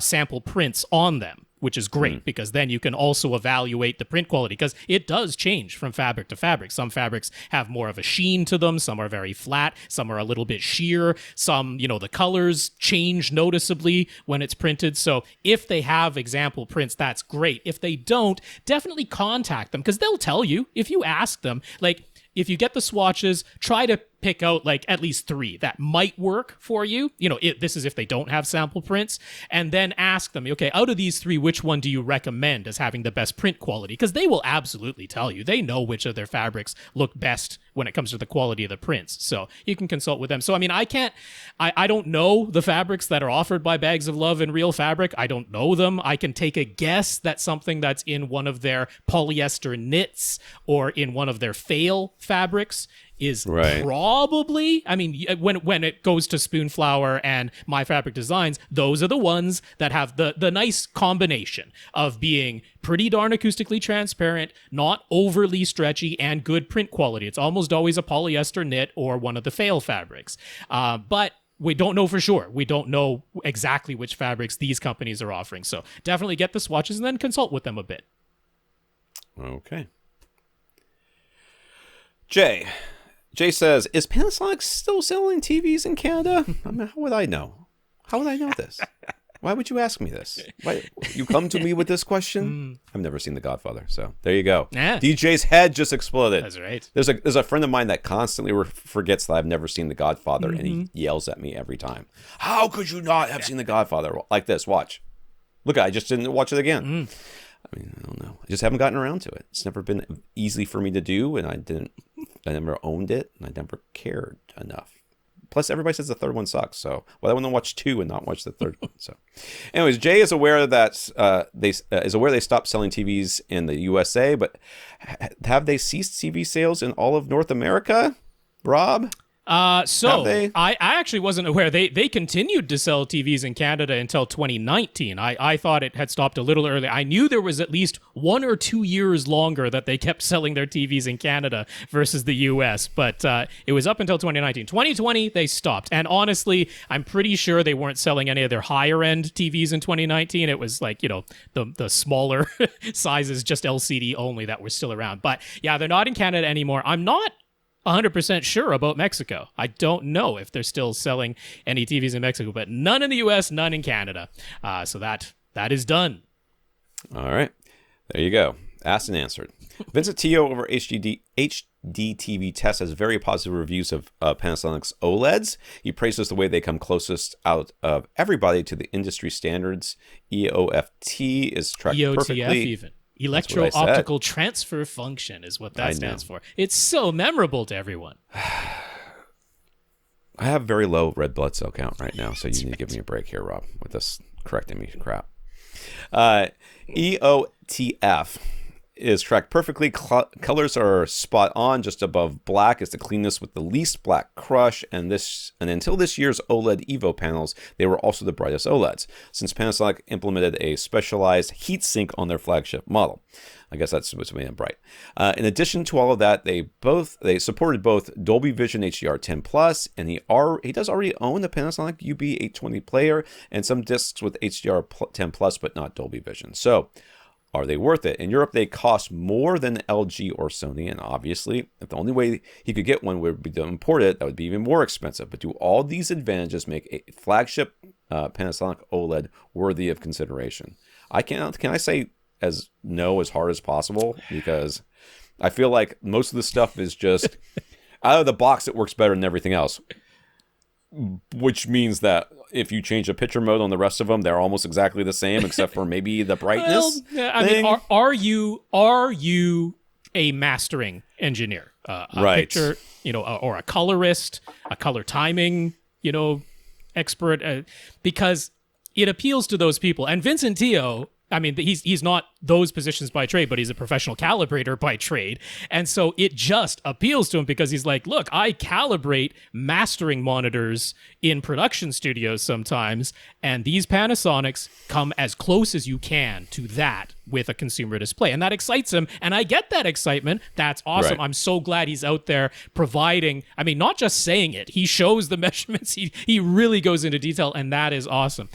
sample prints on them, which is great because then you can also evaluate the print quality, because it does change from fabric to fabric. Some fabrics have more of a sheen to them, some are very flat, some are a little bit sheer, some, the colors change noticeably when it's printed. So if they have example prints, that's great. If they don't, definitely contact them, because they'll tell you if you ask them. Like, if you get the swatches, try to pick out like at least 3 that might work for you. This is if they don't have sample prints, and then ask them, okay, out of these 3, which one do you recommend as having the best print quality? Because they will absolutely tell you. They know which of their fabrics look best when it comes to the quality of the prints. So you can consult with them. So, I mean, I don't know the fabrics that are offered by Bags of Love and Real Fabric. I don't know them. I can take a guess that something that's in one of their polyester knits or in one of their fail fabrics is probably, I mean, when it goes to Spoonflower and My Fabric Designs, those are the ones that have the nice combination of being pretty darn acoustically transparent, not overly stretchy, and good print quality. It's almost always a polyester knit or one of the fail fabrics. But we don't know for sure. We don't know exactly which fabrics these companies are offering. So definitely get the swatches and then consult with them a bit. Okay. Jay says, is Panasonic still selling TVs in Canada? I mean, how would I know? How would I know this? Why would you ask me this? Why you come to me with this question? I've never seen The Godfather, so there you go. Yeah. DJ's head just exploded. That's right. There's a friend of mine that constantly forgets that I've never seen The Godfather, and he yells at me every time. How could you not have seen The Godfather? Like this, watch. Look, I just didn't watch it again. I mean, I don't know. I just haven't gotten around to it. It's never been easy for me to do, and I never owned it, and I never cared enough. Plus, everybody says the third one sucks, so I want to watch 2 and not watch the third one. So, anyways, Jay is aware that they stopped selling TVs in the USA, but have they ceased TV sales in all of North America? Rob? I actually wasn't aware. They continued to sell TVs in Canada until 2019. I thought it had stopped a little early. I knew there was at least 1 or 2 years longer that they kept selling their TVs in Canada versus the US, but it was up until 2019. 2020, they stopped. And honestly, I'm pretty sure they weren't selling any of their higher end TVs in 2019. It was like, the smaller sizes, just LCD only, that were still around. But yeah, they're not in Canada anymore. I'm not 100% sure about Mexico. I don't know if they're still selling any TVs in Mexico, but none in the US, none in Canada. So that is done. All right. There you go. Asked and answered. Vincent Tio over HD TV Test has very positive reviews of Panasonic's OLEDs. He praises the way they come closest out of everybody to the industry standards. EOFT is tracked perfectly. EOTF even. Electro-optical transfer function is what that stands for. It's so memorable to everyone. I have very low red blood cell count right now, so you need to give me a break here, Rob, with this correcting me crap. EOTF is tracked perfectly. Colors are spot on. Just above black is the cleanest with the least black crush. And until this year's OLED Evo panels, they were also the brightest OLEDs, since Panasonic implemented a specialized heatsink on their flagship model. I guess that's what's made them bright. In addition to all of that, they supported both Dolby Vision HDR10 Plus, and he does already own the Panasonic UB820 player and some discs with HDR10 Plus, but not Dolby Vision. So, are they worth it? In Europe, they cost more than LG or Sony, and obviously, if the only way he could get one would be to import it, that would be even more expensive. But do all these advantages make a flagship Panasonic OLED worthy of consideration? Can I say as hard as possible, because I feel like most of the stuff is just out of the box. It works better than everything else, which means that if you change the picture mode on the rest of them, they're almost exactly the same, except for maybe the brightness. Well, I mean, are you a mastering engineer, a right? Picture, or a colorist, a color timing, expert, because it appeals to those people. And Vincent Tio, I mean, he's not those positions by trade, but he's a professional calibrator by trade. And so it just appeals to him because he's like, look, I calibrate mastering monitors in production studios sometimes, and these Panasonics come as close as you can to that with a consumer display. And that excites him, and I get that excitement. That's awesome. Right. I'm so glad he's out there providing, I mean, not just saying it. He shows the measurements. He really goes into detail, and that is awesome.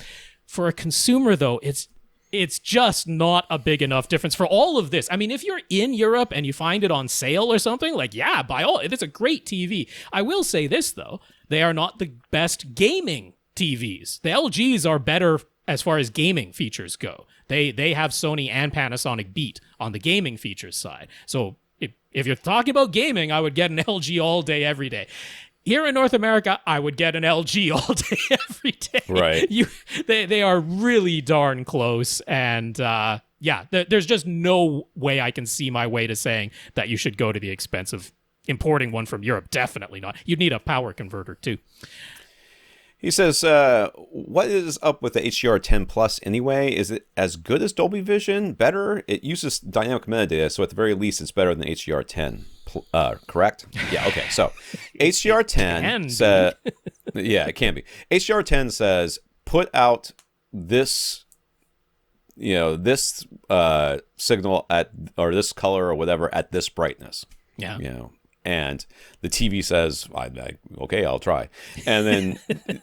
For a consumer, though, it's just not a big enough difference for all of this. I mean, if you're in Europe and you find it on sale or something, like, yeah, it's a great TV. I will say this, though. They are not the best gaming TVs. The LGs are better as far as gaming features go. They have Sony and Panasonic beat on the gaming features side. So if you're talking about gaming, I would get an LG all day, every day. Here in North America, I would get an LG all day, every day. Right. They are really darn close. And there's just no way I can see my way to saying that you should go to the expense of importing one from Europe. Definitely not. You'd need a power converter, too. He says, what is up with the HDR10 Plus anyway? Is it as good as Dolby Vision? Better? It uses dynamic metadata, so at the very least, it's better than HDR10. Correct? Yeah, okay. So HDR10 says, yeah, it can be. HDR10 says, put out this, this signal or this color or whatever at this brightness. Yeah. And the TV says, okay, I'll try. And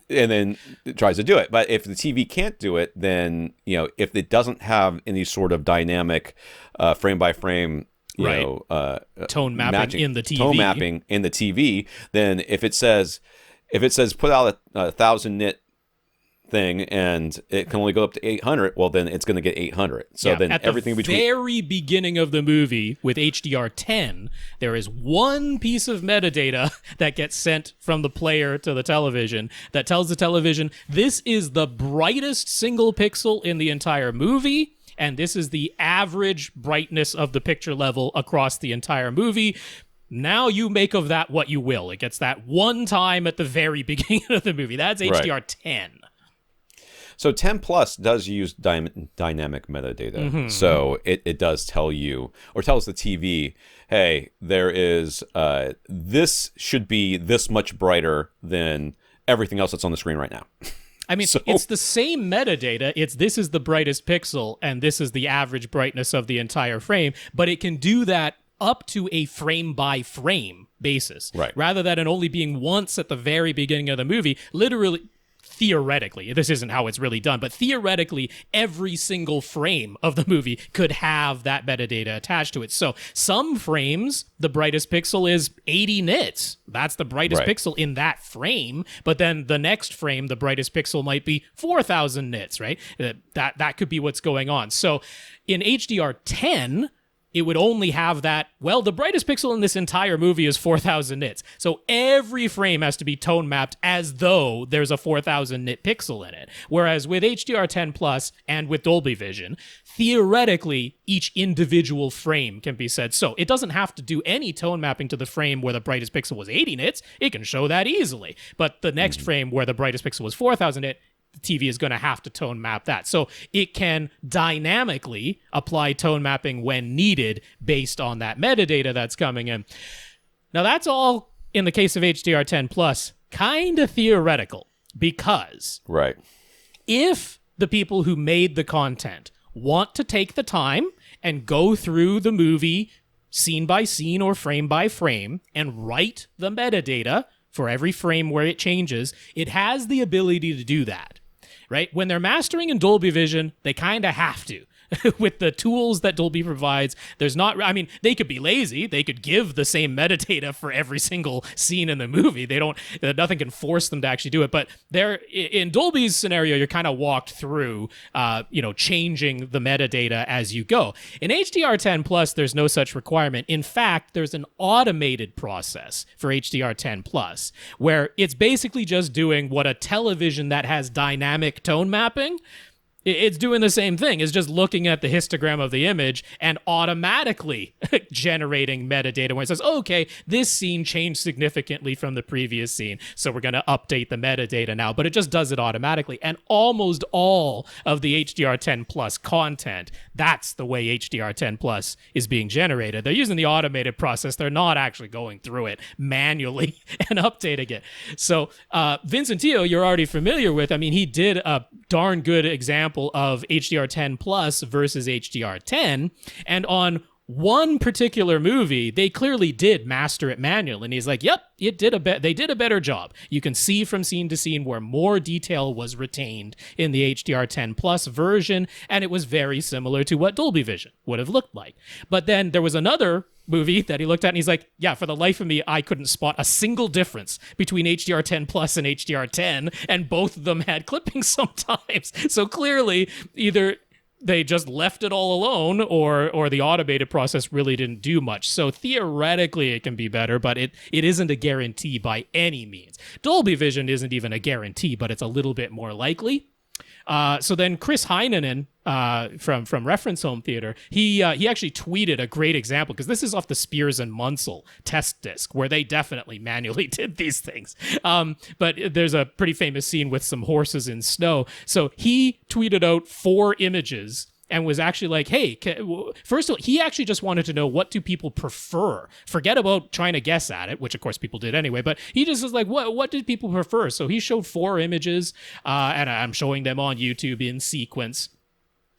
then it tries to do it. But if the TV can't do it, then, if it doesn't have any sort of dynamic frame by frame, tone mapping in the TV, then if it says put out a 1,000 nit thing and it can only go up to 800, well, then it's going to get 800. So then everything between... At the very beginning of the movie with HDR10, there is one piece of metadata that gets sent from the player to the television that tells the television, this is the brightest single pixel in the entire movie, and this is the average brightness of the picture level across the entire movie. Now you make of that what you will. It gets that one time at the very beginning of the movie. That's HDR10. Right. So 10 Plus does use dynamic metadata. Mm-hmm. So it does tell you, or tells the TV, hey, there is, this should be this much brighter than everything else that's on the screen right now. I mean, it's the same metadata. This is the brightest pixel, and this is the average brightness of the entire frame, but it can do that up to a frame-by-frame basis. Right. Rather than it only being once at the very beginning of the movie, literally... Theoretically, this isn't how it's really done, but theoretically, every single frame of the movie could have that metadata attached to it. So some frames, the brightest pixel is 80 nits. That's the brightest pixel in that frame. But then the next frame, the brightest pixel might be 4,000 nits, right? That could be what's going on. So in HDR10, it would only have that, well, the brightest pixel in this entire movie is 4,000 nits. So every frame has to be tone mapped as though there's a 4,000 nit pixel in it. Whereas with HDR10 Plus and with Dolby Vision, theoretically, each individual frame can be said. So it doesn't have to do any tone mapping to the frame where the brightest pixel was 80 nits. It can show that easily. But the next frame where the brightest pixel was 4,000 nits, the TV is going to have to tone map that. So it can dynamically apply tone mapping when needed based on that metadata that's coming in. Now, that's all, in the case of HDR10 Plus, kind of theoretical, because if the people who made the content want to take the time and go through the movie scene by scene or frame by frame and write the metadata for every frame where it changes, it has the ability to do that. Right? When they're mastering in Dolby Vision, they kind of have to. with the tools that Dolby provides. There's not, I mean, they could be lazy. They could give the same metadata for every single scene in the movie. Nothing can force them to actually do it. But in Dolby's scenario, you're kind of walked through, changing the metadata as you go. In HDR10 Plus, there's no such requirement. In fact, there's an automated process for HDR10 Plus where it's basically just doing what a television that has dynamic tone mapping, it's doing the same thing. It's just looking at the histogram of the image and automatically generating metadata when it says, okay, this scene changed significantly from the previous scene, so we're going to update the metadata now. But it just does it automatically. And almost all of the HDR10 Plus content, that's the way HDR10 Plus is being generated. They're using the automated process. They're not actually going through it manually and updating it. So Vincentio, you're already familiar with. I mean, he did a darn good example of HDR10 Plus versus HDR10, and on one particular movie, they clearly did master it manually, and he's like, yep, they did a better job. You can see from scene to scene where more detail was retained in the HDR10 Plus version, and it was very similar to what Dolby Vision would have looked like. But then there was another movie that he looked at and he's like, yeah, for the life of me, I couldn't spot a single difference between HDR10 Plus and HDR10, and both of them had clippings sometimes. So clearly, either they just left it all alone or the automated process really didn't do much. So theoretically, it can be better, but it isn't a guarantee by any means. Dolby Vision isn't even a guarantee, but it's a little bit more likely. So then Chris Heinonen from Reference Home Theater, he actually tweeted a great example, because this is off the Spears and Munsell test disc, where they definitely manually did these things. But there's a pretty famous scene with some horses in snow. So he tweeted out 4 images and was actually like, hey, first of all, he actually just wanted to know, what do people prefer? Forget about trying to guess at it, which of course people did anyway, but he just was like, what did people prefer? So he showed 4 images, and I'm showing them on YouTube in sequence.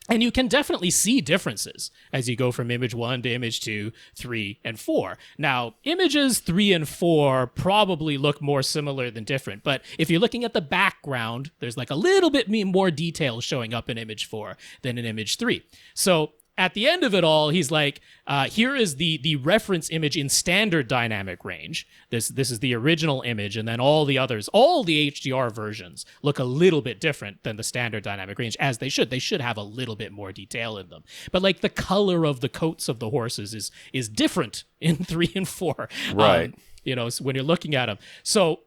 And you can definitely see differences as you go from image 1 to image 2, 3, and 4. Now, images 3 and 4 probably look more similar than different, but if you're looking at the background, there's like a little bit more detail showing up in image 4 than in image 3. So at the end of it all, he's like, here is the reference image in standard dynamic range. This is the original image, and then all the others, all the HDR versions look a little bit different than the standard dynamic range, as they should. They should have a little bit more detail in them. But like the color of the coats of the horses is different in 3 and 4. Right. So when you're looking at them. So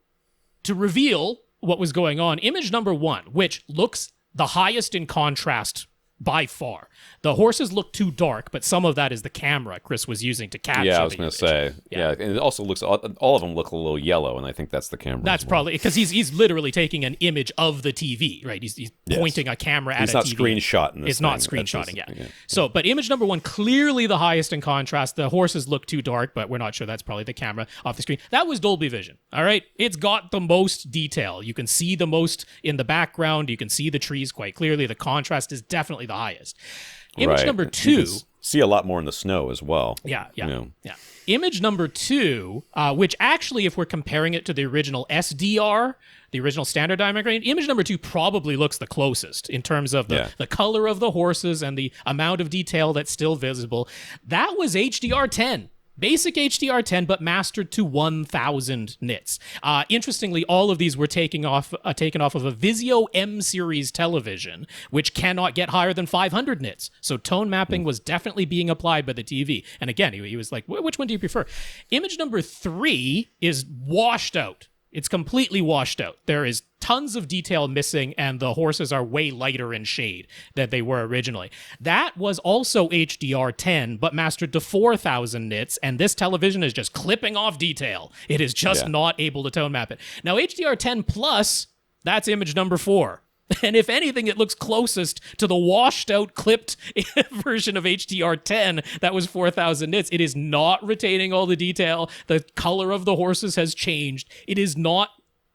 to reveal what was going on, image number 1, which looks the highest in contrast by far. The horses look too dark, but some of that is the camera Chris was using to capture. Yeah, I was going to say. Yeah, and it also looks, all of them look a little yellow, and I think that's the camera. That's probably because he's literally taking an image of the TV, right? He's pointing a camera at a TV. It's not screenshotting this. It's not screenshotting, yeah. So, but image number 1, clearly the highest in contrast. The horses look too dark, but we're not sure that's probably the camera off the screen. That was Dolby Vision, all right? It's got the most detail. You can see the most in the background. You can see the trees quite clearly. The contrast is definitely the highest. Image number 2, see a lot more in the snow as well. Yeah. Image number 2, which actually, if we're comparing it to the original SDR, the original standard dynamic range, image number 2 probably looks the closest in terms of the color of the horses and the amount of detail that's still visible. That was HDR10. Basic HDR10, but mastered to 1,000 nits. Interestingly, all of these were taken off of a Vizio M series television, which cannot get higher than 500 nits. So tone mapping was definitely being applied by the TV. And again, he was like, which one do you prefer? Image number 3 is washed out. It's completely washed out. There is tons of detail missing, and the horses are way lighter in shade than they were originally. That was also HDR10, but mastered to 4,000 nits, and this television is just clipping off detail. It is just not able to tone map it. Now, HDR10 Plus, that's image number 4. And if anything, it looks closest to the washed-out, clipped version of HDR10 that was 4,000 nits. It is not retaining all the detail. The color of the horses has changed. It is not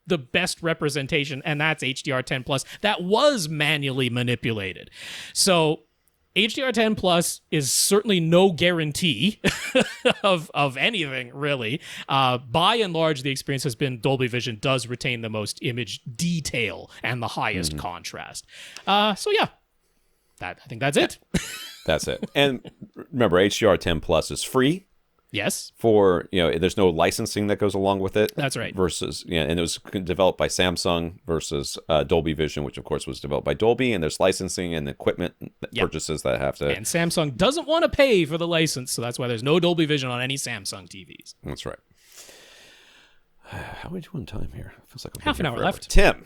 the best representation, and that's HDR10 Plus. That was manually manipulated. So HDR10 Plus is certainly no guarantee of anything, really. By and large, the experience has been Dolby Vision does retain the most image detail and the highest contrast. So yeah. I think that's it. That's it. And remember, HDR10 Plus is free. Yes. For, there's no licensing that goes along with it. That's right. Versus, and it was developed by Samsung versus Dolby Vision, which of course was developed by Dolby. And there's licensing and equipment purchases that have to. And Samsung doesn't want to pay for the license, so that's why there's no Dolby Vision on any Samsung TVs. That's right. How are we doing time here? It feels like half an hour left. Tim.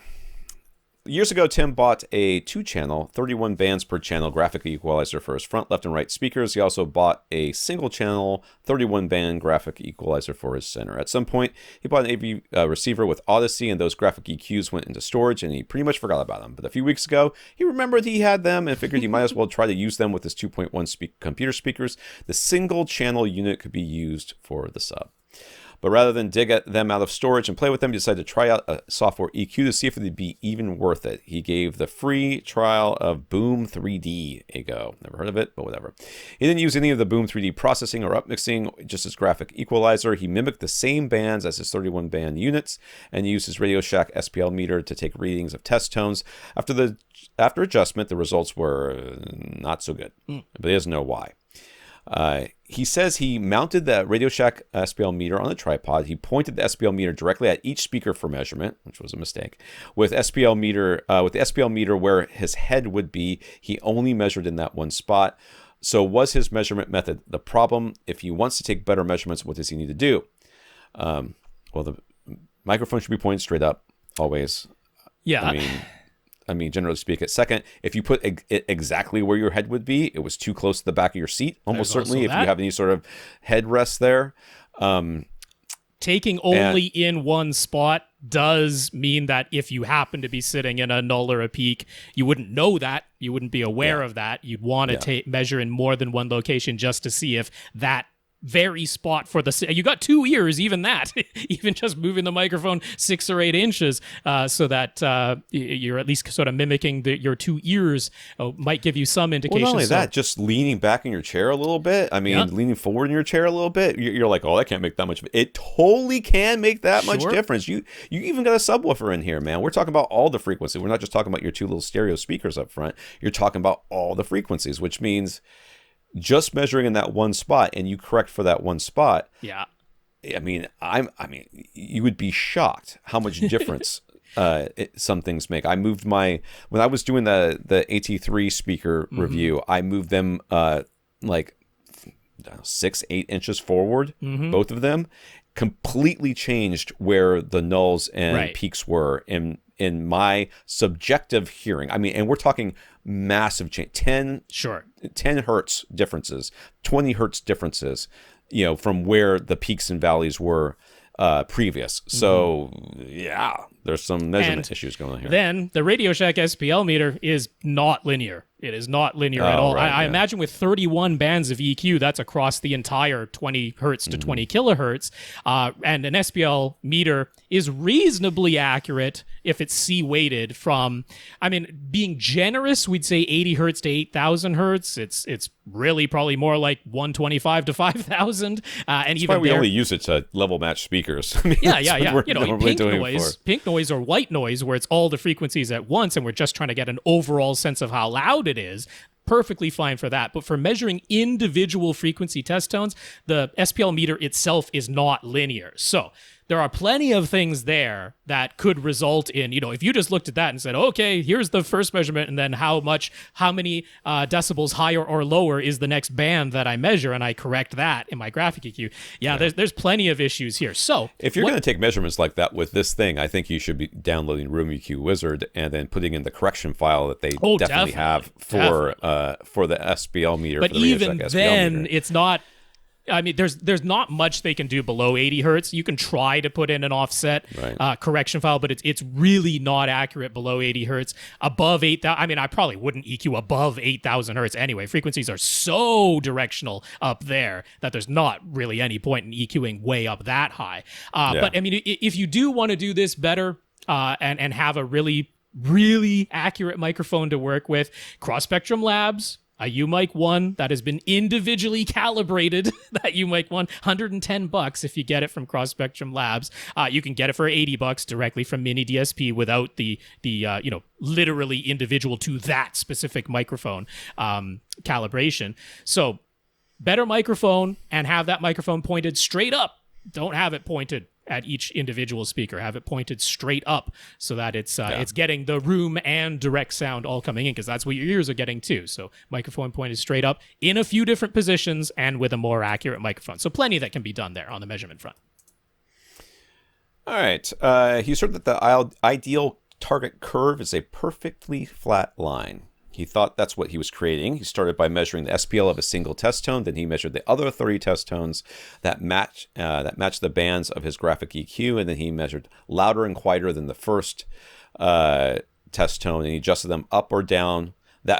Years ago, Tim bought a 2-channel, 31 bands per channel graphic equalizer for his front, left, and right speakers. He also bought a single-channel, 31-band graphic equalizer for his center. At some point, he bought an AV receiver with Odyssey, and those graphic EQs went into storage, and he pretty much forgot about them. But a few weeks ago, he remembered he had them and figured he might as well try to use them with his 2.1 computer speakers. The single-channel unit could be used for the sub. But rather than dig at them out of storage and play with them, he decided to try out a software EQ to see if it would be even worth it. He gave the free trial of Boom 3D a go. Never heard of it, but whatever. He didn't use any of the Boom 3D processing or upmixing, just his graphic equalizer. He mimicked the same bands as his 31-band units and used his Radio Shack SPL meter to take readings of test tones. After adjustment, the results were not so good, but he doesn't know why. He says he mounted the Radio Shack SPL meter on a tripod. He pointed the SPL meter directly at each speaker for measurement, which was a mistake. With the SPL meter where his head would be, he only measured in that one spot. So was his measurement method the problem? If he wants to take better measurements, what does he need to do? Well, the microphone should be pointed straight up, always. Yeah. I mean, generally speaking. Second, if you put it exactly where your head would be, it was too close to the back of your seat. Almost certainly, if you have any sort of headrest there. Taking only in one spot does mean that if you happen to be sitting in a null or a peak, you wouldn't know that. You wouldn't be aware of that. You'd want to measure in more than one location just to see if that very spot for you got 2 ears, even that, even just moving the microphone 6 or 8 inches, so that you're at least sort of mimicking your 2 ears might give you some indication. Well, not only that, just leaning back in your chair a little bit. I mean, leaning forward in your chair a little bit. You're like, oh, that can't make that much. It totally can make that much difference. You even got a subwoofer in here, man. We're talking about all the frequencies. We're not just talking about your 2 little stereo speakers up front. You're talking about all the frequencies, which means just measuring in that one spot, and you correct for that one spot. Yeah. I mean, you would be shocked how much difference some things make. I moved when I was doing the AT3 speaker review, I moved them like 6-8 inches forward, both of them. Completely changed where the nulls and peaks were in my subjective hearing. I mean, and we're talking massive change, 10 hertz differences, 20 hertz differences, from where the peaks and valleys were previous. So there's some measurement issues going on here. Then the Radio Shack SPL meter is not linear. It is not linear at all. I imagine with 31 bands of EQ, that's across the entire 20 hertz to 20 kilohertz. And an SPL meter is reasonably accurate if it's C-weighted from, being generous, we'd say 80 hertz to 8,000 hertz. It's really probably more like 125 to 5,000. And that's even why we only use it to level match speakers. Pink noise or white noise, where it's all the frequencies at once, and we're just trying to get an overall sense of how loud it is. Perfectly fine for that. But for measuring individual frequency test tones, the SPL meter itself is not linear. So there are plenty of things there that could result in, if you just looked at that and said, okay, here's the first measurement, and then how many decibels higher or lower is the next band that I measure, and I correct that in my graphic EQ. There's plenty of issues here. So if you're going to take measurements like that with this thing, I think you should be downloading Room EQ Wizard and then putting in the correction file that they definitely have for the SPL meter. But for the even SPL then, meter. it's not. There's not much they can do below 80 hertz. You can try to put in an offset correction file, but it's really not accurate below 80 hertz. Above 8,000, I probably wouldn't EQ above 8,000 hertz anyway. Frequencies are so directional up there that there's not really any point in EQing way up that high. But if you do want to do this better and have a really, really accurate microphone to work with, Cross Spectrum Labs a UMic 1 that has been individually calibrated. That UMic 1, $110 if you get it from Cross Spectrum Labs. You can get it for $80 directly from Mini DSP without the literally individual to that specific microphone calibration. So better microphone, and have that microphone pointed straight up. Don't have it pointed at each individual speaker. Have it pointed straight up so that it's getting the room and direct sound all coming in, because that's what your ears are getting too. So microphone pointed straight up in a few different positions and with a more accurate microphone. So plenty that can be done there on the measurement front. All right. He asserted that the ideal target curve is a perfectly flat line. He thought that's what he was creating. He started by measuring the SPL of a single test tone. Then he measured the other 30 test tones that matched the bands of his graphic EQ. And then he measured louder and quieter than the first test tone, and he adjusted them up or down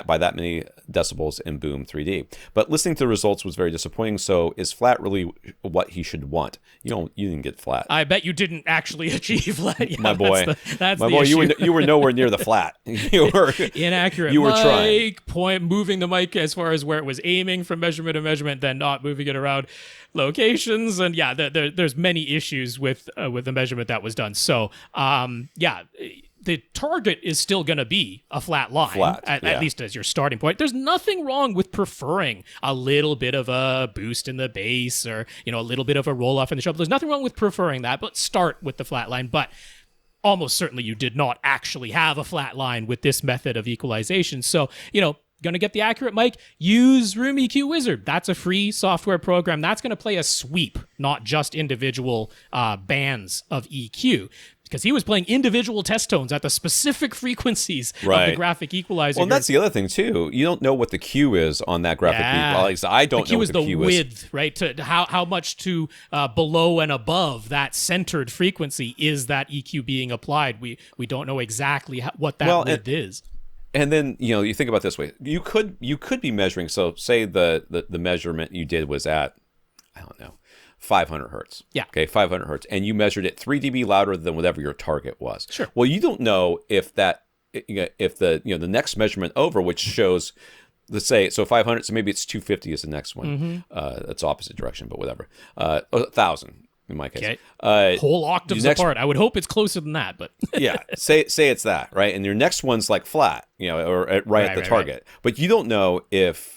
by that many decibels in Boom 3D. But listening to the results was very disappointing. So is flat really what he should want? You didn't get flat. I bet you didn't actually achieve flat. Yeah, my boy, that's the issue. You were nowhere near the flat. You were inaccurate. You were trying. Moving the mic as far as where it was aiming from measurement to measurement, then not moving it around locations, and there's many issues with the measurement that was done. So the target is still going to be a flat line, at least as your starting point. There's nothing wrong with preferring a little bit of a boost in the bass, or a little bit of a roll off in the treble. There's nothing wrong with preferring that, but start with the flat line. But almost certainly you did not actually have a flat line with this method of equalization. So, going to get the accurate mic, use Room EQ Wizard. That's a free software program. That's going to play a sweep, not just individual bands of EQ. Because he was playing individual test tones at the specific frequencies of the graphic equalizer. Well, and that's the other thing, too. You don't know what the Q is on that graphic equalizer. I don't know what the Q is. The width, right? To how much to below and above that centered frequency is that EQ being applied. We don't know exactly what that width is. And then, you think about it this way. You could be measuring. So say the measurement you did was at, I don't know, 500 hertz. Yeah. Okay, 500 hertz. And you measured it 3 dB louder than whatever your target was. Sure. Well, you don't know if the next measurement over, which shows, let's say, so 500, so maybe it's 250 is the next one. That's opposite direction, but whatever. 1,000 in my case. Okay. Whole octaves apart. I would hope it's closer than that, but yeah. Say it's that, right? And your next one's like flat, or at the target. Right. But you don't know if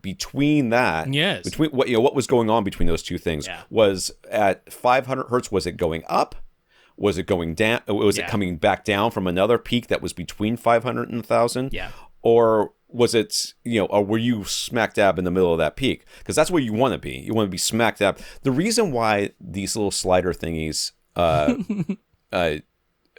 between that, between what was going on between those two things, was at 500 hertz, was it going up? Was it going down? Was it coming back down from another peak that was between 500 and 1,000? Yeah. Or was it, or were you smack dab in the middle of that peak? Because that's where you want to be. You want to be smack dab. The reason why these little slider thingies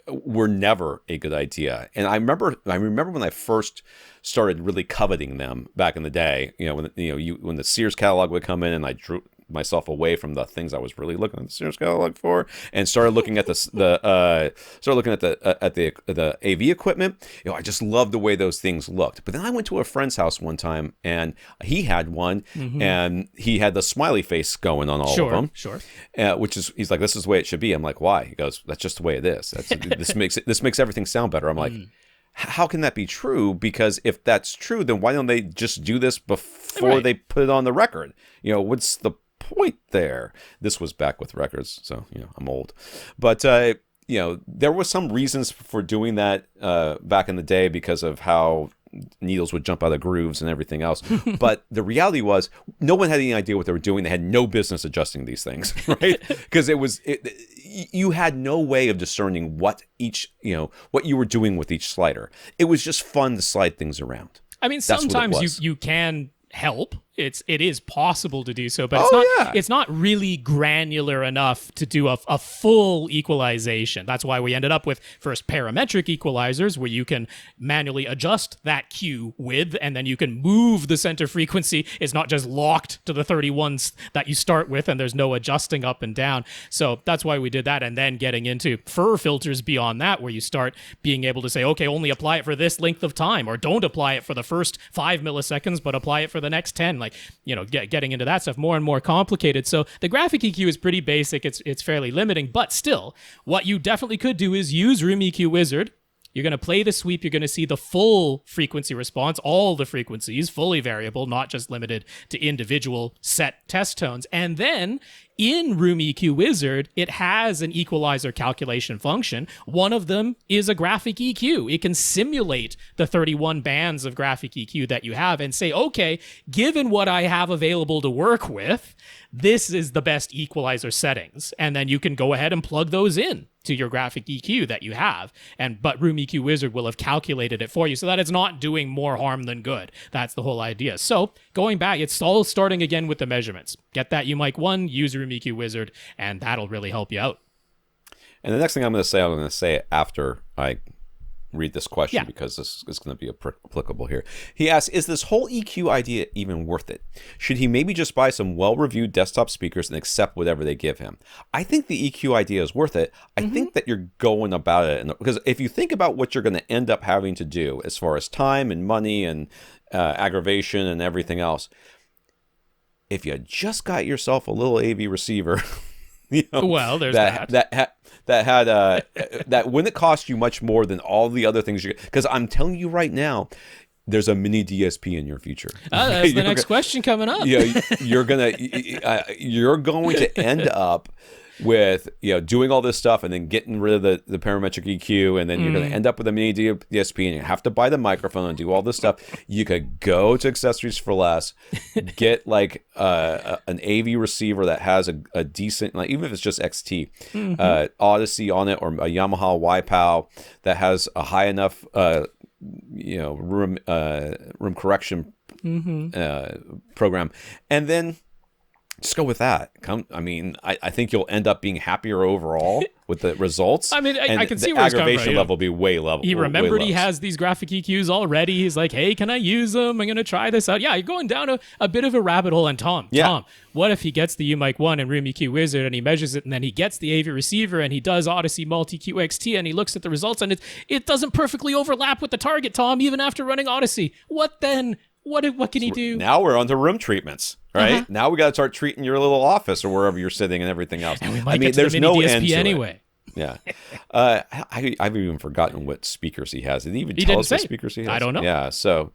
were never a good idea. And I remember when I first started really coveting them back in the day, when the Sears catalog would come in, and I drew myself away from the things I was really looking at the Sears catalog for, and started looking at the AV equipment. I just loved the way those things looked. But then I went to a friend's house one time, and he had one, and he had the smiley face going on all of them. Sure. He's like, this is the way it should be. I'm like, why? He goes, that's just the way it is. This makes everything sound better. I'm like, how can that be true? Because if that's true, then why don't they just do this before they put it on the record? What's the point there? This was back with records, so I'm old. But there was some reasons for doing that back in the day because of how needles would jump out of grooves and everything else. But the reality was, no one had any idea what they were doing. They had no business adjusting these things, right? Because you had no way of discerning what you were doing with each slider. It was just fun to slide things around. I mean, sometimes you can help. It is possible to do so, but it's not really granular enough to do a full equalization. That's why we ended up with first parametric equalizers, where you can manually adjust that Q width, and then you can move the center frequency. It's not just locked to the 31s that you start with, and there's no adjusting up and down. So that's why we did that, and then getting into FIR filters beyond that, where you start being able to say, okay, only apply it for this length of time, or don't apply it for the first 5 milliseconds, but apply it for the next 10. Getting into that stuff, more and more complicated. So the graphic EQ is pretty basic. It's fairly limiting, but still, what you definitely could do is use Room EQ Wizard, You're going to play the sweep. You're going to see the full frequency response, all the frequencies, fully variable, not just limited to individual set test tones. And then in Room EQ Wizard, it has an equalizer calculation function. One of them is a graphic EQ. It can simulate the 31 bands of graphic EQ that you have and say, okay, given what I have available to work with, this is the best equalizer settings. And then you can go ahead and plug those in to your graphic EQ that you have. But Room EQ Wizard will have calculated it for you so that it's not doing more harm than good. That's the whole idea. So going back, it's all starting again with the measurements. Get that UMIC 1, use Room EQ Wizard, and that'll really help you out. And the next thing I'm going to say it after I read this question, because this is going to be applicable here. He asks, is this whole EQ idea even worth it? Should he maybe just buy some well-reviewed desktop speakers and accept whatever they give him? I think the EQ idea is worth it. I think that you're going about it, because if you think about what you're going to end up having to do as far as time and money and aggravation and everything else, if you just got yourself a little AV receiver, well, there's that that wouldn't cost you much more than all the other things you, because I'm telling you right now, there's a mini DSP in your future. That's the next question coming up. You're going to end up with doing all this stuff and then getting rid of the parametric EQ, and then you're going to end up with a mini DSP, and you have to buy the microphone and do all this stuff. You could go to Accessories for Less, get like an AV receiver that has a decent, like even if it's just XT, Odyssey on it, or a Yamaha YPOW that has a high enough room correction program, and then just go with that. I think you'll end up being happier overall with the results. I mean, I can see where the aggravation level will be way level. He remembered he has these graphic EQs already. He's like, hey, can I use them? I'm going to try this out. Yeah, you're going down a bit of a rabbit hole. And Tom, what if he gets the UMIC 1 and Room EQ Wizard and he measures it, and then he gets the AV receiver and he does Odyssey Multi-Q XT and he looks at the results and it doesn't perfectly overlap with the target, Tom, even after running Odyssey. What then? What can he do? Now we're on to room treatmeven, right? Now we got to start treating your little office or wherever you're sitting and everything else. And we might get to there's the mini DSP end to anyway. Yeah. I've even forgotten what speakers he has. Did he even tell us what speakers he has? I don't know. Yeah. So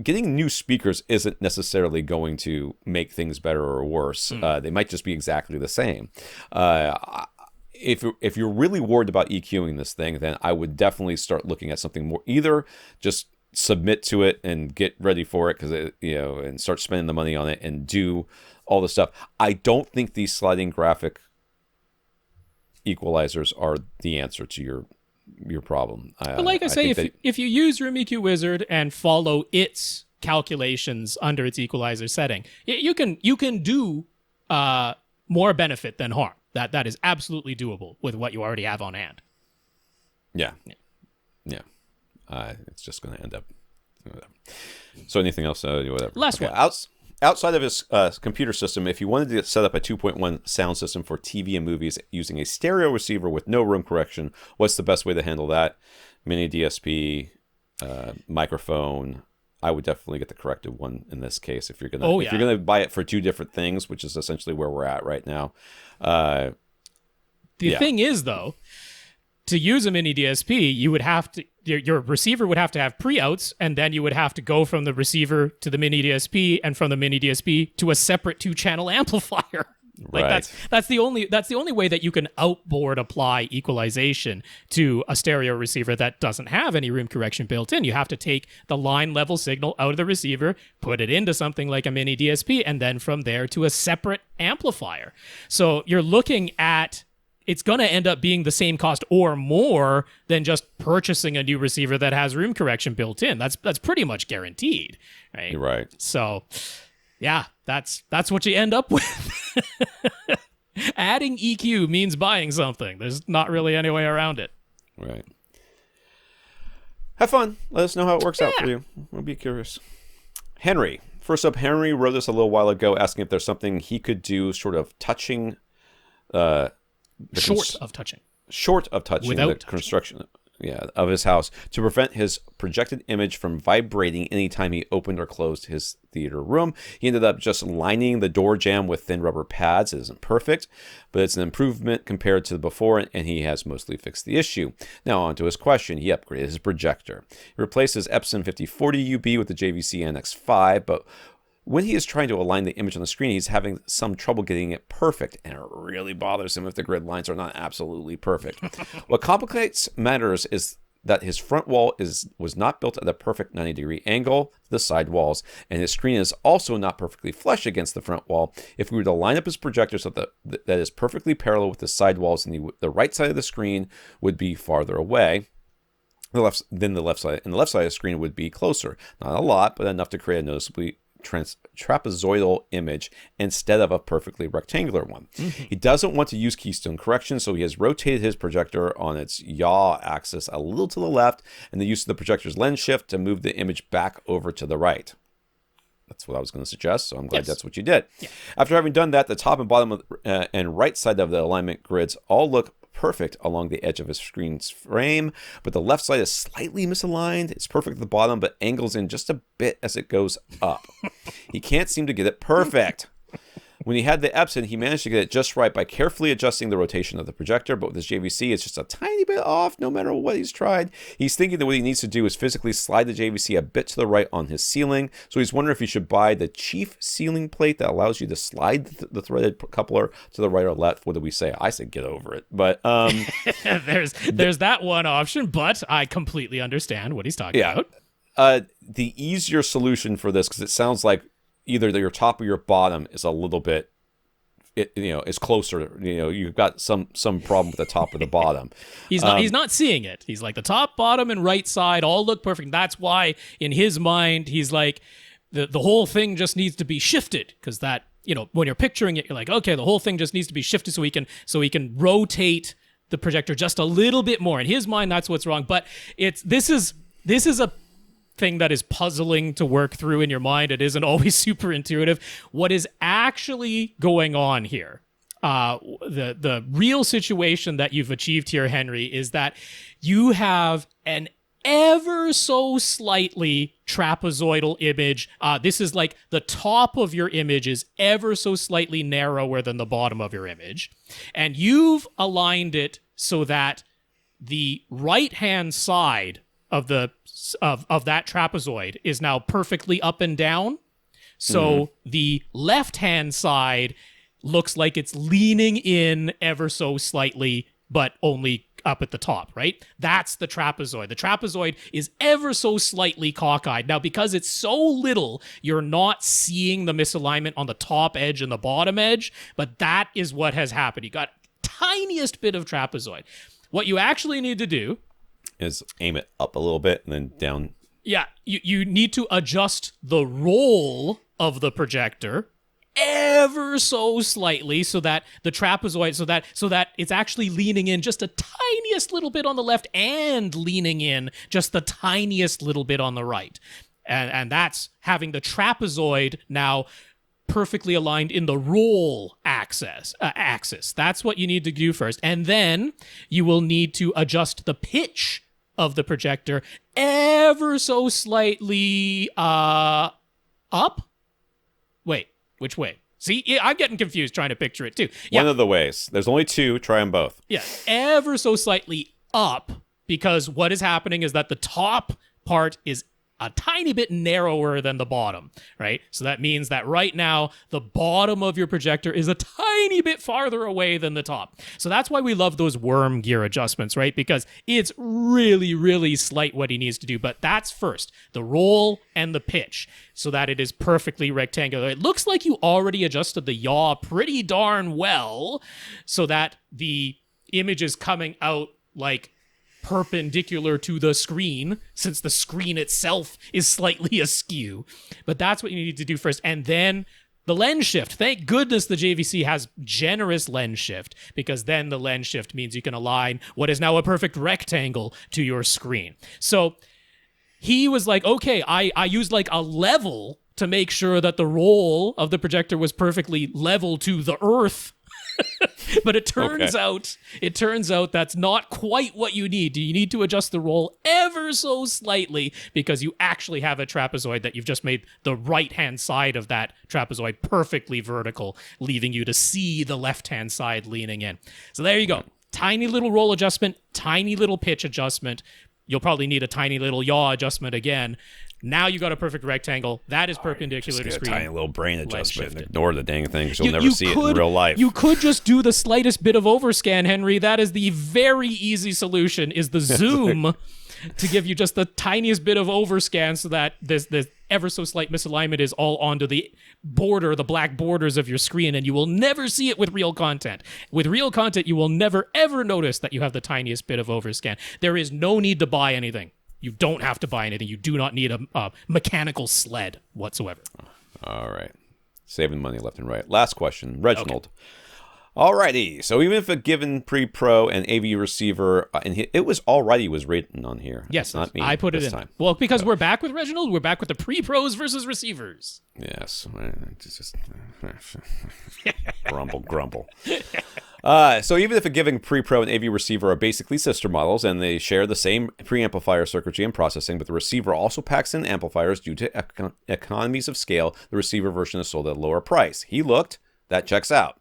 getting new speakers isn't necessarily going to make things better or worse. They might just be exactly the same. If you're really worried about EQing this thing, then I would definitely start looking at something more, either just submit to it and get ready for it, because and start spending the money on it and do all the stuff. I don't think these sliding graphic equalizers are the answer to your problem. But like I say, if you use Room EQ Wizard and follow its calculations under its equalizer setting, you can do more benefit than harm. That is absolutely doable with what you already have on hand. Yeah. It's just going to end up. So anything else? Whatever. Last one. Outside of his computer system, if you wanted to set up a 2.1 sound system for TV and movies using a stereo receiver with no room correction, what's the best way to handle that? Mini DSP, microphone. I would definitely get the corrected one in this case if you're gonna if you're gonna buy it for two different things, which is essentially where we're at right now. The thing is, though, to use a mini DSP, you would have to your receiver would have to have pre-outs, and then you would have to go from the receiver to the mini DSP, and from the mini DSP to a separate 2-channel amplifier. Like that's the only way that you can outboard apply equalization to a stereo receiver that doesn't have any room correction built in. You have to take the line level signal out of the receiver, put it into something like a mini DSP, and then from there to a separate amplifier. So you're looking at, it's going to end up being the same cost or more than just purchasing a new receiver that has room correction built in. That's pretty much guaranteed, right? You're right. So, yeah, that's what you end up with. Adding EQ means buying something. There's not really any way around it. Right. Have fun. Let us know how it works out for you. We'll be curious. Henry. First up, Henry wrote us a little while ago asking if there's something he could do short of touching... Short of touching without the construction. of his house to prevent his projected image from vibrating anytime he opened or closed his theater room. He ended up just lining the door jamb with thin rubber pads. It isn't perfect, but it's an improvement compared to before, and he has mostly fixed the issue. Now on to his question. He upgraded his projector. He replaced his Epson 5040 UB with the JVC NX5, but when he is trying to align the image on the screen, he's having some trouble getting it perfect, and it really bothers him if the grid lines are not absolutely perfect. What complicates matters is that his front wall was not built at a perfect 90-degree angle to the side walls, and his screen is also not perfectly flush against the front wall. If we were to line up his projector so that is perfectly parallel with the side walls, and the right side of the screen would be farther away, the left side, and the left side of the screen would be closer. Not a lot, but enough to create a noticeably trapezoidal image instead of a perfectly rectangular one. He doesn't want to use keystone correction, so he has rotated his projector on its yaw axis a little to the left, and the use of the projector's lens shift to move the image back over to the right. That's what I was going to suggest, so I'm glad that's what you did. Yeah. After having done that, the top and bottom and right side of the alignment grids all look perfect along the edge of his screen's frame, but the left side is slightly misaligned. It's perfect at the bottom, but angles in just a bit as it goes up. He can't seem to get it perfect. When he had the Epson, he managed to get it just right by carefully adjusting the rotation of the projector, but with his JVC, it's just a tiny bit off no matter what he's tried. He's thinking that what he needs to do is physically slide the JVC a bit to the right on his ceiling, so he's wondering if he should buy the Chief ceiling plate that allows you to slide the threaded coupler to the right or left. What do we say? I said get over it, but there's that one option, but I completely understand what he's talking about. The easier solution for this, because it sounds like either your top or your bottom is a little bit, is closer. You've got some problem with the top or the bottom. He's not seeing it. He's like the top, bottom, and right side all look perfect. That's why in his mind he's like the whole thing just needs to be shifted, because that when you're picturing it, you're like, okay, the whole thing just needs to be shifted so he can rotate the projector just a little bit more. In his mind, that's what's wrong. But this is a thing that is puzzling to work through in your mind. It isn't always super intuitive. What is actually going on here, the real situation that you've achieved here, Henry, is that you have an ever so slightly trapezoidal image. This is like the top of your image is ever so slightly narrower than the bottom of your image, and you've aligned it so that the right-hand side of that trapezoid is now perfectly up and down. So the left-hand side looks like it's leaning in ever so slightly, but only up at the top, right? That's the trapezoid. The trapezoid is ever so slightly cockeyed. Now, because it's so little, you're not seeing the misalignment on the top edge and the bottom edge, but that is what has happened. You got tiniest bit of trapezoid. What you actually need to do is aim it up a little bit and then down. Yeah, you need to adjust the roll of the projector ever so slightly so that the trapezoid, so that it's actually leaning in just a tiniest little bit on the left and leaning in just the tiniest little bit on the right. And that's having the trapezoid now perfectly aligned in the roll axis. That's what you need to do first. And then you will need to adjust the pitch of the projector ever so slightly up. Wait, which way? See, I'm getting confused trying to picture it too. One of the ways. There's only two. Try them both. Yeah, ever so slightly up, because what is happening is that the top part is a tiny bit narrower than the bottom, right? So that means that right now, the bottom of your projector is a tiny bit farther away than the top. So that's why we love those worm gear adjustments, right? Because it's really, really slight what he needs to do. But that's first, the roll and the pitch, so that it is perfectly rectangular. It looks like you already adjusted the yaw pretty darn well, so that the image is coming out like perpendicular to the screen, since the screen itself is slightly askew. But that's what you need to do first. And then the lens shift. Thank goodness the JVC has generous lens shift, because then the lens shift means you can align what is now a perfect rectangle to your screen. So he was like, okay, I used like a level to make sure that the roll of the projector was perfectly level to the earth. But it turns out that's not quite what you need. You need to adjust the roll ever so slightly because you actually have a trapezoid that you've just made the right-hand side of that trapezoid perfectly vertical, leaving you to see the left-hand side leaning in. So there you go. Tiny little roll adjustment, tiny little pitch adjustment. You'll probably need a tiny little yaw adjustment again. Now you got a perfect rectangle. That is perpendicular to screen. A tiny little brain adjustment and ignore the dang thing because you'll never see it in real life. You could just do the slightest bit of overscan, Henry. That is the very easy solution, is the zoom to give you just the tiniest bit of overscan so that this ever so slight misalignment is all onto the border, the black borders of your screen, and you will never see it with real content. With real content, you will never, ever notice that you have the tiniest bit of overscan. There is no need to buy anything. You don't have to buy anything. You do not need a mechanical sled whatsoever. All right. Saving money left and right. Last question. Reginald. Okay. Alrighty. So even if a given pre-pro and AV receiver, and it was written on here. Yes, not me. I put it in. Time. Well, because we're back with Reginald. We're back with the pre-pros versus receivers. Yes. Just grumble. So even if a given pre-pro and AV receiver are basically sister models and they share the same preamplifier circuitry and processing, but the receiver also packs in amplifiers due to economies of scale, the receiver version is sold at a lower price. He looked. That checks out.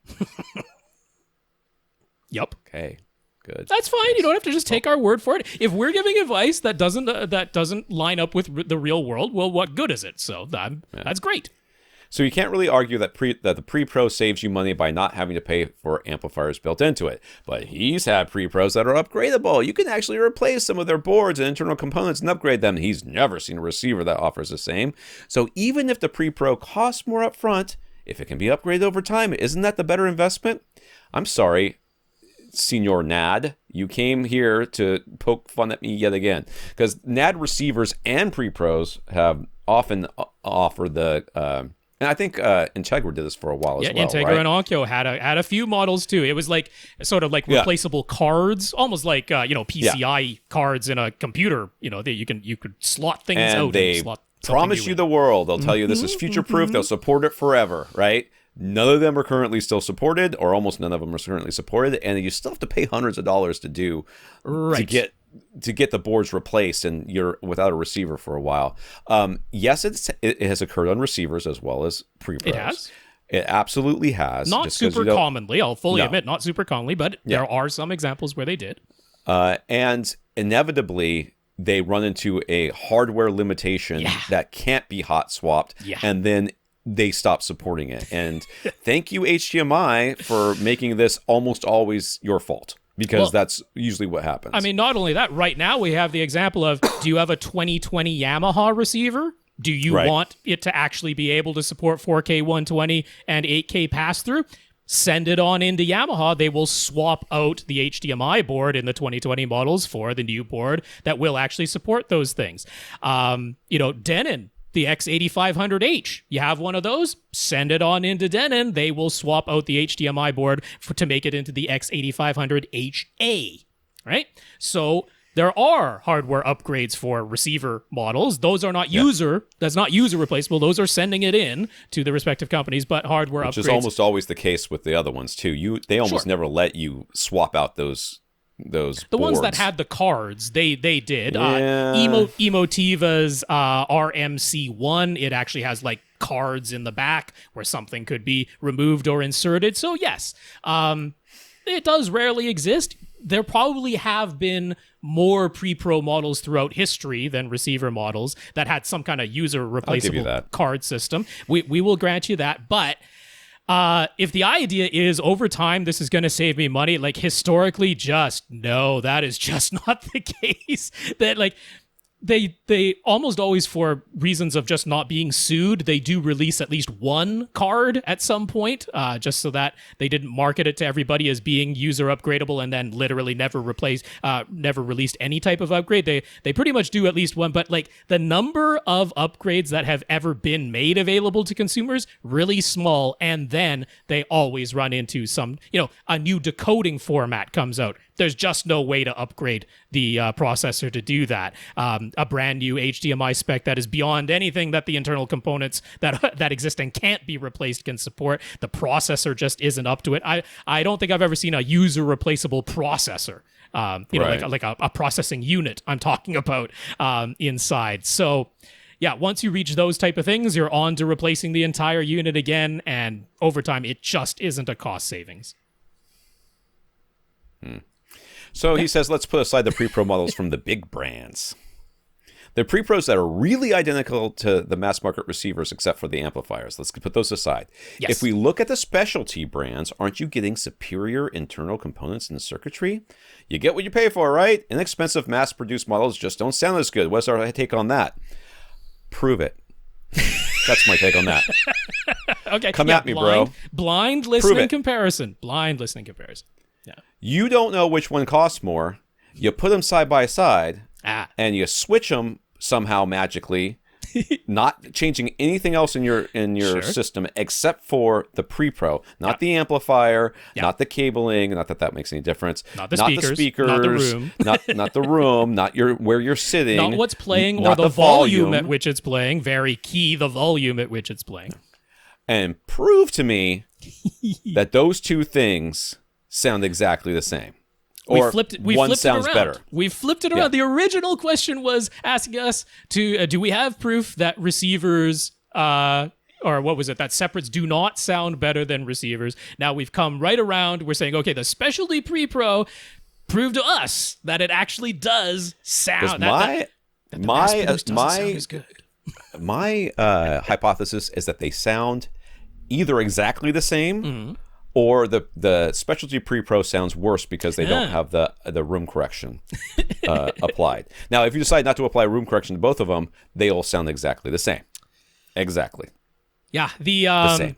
Yep. Okay. Good. That's fine. You don't have to just take our word for it. If we're giving advice that doesn't line up with the real world, well, what good is it? So that's great. So you can't really argue that the pre-pro saves you money by not having to pay for amplifiers built into it. But he's had pre-pros that are upgradable. You can actually replace some of their boards and internal components and upgrade them. He's never seen a receiver that offers the same. So even if the pre-pro costs more up front, if it can be upgraded over time, isn't that the better investment? I'm sorry, Senor NAD. You came here to poke fun at me yet again. Because NAD receivers and pre-pros have often offer the... and I think Integra did this for a while as well, Integra right? and Onkyo had a few models too. It was like sort of like replaceable cards, almost like PCI cards in a computer. That you could slot things out. And slot promise you the world. They'll tell you this is future-proof. They'll support it forever, right? None of them are currently still supported, or almost none of them are currently supported, and you still have to pay hundreds of dollars to do to get the boards replaced, and you're without a receiver for a while. Yes, it has occurred on receivers as well as pre-pros. It has. It absolutely has. Not super commonly. I'll fully admit, not super commonly, but there are some examples where they did. And inevitably, they run into a hardware limitation that can't be hot swapped, and then they stop supporting it. And thank you, HDMI, for making this almost always your fault, because that's usually what happens. I mean, not only that, right now we have the example of, do you have a 2020 Yamaha receiver? Do you want it to actually be able to support 4K 120 and 8K pass-through? Send it on into Yamaha. They will swap out the HDMI board in the 2020 models for the new board that will actually support those things. Denon, the X8500H. You have one of those? Send it on into Denon. They will swap out the HDMI board to make it into the X8500HA. Right? So there are hardware upgrades for receiver models. Those are not that's not user replaceable. Those are sending it in to the respective companies, but hardware upgrades. Which is almost always the case with the other ones too. They almost never let you swap out those boards. Ones that had the cards, they did. Emotiva's RMC1, it actually has like cards in the back where something could be removed or inserted. So yes, it does rarely exist. There probably have been more pre-pro models throughout history than receiver models that had some kind of user replaceable card system. We will grant you that, but if the idea is over time this is going to save me money, like historically, that is just not the case. That like they almost always, for reasons of just not being sued, they do release at least one card at some point, just so that they didn't market it to everybody as being user upgradable and then literally never released any type of upgrade. They pretty much do at least one, but like the number of upgrades that have ever been made available to consumers, really small, and then they always run into some, a new decoding format comes out. There's just no way to upgrade processor to do that. A brand new HDMI spec that is beyond anything that the internal components that exist and can't be replaced can support. The processor just isn't up to it. I don't think I've ever seen a user replaceable processor. Like a processing unit I'm talking about inside. So yeah, once you reach those type of things, you're on to replacing the entire unit again, and over time, it just isn't a cost savings. So he says, let's put aside the pre-pro models from the big brands. The pre-pros that are really identical to the mass market receivers except for the amplifiers. Let's put those aside. Yes. If we look at the specialty brands, aren't you getting superior internal components in the circuitry? You get what you pay for, right? Inexpensive mass-produced models just don't sound as good. What's our take on that? Prove it. That's my take on that. Okay. Come at me, bro. Blind listening comparison. Blind listening comparison. Yeah. You don't know which one costs more. You put them side by side, and you switch them somehow magically, not changing anything else in your system except for the pre-pro, not the amplifier, not the cabling, not that makes any difference, not the speakers, not the room, not the room, not where you're sitting, not what's playing, or the volume at which it's playing. Very key, the volume at which it's playing. And prove to me that those two things sound exactly the same. Or one sounds better. We flipped it around. Yeah. The original question was asking us to, do we have proof that receivers, or what was it, that separates do not sound better than receivers? Now we've come right around. We're saying, okay, the specialty pre-pro proved to us that it actually does sound. My hypothesis is that they sound either exactly the same, or the specialty pre-pro sounds worse because they don't have the room correction applied. Now, if you decide not to apply room correction to both of them, they all sound exactly the same. Exactly. Yeah. The same.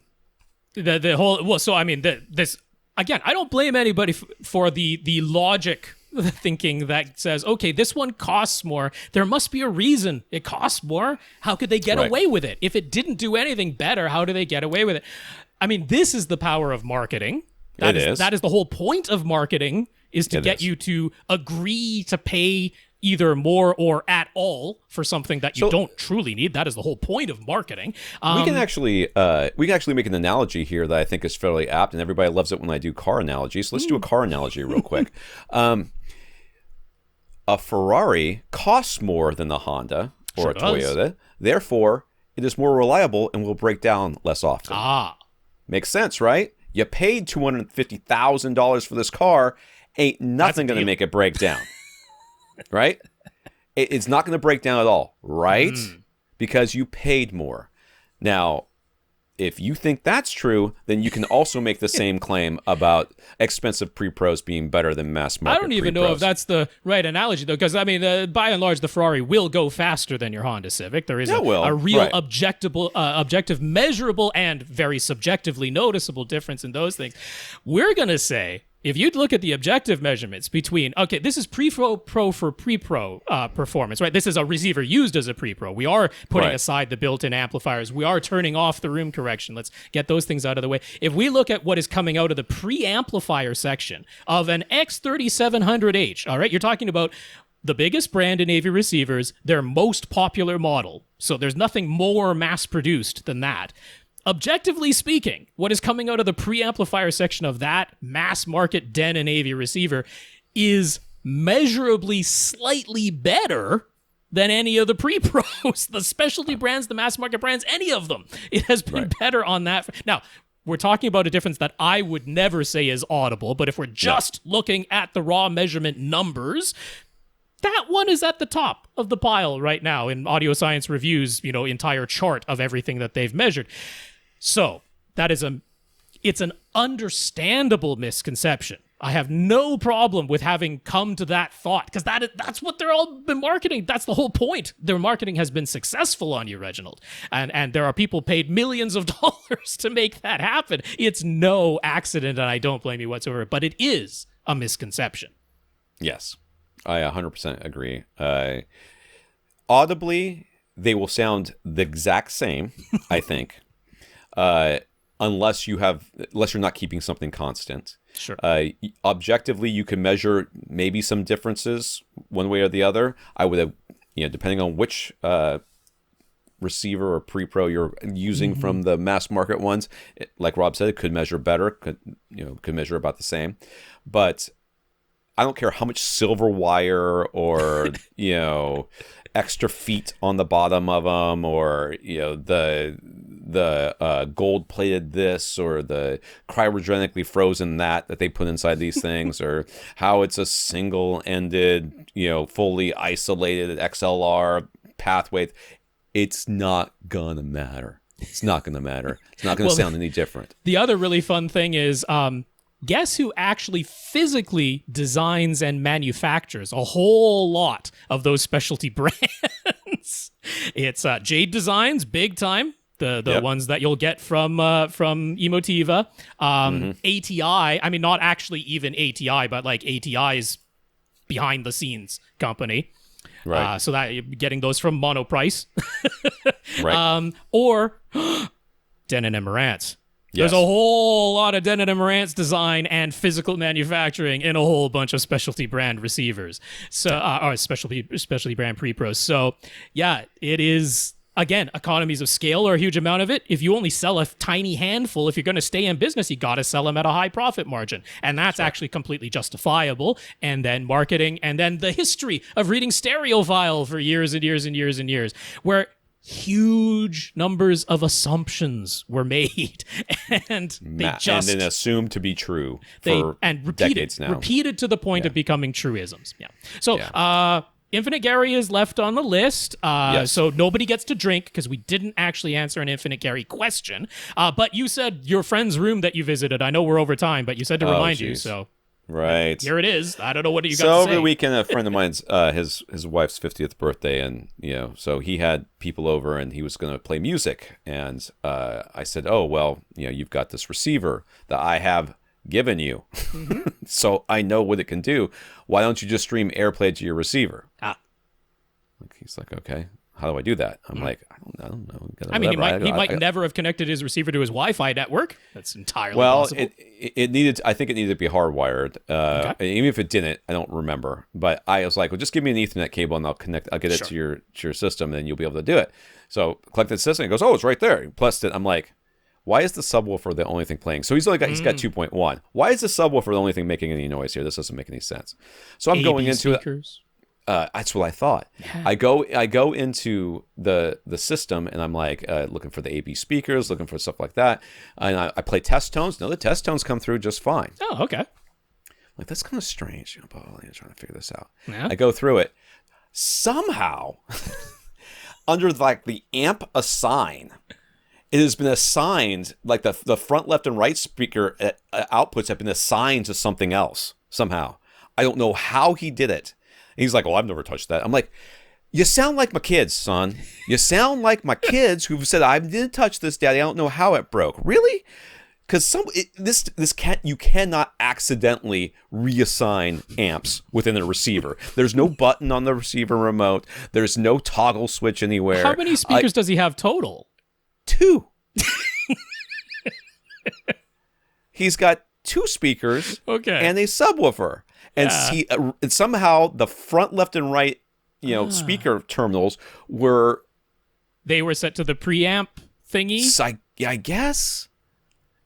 The whole, well, so I mean, this again, I don't blame anybody for the logic thinking that says, okay, this one costs more. There must be a reason it costs more. How could they get away with it? If it didn't do anything better, how do they get away with it? I mean, this is the power of marketing. That is the whole point of marketing, is to get you to agree to pay either more or at all for something that you don't truly need. That is the whole point of marketing. We can actually make an analogy here that I think is fairly apt, and everybody loves it when I do car analogies. So let's do a car analogy real quick. A Ferrari costs more than the Honda or a Toyota. Therefore, it is more reliable and will break down less often. Makes sense, right? You paid $250,000 for this car. Ain't nothing going to make it break down. Right? It's not going to break down at all, right? Because you paid more. Now, if you think that's true, then you can also make the same claim about expensive pre-pros being better than mass market. I don't even know if that's the right analogy, though, because I mean, by and large, the Ferrari will go faster than your Honda Civic. There is a real objective, measurable, and very subjectively noticeable difference in those things. We're going to say, if you'd look at the objective measurements between, okay, this is pre-pro for pre-pro performance, right? This is a receiver used as a pre-pro. We are putting aside the built-in amplifiers. We are turning off the room correction. Let's get those things out of the way. If we look at what is coming out of the pre-amplifier section of an X3700H, all right, you're talking about the biggest brand in AV receivers, their most popular model. So there's nothing more mass-produced than that. Objectively speaking, what is coming out of the preamplifier section of that mass market Denon AV receiver is measurably slightly better than any of the pre-pros, the specialty brands, the mass market brands, any of them. It has been better on that. Now, we're talking about a difference that I would never say is audible, but if we're just looking at the raw measurement numbers, that one is at the top of the pile right now in Audio Science Review's, entire chart of everything that they've measured. So that is it's an understandable misconception. I have no problem with having come to that thought, because that's what they're all been marketing. That's the whole point. Their marketing has been successful on you, Reginald. And there are people paid millions of dollars to make that happen. It's no accident, and I don't blame you whatsoever, but it is a misconception. Yes, I 100% agree. Audibly, they will sound the exact same, I think. unless you're not keeping something constant. Sure. Objectively, you can measure maybe some differences one way or the other. I would have, depending on which receiver or pre-pro you're using from the mass market ones, like Rob said, it could measure better, could measure about the same. But I don't care how much silver wire or extra feet on the bottom of them, or the gold plated this, or the cryogenically frozen that they put inside these things, or how it's a single ended fully isolated XLR pathway. It's not gonna matter. It's not gonna matter. It's not gonna sound any different. The other really fun thing is, guess who actually physically designs and manufactures a whole lot of those specialty brands? It's Jade Designs, big time. The ones that you'll get from Emotiva. ATI, I mean, not actually even ATI, but like ATI's behind the scenes company. Right. So that you're getting those from Monoprice. Right. Or Denon and Marantz. There's a whole lot of Denon and Marantz design and physical manufacturing in a whole bunch of specialty brand receivers. So, or specialty brand pre-pros. So, yeah, it is, again, economies of scale are a huge amount of it. If you only sell a tiny handful, if you're going to stay in business, you got to sell them at a high profit margin. And that's actually completely justifiable. And then marketing, and then the history of reading stereophile for years and years and years and years, where huge numbers of assumptions were made, and they just and then assumed to be true for decades now. Repeated to the point of becoming truisms. Yeah. So, Infinite Gary is left on the list, so nobody gets to drink because we didn't actually answer an Infinite Gary question. But you said your friend's room that you visited. I know we're over time, but you said to remind you. So right here it is. I don't know what you got to say. So over the weekend, a friend of mine's his wife's 50th birthday, and so he had people over, and he was going to play music, and I said, oh well, you've got this receiver that I have given you, so I know what it can do. Why don't you just stream AirPlay to your receiver? He's like, okay, how do I do that? I'm like, I don't know. I mean, he might never have connected his receiver to his Wi-Fi network. That's entirely possible. It needed. I think it needed to be hardwired. Even if it didn't, I don't remember. But I was like, well, just give me an Ethernet cable and I'll get it to your system, and then you'll be able to do it. So collected the system. He goes, oh, it's right there. He pressed it. I'm like, why is the subwoofer the only thing playing? So he's got 2.1. Why is the subwoofer the only thing making any noise here? This doesn't make any sense. So I'm going into speakers. That's what I thought. Yeah. I go into the system, and I'm like looking for the AB speakers, looking for stuff like that, and I play test tones. No, the test tones come through just fine. Oh, okay. Like, that's kind of strange. But I'm trying to figure this out. Yeah. I go through it. Somehow, under like the amp assign, it has been assigned, like the front left and right speaker outputs have been assigned to something else somehow. I don't know how he did it. And he's like, well, I've never touched that. I'm like, you sound like my kids, son. You sound like my kids who've said, I didn't touch this, Daddy. I don't know how it broke. Really? Because you cannot accidentally reassign amps within a receiver. There's no button on the receiver remote. There's no toggle switch anywhere. How many speakers does he have total? 2. He's got 2 speakers and a subwoofer. And and somehow the front left and right, speaker terminals were set to the preamp thingy. I guess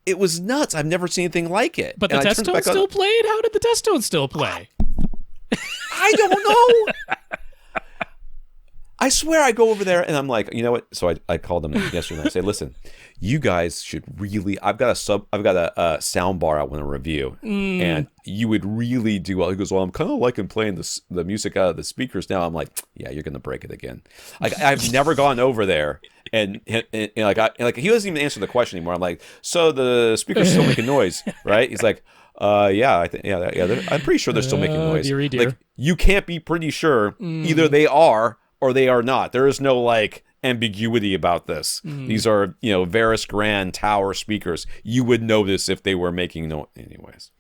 it was nuts. I've never seen anything like it. But the test tone still played. How did the test tone still play? I don't know. I swear I go over there and I'm like, you know what? So I called them yesterday and I say, listen, you guys should really, I've got a sound bar I want to review, and you would really do well. He goes, well, I'm kind of liking playing the music out of the speakers now. I'm like, yeah, you're going to break it again. Like, I've never gone over there and like he doesn't even answer the question anymore. I'm like, so the speakers still making noise, right? He's like, yeah, I'm pretty sure they're still making noise. Dear. Like, you can't be pretty sure. Either they are or they are not. There is no like ambiguity about this. These are, Varus Grand Tower speakers. You would notice if they were making noise anyways.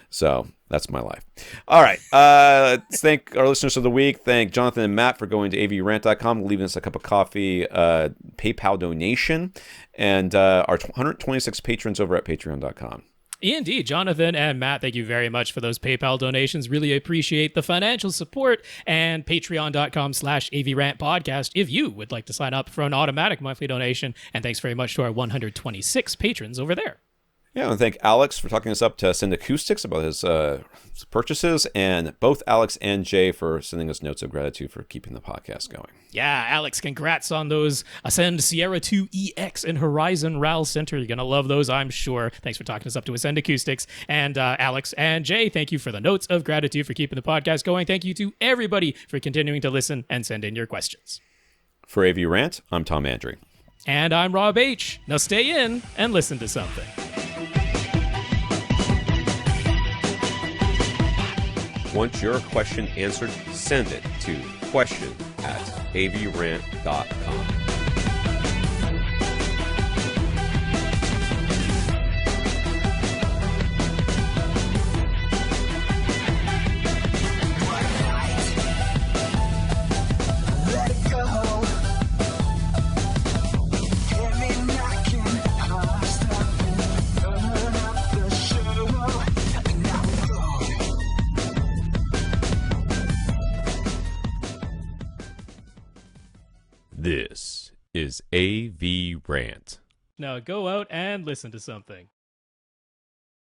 So That's my life. All right. Let's thank our listeners of the week. Thank Jonathan and Matt for going to avrant.com, leaving us a cup of coffee, PayPal donation, and our 126 patrons over at patreon.com. Indeed, Jonathan and Matt, thank you very much for those PayPal donations. Really appreciate the financial support. And patreon.com/AVRant podcast if you would like to sign up for an automatic monthly donation. And thanks very much to our 126 patrons over there. Yeah, and thank Alex for talking us up to Send Acoustics about his purchases, and both Alex and Jay for sending us notes of gratitude for keeping the podcast going. Yeah, Alex, congrats on those Ascend Sierra 2 EX and Horizon RAL Center. You're going to love those, I'm sure. Thanks for talking us up to Ascend Acoustics. And Alex and Jay, thank you for the notes of gratitude for keeping the podcast going. Thank you to everybody for continuing to listen and send in your questions. For AVRant, I'm Tom Andry. And I'm Rob H. Now stay in and listen to something. Want your question answered? Send it to question@avrant.com. This is AVRant. Now go out and listen to something.